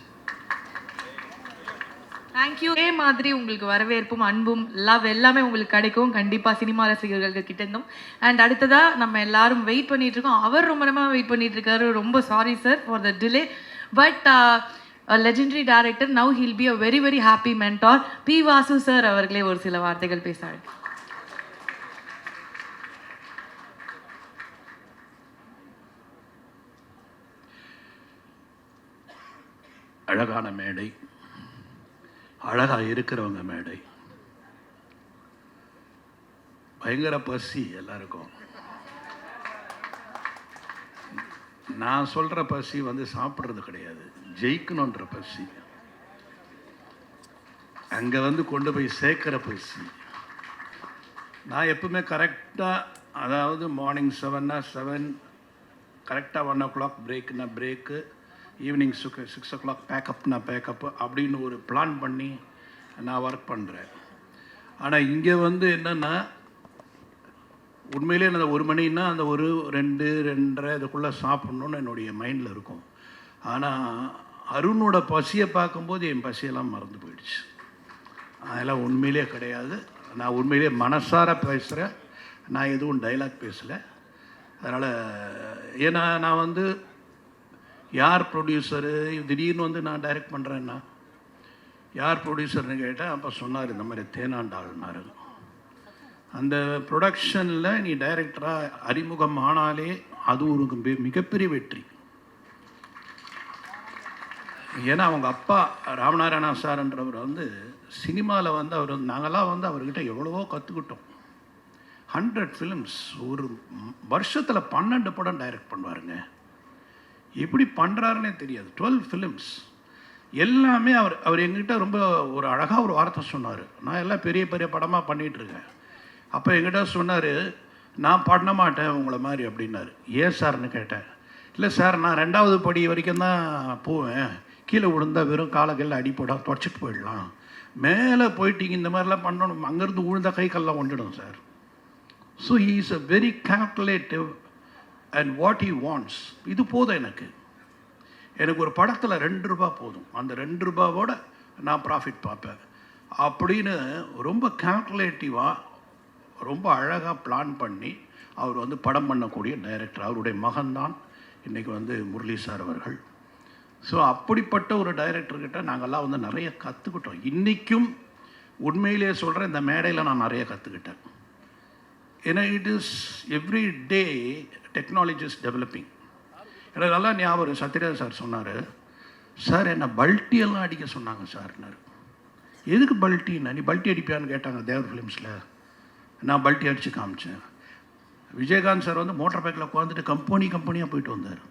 தேங்க்யூ. இதே மாதிரி உங்களுக்கு வரவேற்பும் அன்பும் லவ் எல்லாமே உங்களுக்கு கிடைக்கும் கண்டிப்பாக சினிமா ரசிகர்கள் கிட்ட இருந்தும். அண்ட் அடுத்ததாக நம்ம எல்லாரும் வெயிட் பண்ணிட்டு இருக்கோம். அவர் ரொம்ப நேரமாக வெயிட் பண்ணிட்டு இருக்காரு. ரொம்ப sorry sir for the delay. But legendary director, now he'll be a very very happy mentor. P. Vasu sir அவர்களே ஒரு சில வார்த்தைகள் பேசுறாங்க. அழகான மேடை, அழகாக இருக்கிறவங்க மேடை, பயங்கர பசி எல்லாருக்கும். நான் சொல்கிற பசி வந்து சாப்பிட்றது கிடையாது, ஜெயிக்கணுன்ற பசி, அங்கே வந்து கொண்டு போய் சேர்க்குற பசி. நான் எப்பவுமே கரெக்டாக, அதாவது மார்னிங் 7னா 7, கரெக்டாக 1 o'clock பிரேக்குனா பிரேக்கு, ஈவினிங் 6 o'clock பேக்கப்னா பேக்கப்பு அப்படின்னு ஒரு பிளான் பண்ணி நான் ஒர்க் பண்ணுறேன். ஆனால் இங்கே வந்து என்னென்னா உண்மையிலே அந்த 1 மணின்னா அந்த 1, 2, 2:30 இதுக்குள்ளே சாப்பிட்ணுன்னு என்னுடைய மைண்டில் இருக்கும். ஆனால் அருணோட பசியை பார்க்கும்போது என் பசியெல்லாம் மறந்து போயிடுச்சு. அதெல்லாம் உண்மையிலே கிடையாது. நான் உண்மையிலே மனசார பேசுகிறேன், நான் எதுவும் டைலாக் பேசலை. அதனால் ஏன்னா நான் வந்து யார் ப்ரொடியூசரு, திடீர்னு வந்து நான் டைரக்ட் பண்ணுறேன்னா யார் ப்ரொடியூசர்னு கேட்டேன். அப்போ சொன்னார் இந்த மாதிரி தேனாண்டாள்னாரு. அந்த ப்ரொடக்ஷனில் நீ டைரக்டராக அறிமுகம் ஆனாலே அது ஒரு மிகப்பெரிய வெற்றி. ஏன்னா அவங்க அப்பா ராமநாராயணா சார்ன்றவர் வந்து சினிமாவில் வந்து அவர் நாங்கள்லாம் வந்து அவர்கிட்ட எவ்வளவோ கற்றுக்கிட்டோம். 100 ஃபிலிம்ஸ் ஒரு வருஷத்தில் 12 படம் டைரக்ட் பண்ணுவாருங்க. எப்படி பண்ணுறாருன்னே தெரியாது. 12 ஃபிலிம்ஸ் எல்லாமே அவர் எங்கிட்ட ரொம்ப ஒரு அழகாக ஒரு வார்த்தை சொன்னார். நான் எல்லாம் பெரிய பெரிய படமாக பண்ணிகிட்ருக்கேன். அப்போ எங்கிட்ட சொன்னார், நான் பண்ண மாட்டேன் உங்களை மாதிரி அப்படின்னாரு. ஏன் சார்னு கேட்டேன். இல்லை சார், நான் 2வது படி வரைக்கும் தான் போவேன், கீழே விழுந்தால் வெறும் காலக்கல்ல அடிப்படா தொடச்சிட்டு போயிடலாம், மேலே போயிட்டீங்க இந்த மாதிரிலாம் பண்ணணும், அங்கேருந்து விழுந்தா கை கல்லாம் ஒன்றிடும் சார். So he is a very calculative and what he wants. இது போதும் எனக்கு ஒரு படத்தில் 2 ரூபா போதும், அந்த 2 ரூபாவோட நான் ப்ராஃபிட் பார்ப்பேன் அப்படின்னு ரொம்ப கால்குலேட்டிவாக ரொம்ப அழகாக பிளான் பண்ணி அவர் வந்து படம் பண்ணக்கூடிய டைரக்டர். அவருடைய மகன்தான் இன்றைக்கி வந்து முரளி சார் அவர்கள். ஸோ அப்படிப்பட்ட ஒரு டைரக்டர்கிட்ட நாங்கள்லாம் வந்து நிறைய கற்றுக்கிட்டோம். இன்றைக்கும் உண்மையிலே சொல்கிறேன், இந்த மேடையில் நான் நிறைய கற்றுக்கிட்டேன். ஏன்னா it is every day technology is developing. எனக்கு நல்லா ஞாபகம், சத்யராஜ் சார் சொன்னார், சார் என்னை பல்ட்டியெல்லாம் அடிக்க சொன்னாங்க சார்னார். எதுக்கு பல்ட்டின்னா, நீ பல்ட்டி அடிப்பியான்னு கேட்டாங்க தேவர் ஃபிலிம்ஸில். நான் பல்ட்டி அடித்து காமிச்சேன். விஜயகாந்த் சார் வந்து மோட்டார் பைக்கில் உட்காந்துட்டு கம்பெனியாக போயிட்டு வந்தார்.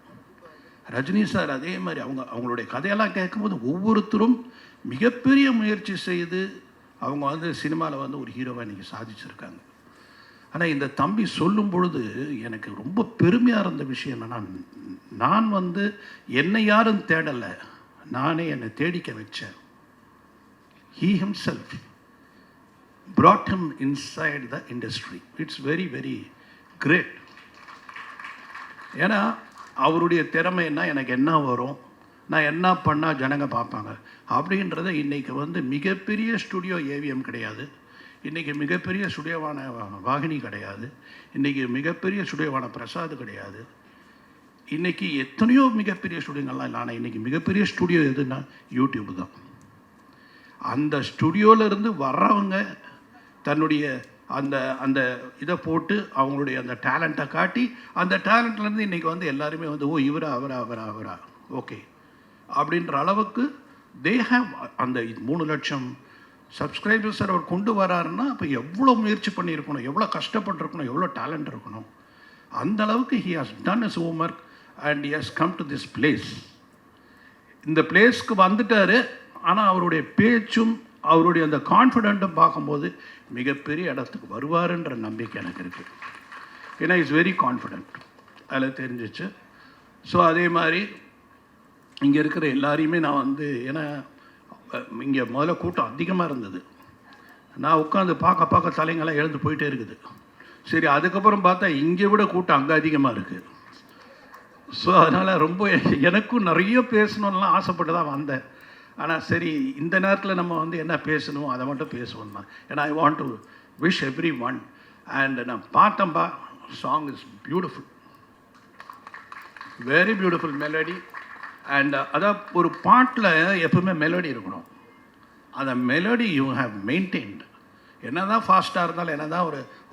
ரஜினி சார் அதே மாதிரி அவங்களுடைய கதையெல்லாம் கேட்கும்போது ஒவ்வொருத்தரும் மிகப்பெரிய முயற்சி செய்து அவங்க வந்து சினிமாவில் வந்து ஒரு ஹீரோவை இன்றைக்கி சாதிச்சிருக்காங்க. ஆனால் இந்த தம்பி சொல்லும் பொழுது எனக்கு ரொம்ப பெருமையாக இருந்த விஷயம் என்னென்னா, நான் வந்து என்னை யாரும் தேடலை, நானே என்னை தேடிக்க வச்சேன். He himself brought him inside the industry. It's very, very great. ஏன்னா அவருடைய திறமைன்னா எனக்கு என்ன வரும், நான் என்ன பண்ணால் ஜனங்க பார்ப்பாங்க அப்படின்றத இன்றைக்கி வந்து மிகப்பெரிய ஸ்டுடியோ ஏவிஎம் கிடையாது, இன்றைக்கி மிகப்பெரிய ஸ்டுடியோவான வாகினி கிடையாது, இன்றைக்கி மிகப்பெரிய ஸ்டுடியோவான பிரசாத் கிடையாது, இன்றைக்கி எத்தனையோ மிகப்பெரிய ஸ்டுடியோங்கள்லாம் இல்லை. ஆனால் இன்றைக்கி மிகப்பெரிய ஸ்டுடியோ எதுன்னா யூடியூப் தான். அந்த ஸ்டுடியோவிலேருந்து வர்றவங்க தன்னுடைய அந்த அந்த இதை போட்டு அவங்களுடைய அந்த டேலண்ட்டை காட்டி, அந்த டேலண்ட்லேருந்து இன்றைக்கி வந்து எல்லாருமே வந்து ஓ இவரா அவரா ஓகே அப்படின்ற அளவுக்கு தே ஹேவ் அந்த 3 லட்சம் சப்ஸ்கிரைபர்ஸ் அவர் கொண்டு வராருன்னா அப்போ எவ்வளோ முயற்சி பண்ணியிருக்கணும், எவ்வளோ கஷ்டப்பட்டுருக்கணும், எவ்வளோ டேலண்ட் இருக்கணும். அந்த அளவுக்கு he has done is homework and he has come to this place. இந்த பிளேஸ்க்கு வந்துட்டார். ஆனால் அவருடைய பேச்சும் அவருடைய அந்த கான்ஃபிடென்ட்டும் பார்க்கும்போது மிகப்பெரிய இடத்துக்கு வருவாருன்ற நம்பிக்கை எனக்கு இருக்குது. ஏன்னா இஸ் வெரி கான்ஃபிடென்ட், அதில் தெரிஞ்சிச்சு. ஸோ அதே மாதிரி இங்கே இருக்கிற எல்லாரையுமே நான் வந்து, ஏன்னா இங்கே முதல்ல கூட்டம் அதிகமாக இருந்தது, நான் உட்காந்து பார்க்க தலைங்கெல்லாம் எழுந்து போயிட்டே இருக்குது. சரி, அதுக்கப்புறம் பார்த்தா இங்கே விட கூட்டம் அங்கே அதிகமாக இருக்குது. ஸோ அதனால் ரொம்ப எனக்கும் நிறைய பேசணுன்னெலாம் ஆசைப்பட்டு தான் வந்தேன். ஆனால் சரி, இந்த நேரத்தில் நம்ம வந்து என்ன பேசணும் அதை மட்டும் பேசுவோம் தான். ஏன்னா I want to wish everyone. And நான் பார்த்தம்பா, song is beautiful, very beautiful melody. And அதான் ஒரு பாட்டில் எப்பவுமே மெலடி இருக்கணும். அந்த மெலடி யூ ஹேவ் மெயின்டைன்டு. என்ன தான் ஃபாஸ்ட்டாக இருந்தாலும், என்ன தான்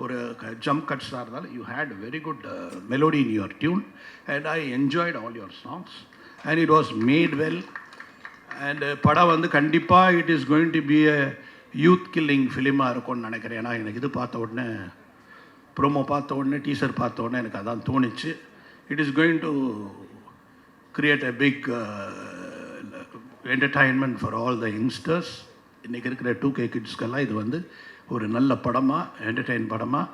ஒரு ஜம்ப் கட்ஸாக இருந்தாலும், you had very good melody in your tune. And I enjoyed all your songs and it was made well. And படம் வந்து கண்டிப்பாக it is going to be a youth killing ஃபிலிமாக இருக்கும்னு நினைக்கிறேன். ஏன்னா எனக்கு இது பார்த்த உடனே, ப்ரோமோ பார்த்த உடனே, டீசர் பார்த்த உடனே எனக்கு அதான் தோணுச்சு. It is going to create a big entertainment for all the youngsters. இன்றைக்கி இருக்கிற 2K கிட்ஸ்க்கெல்லாம் இது வந்து ஒரு நல்ல படமாக, என்டர்டெயின் படமாக,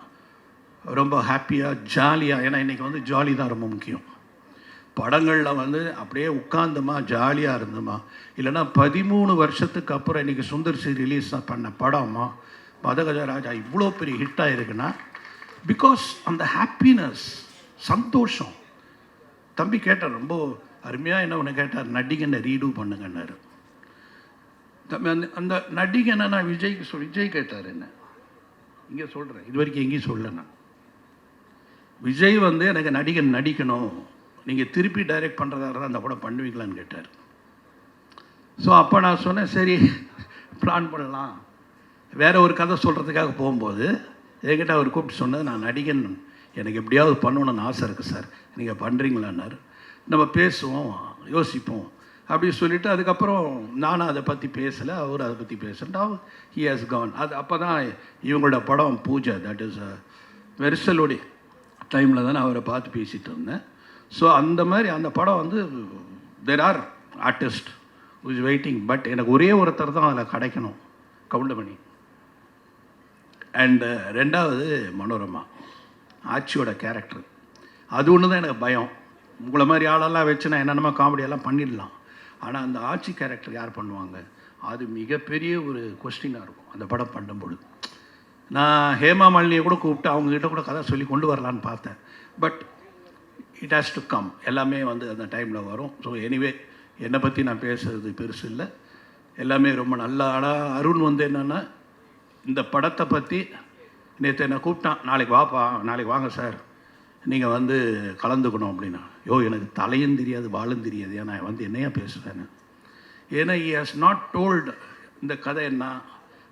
ரொம்ப ஹாப்பியாக ஜாலியாக. ஏன்னா இன்றைக்கி வந்து ஜாலி தான் ரொம்ப முக்கியம். படங்களில் வந்து அப்படியே உட்காந்துமா ஜாலியாக இருந்தோமா, இல்லைன்னா 13 வருஷத்துக்கு அப்புறம் இன்றைக்கி சுந்தர் சி ரிலீஸ் பண்ண படமா மதகஜராஜா இவ்வளோ பெரிய ஹிட்டாக இருக்குன்னா பிகாஸ் அந்த ஹாப்பினஸ், சந்தோஷம். தம்பி கேட்டார், ரொம்ப அருமையாக என்ன ஒன்று கேட்டார், நடிகனை ரீடூ பண்ணுங்கன்னாரு. தம்பி அந்த நடிகனை நான் விஜய் கேட்டார். என்ன இங்கே சொல்கிறேன், இது வரைக்கும் எங்கேயும் சொல்லலை நான். விஜய் வந்து எனக்கு நடிகன் நடிக்கணும், நீங்கள் திருப்பி டைரக்ட் பண்ணுறதா இருந்தால் அந்த படம் பண்ணுவீங்களான்னு கேட்டார். ஸோ அப்போ நான் சொன்னேன், சரி பிளான் பண்ணலாம். வேறு ஒரு கதை சொல்கிறதுக்காக போகும்போது என்கிட்ட அவர் கூப்பிட்டு சொன்னது, நான் நடிகன் எனக்கு எப்படியாவது பண்ணணுன்னு ஆசை இருக்குது சார், நீங்கள் பண்ணுறீங்களான்னாரு. நம்ம பேசுவோம், யோசிப்போம் அப்படி சொல்லிவிட்டு அதுக்கப்புறம் நானும் அதை பற்றி பேசலை, அவர் அதை பற்றி பேசுகிறேன். He has Khan. அது அப்போ தான் இவங்களோட படம் பூஜை, தட் இஸ் வெரிசலோடைய டைமில் தான் நான் அவரை பார்த்து பேசிகிட்டு இருந்தேன். ஸோ அந்த மாதிரி அந்த படம் வந்து there are artist who is waiting. But எனக்கு ஒரே ஒருத்தர் தான் அதில் கிடைக்கணும், கவுண்டமணி. அண்டு ரெண்டாவது மனோரமா, ஆச்சியோட கேரக்டர். அது ஒன்று தான் எனக்கு பயம். உங்களை மாதிரி ஆளெல்லாம் வச்சு நான் என்னென்னமோ காமெடியெல்லாம் பண்ணிடலாம், ஆனால் அந்த ஆச்சி கேரக்டர் யார் பண்ணுவாங்க, அது மிகப்பெரிய ஒரு கொஸ்டினாக இருக்கும் அந்த படம் பண்ணும்பொழுது. நான் ஹேமா மாலினியை கூட கூப்பிட்டு அவங்ககிட்ட கூட கதை சொல்லி கொண்டு வரலான்னு பார்த்தேன். But it has to come, எல்லாமே வந்து அந்த டைமில் வரும். ஸோ எனிவே என்னை பற்றி நான் பேசுகிறது பெருசு இல்லை, எல்லாமே ரொம்ப நல்லா. ஆனால் அருண் வந்து என்னென்னா இந்த படத்தை பற்றி நேற்று என்னை கூப்பிட்டான், நாளைக்கு வாப்பா, நாளைக்கு வாங்க சார், நீங்கள் வந்து கலந்துக்கணும் அப்படின்னா. எனக்கு தலையும் தெரியாது வாழும் தெரியாது, ஏன்னா வந்து என்னையா பேசுகிறேன்னு. ஏன்னா ஹி ஹாஸ் நாட் டோல்டு இந்த கதை என்ன,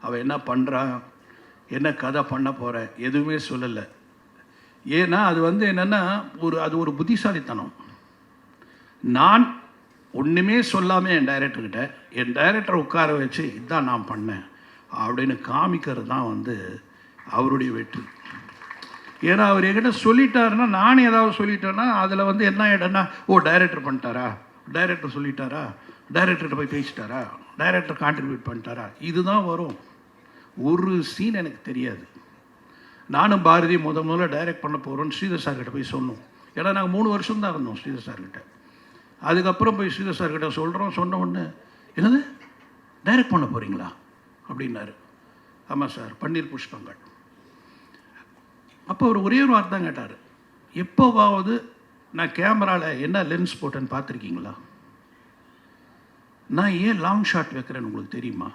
அவள் என்ன பண்ணுறா, என்ன கதை பண்ண போகிற, எதுவுமே சொல்லலை. ஏன்னா அது வந்து என்னென்னா அது ஒரு புத்திசாலித்தனம். நான் ஒன்றுமே சொல்லாமல் என் டைரக்டர்கிட்ட, என் டைரக்டரை உட்கார வச்சு இதுதான் நான் பண்ணேன் அப்படின்னு காமிக்கிறது தான் வந்து அவருடைய வெற்றி. ஏன்னா அவர் என்கிட்ட சொல்லிட்டாருன்னா, நானே ஏதாவது சொல்லிட்டேன்னா அதில் வந்து என்ன ஆகிடும்னா, டைரக்டர் பண்ணிட்டாரா, டைரக்டர் சொல்லிட்டாரா, டைரக்டர்கிட்ட போய் பேசிட்டாரா, டைரக்டர் கான்ட்ரிபியூட் பண்ணிட்டாரா, இதுதான் வரும். ஒரு சீன் எனக்கு தெரியாது. நானும் பாரதி முதல்ல டைரக்ட் பண்ண போகிறோன்னு ஸ்ரீதர் சார்கிட்ட போய் சொன்னோம். ஏன்னா நாங்கள் 3 வருஷம் தான் இருந்தோம் ஸ்ரீதர் சார்கிட்ட. அதுக்கப்புறம் போய் ஸ்ரீதர் சார்கிட்ட சொல்கிறோம். சொன்ன உடனே என்னது டைரக்ட் பண்ண போகிறீங்களா அப்படின்னாரு. ஆமாம் சார், பன்னீர் புஷ்பங்கள். அப்போ அவர் ஒரே ஒரு வார்த்தை தான் கேட்டார், எப்போவாவது நான் கேமராவில் என்ன லென்ஸ் போட்டேன்னு பார்த்துருக்கீங்களா, நான் ஏன் லாங் ஷாட் வைக்கிறேன்னு உங்களுக்கு தெரியுமா,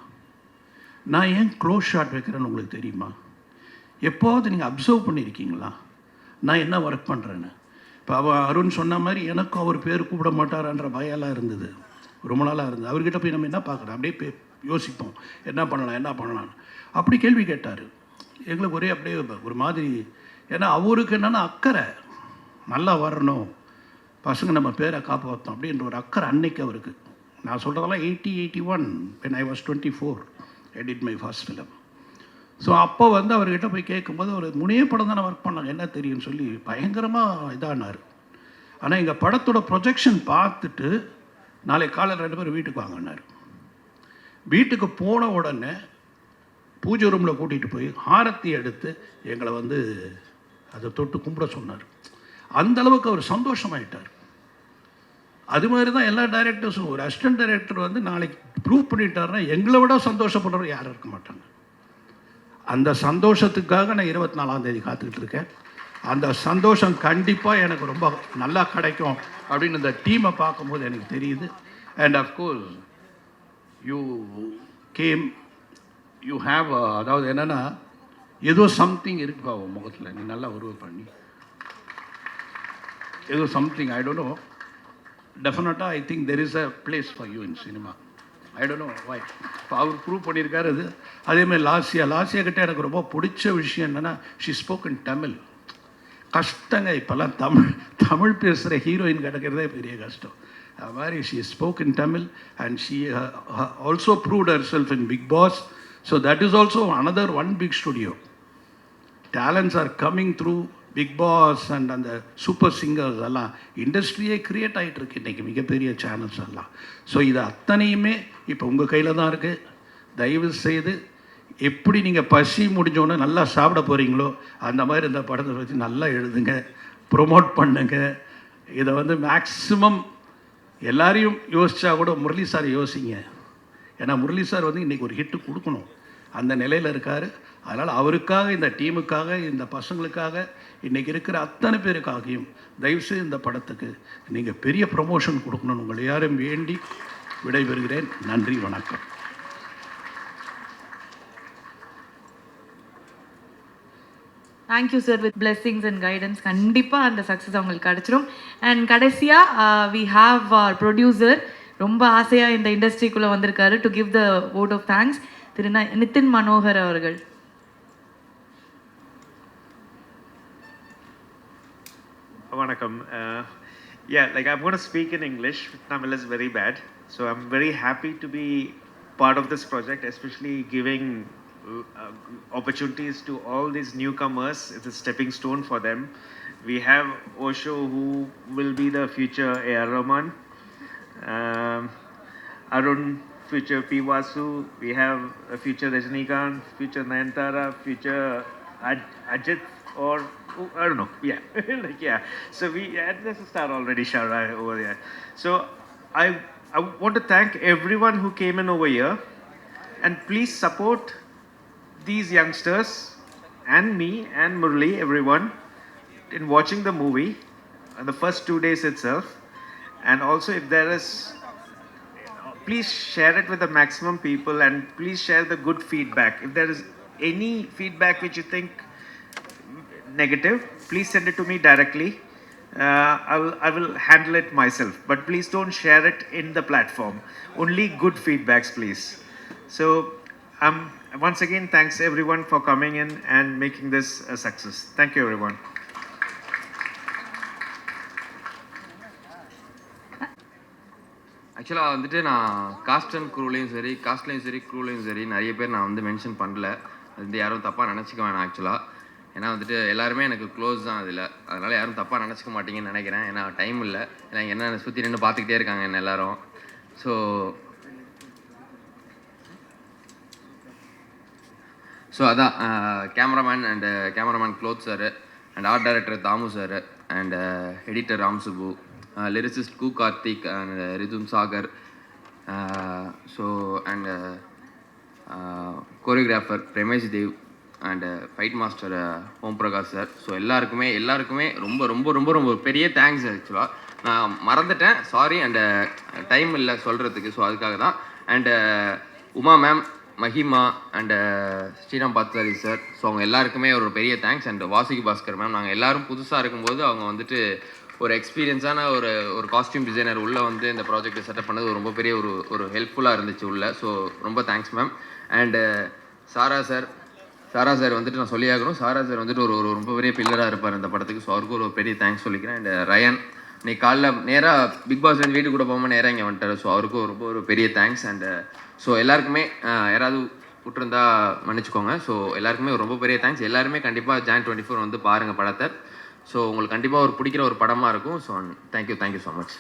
நான் ஏன் க்ளோஸ் ஷாட் வைக்கிறேன்னு உங்களுக்கு தெரியுமா, எப்போவாவது நீங்கள் அப்சர்வ் பண்ணியிருக்கீங்களா நான் என்ன ஒர்க் பண்ணுறேன்னு. இப்போ அருண் சொன்ன மாதிரி எனக்கும் அவர் பேர் கூப்பிட மாட்டாரான்ற பயம்லாம் இருந்தது, ரொம்ப நாளாக இருந்தது. அவர்கிட்ட போய் நம்ம என்ன பார்க்குறோம், அப்படியே யோசிப்போம் என்ன பண்ணலாம். அப்படி கேள்வி கேட்டார். எங்களுக்கு ஒரே அப்படியே ஒரு மாதிரி. ஏன்னா அவருக்கு என்னென்னா அக்கறை, நல்லா வரணும், பசங்க நம்ம பேரை காப்பாற்றோம் அப்படின்ற ஒரு அக்கறை அன்னைக்கு அவருக்கு. நான் சொல்கிறதெல்லாம் 81 when I was 24 I did my first film. So அப்போ வந்து அவர்கிட்ட போய் கேட்கும்போது ஒரு 3 படம் தானே ஒர்க் பண்ணாங்க, என்ன தெரியும்னு சொல்லி பயங்கரமாக இதானார். ஆனால் எங்கள் படத்தோட ப்ரொஜெக்ஷன் பார்த்துட்டு நாளைக்கு காலையில் 2 பேரும் வீட்டுக்கு வாங்கினார். வீட்டுக்கு போன உடனே பூஜை ரூமில் கூட்டிகிட்டு போய் ஆரத்தி எடுத்து எங்களை வந்து அதை தொட்டு கும்பிட சொன்னார். அந்தளவுக்கு அவர் சந்தோஷமாயிட்டார். அது மாதிரி தான் எல்லா டைரக்டர்ஸும். ஒரு அசிஸ்டன்ட் டைரக்டர் வந்து நாளைக்கு ப்ரூவ் பண்ணிட்டாருன்னா எங்களை விட சந்தோஷப்படுறவர் யாரும் இருக்க மாட்டாங்க. அந்த சந்தோஷத்துக்காக நான் 24ஆம் தேதி காத்துக்கிட்டு இருக்கேன். அந்த சந்தோஷம் கண்டிப்பாக எனக்கு ரொம்ப நல்லா கிடைக்கும் அப்படின்னு இந்த டீமை பார்க்கும்போது எனக்கு தெரியுது. And of course you came, you have, அதாவது என்னென்னா ஏதோ சம்திங் இருக்குப்பா உன் முகத்தில், நீ நல்லா உருவ பண்ணி ஏதோ சம்திங், ஐ டோன்ட் நோ, டெஃபினட்டாக I think there is a place for you in cinema. I don't know why. இப்போ அவர் ப்ரூவ் பண்ணியிருக்காரு. அது அதேமாதிரி லாஸ்யா கிட்டே எனக்கு ரொம்ப பிடிச்ச விஷயம் என்னென்னா ஷி ஸ்போக்கன் தமிழ். கஷ்டங்க இப்போல்லாம் தமிழ் பேசுகிற ஹீரோயின் கிடைக்கிறதே பெரிய கஷ்டம். அது மாதிரி she spoke in Tamil and she also proved herself in Bigg Boss. So that is also another one big studio. Talents are coming through Bigg Boss and அந்த சூப்பர் சிங்கர்ஸ் எல்லாம். இண்டஸ்ட்ரியே க்ரியேட் ஆகிட்டு இருக்கு இன்றைக்கி, மிகப்பெரிய சேனல்ஸ் எல்லாம். So இது அத்தனையுமே இப்போ உங்கள் கையில் தான் இருக்குது. தயவு செய்து எப்படி நீங்கள் பசி முடிஞ்சோன்னே நல்லா சாப்பிட போகிறீங்களோ அந்த மாதிரி இந்த படத்தை பற்றி நல்லா எழுதுங்க, ப்ரொமோட் பண்ணுங்க. இதை வந்து மேக்ஸிமம் எல்லாரையும் யோசித்தா கூட முரளி சார் யோசிங்க. ஏன்னா முரளி சார் வந்து இன்றைக்கி ஒரு ஹிட்டு கொடுக்கணும், அந்த நிலையில் இருக்கார். அதனால் அவருக்காக, இந்த டீமுக்காக, இந்த பசங்களுக்காக, இன்றைக்கி இருக்கிற அத்தனை பேருக்காகியும் தயவுசெய்து இந்த படத்துக்கு நீங்கள் பெரிய ப்ரமோஷன் கொடுக்கணும்னு உங்களை யாரும் வேண்டி விடைபெறுகிறேன். நன்றி, வணக்கம். Thank you sir. With blessings and guidance கண்டிப்பாக அந்த சக்ஸஸ் அவங்களுக்கு கிடச்சிரும். அண்ட் கடைசியாக வி ஹாவ் அவர் ப்ரொடியூசர், ரொம்ப ஆசையாக இந்த இண்டஸ்ட்ரிக்குள்ளே வந்திருக்காரு to give the vote of thanks, திரு நிதின் மனோகர் அவர்கள். வணக்கம். Yeah, like I'm going to speak in English. Tamil is very bad. So I'm very happy to be part of this project, especially giving opportunities to all these newcomers. It's a stepping stone for them. We have Osho, who will be the future A.R. Rahman. Arun, future P. Vasu. We have a future Rajnikant, future Nayantara, future Ajit, or I don't know. Yeah, like yeah. So there's a star already, Shara over there. So I want to thank everyone who came in over here, and please support these youngsters and me and Murli, everyone, in watching the movie on the first 2 days itself. And also, if there is, please share it with the maximum people, and please share the good feedback. If there is any feedback which you think negative, please send it to me directly. I will handle it myself, but please don't share it in the platform. Only good feedbacks, please. So once again, thanks everyone for coming in and making this a success. Thank you, everyone. ஆக்சுவலாக வந்துட்டு நான் cost and க்ரூலையும் சரி க்ரூலையும் சரி நிறைய பேர் நான் வந்து mention பண்ணல. அது வந்து யாரும் தப்பாக நினச்சிக்க வேணாம் ஆக்சுவலாக. ஏன்னா வந்துட்டு எல்லாருமே எனக்கு க்ளோஸ் தான் அதில். அதனால் யாரும் தப்பாக நினச்சிக்க மாட்டீங்கன்னு நினைக்கிறேன். ஏன்னா டைம் இல்லை. ஏன்னா என்ன சுற்றி நின்று பார்த்துக்கிட்டே இருக்காங்க என்ன எல்லோரும். ஸோ அதான் கேமராமேன் க்ளோத் sir, and art director Damu sir, and editor Ram Subbu, lyricist Ku Karthik and Ridhum Sagar, so and choreographer Ramesh Dev and fight master Om Prakash sir. So எல்லாருக்குமே ரொம்ப ரொம்ப ரொம்ப ரொம்ப பெரிய தேங்க்ஸ். ஆக்சுவலாக நான் மறந்துட்டேன், சாரி. அண்ட் டைம் இல்லை சொல்கிறதுக்கு, ஸோ அதுக்காக தான். And Uma ma'am, Mahima and Sriram Pathsari sir, so அவங்க எல்லாருக்குமே ஒரு பெரிய thanks. And Vasuki Baskar ma'am, நாங்கள் எல்லோரும் புதுசாக இருக்கும்போது அவங்க வந்துட்டு ஒரு எக்ஸ்பீரியன்ஸான ஒரு காஸ்டியூம் டிசைனர் உள்ளே வந்து இந்த ப்ராஜெக்டை செட்டப் பண்ணது ரொம்ப பெரிய ஒரு ஹெல்ப்ஃபுல்லாக இருந்துச்சு உள்ளே. ஸோ ரொம்ப thanks ma'am. And Sara sir வந்துட்டு நான் சொல்லியாகணும். சாரா சார் வந்துட்டு ஒரு ரொம்ப பெரிய பில்லராக இருப்பார் இந்த படத்துக்கு. ஸோ அவருக்கு ஒரு பெரிய தேங்க்ஸ் சொல்லிக்கிறேன். அண்ட் ரயன் இன்னைக்கு காலைல நேராக பிக் பாஸ் வந்து வீட்டுக்கு கூட போகாமல் நேராக இங்கே வந்துட்டார். ஸோ அவருக்கும் ரொம்ப ஒரு பெரிய தேங்க்ஸ். அண்டு ஸோ எல்லாருக்குமே யாராவது விட்டுருந்தா மன்னிச்சுக்கோங்க. ஸோ எல்லாருக்குமே ரொம்ப பெரிய தேங்க்ஸ். எல்லாருமே கண்டிப்பாக Jan 24 வந்து பாருங்கள் படத்தை. ஸோ உங்களுக்கு கண்டிப்பாக பிடிக்கிற ஒரு படமாக இருக்கும். So thank you so much.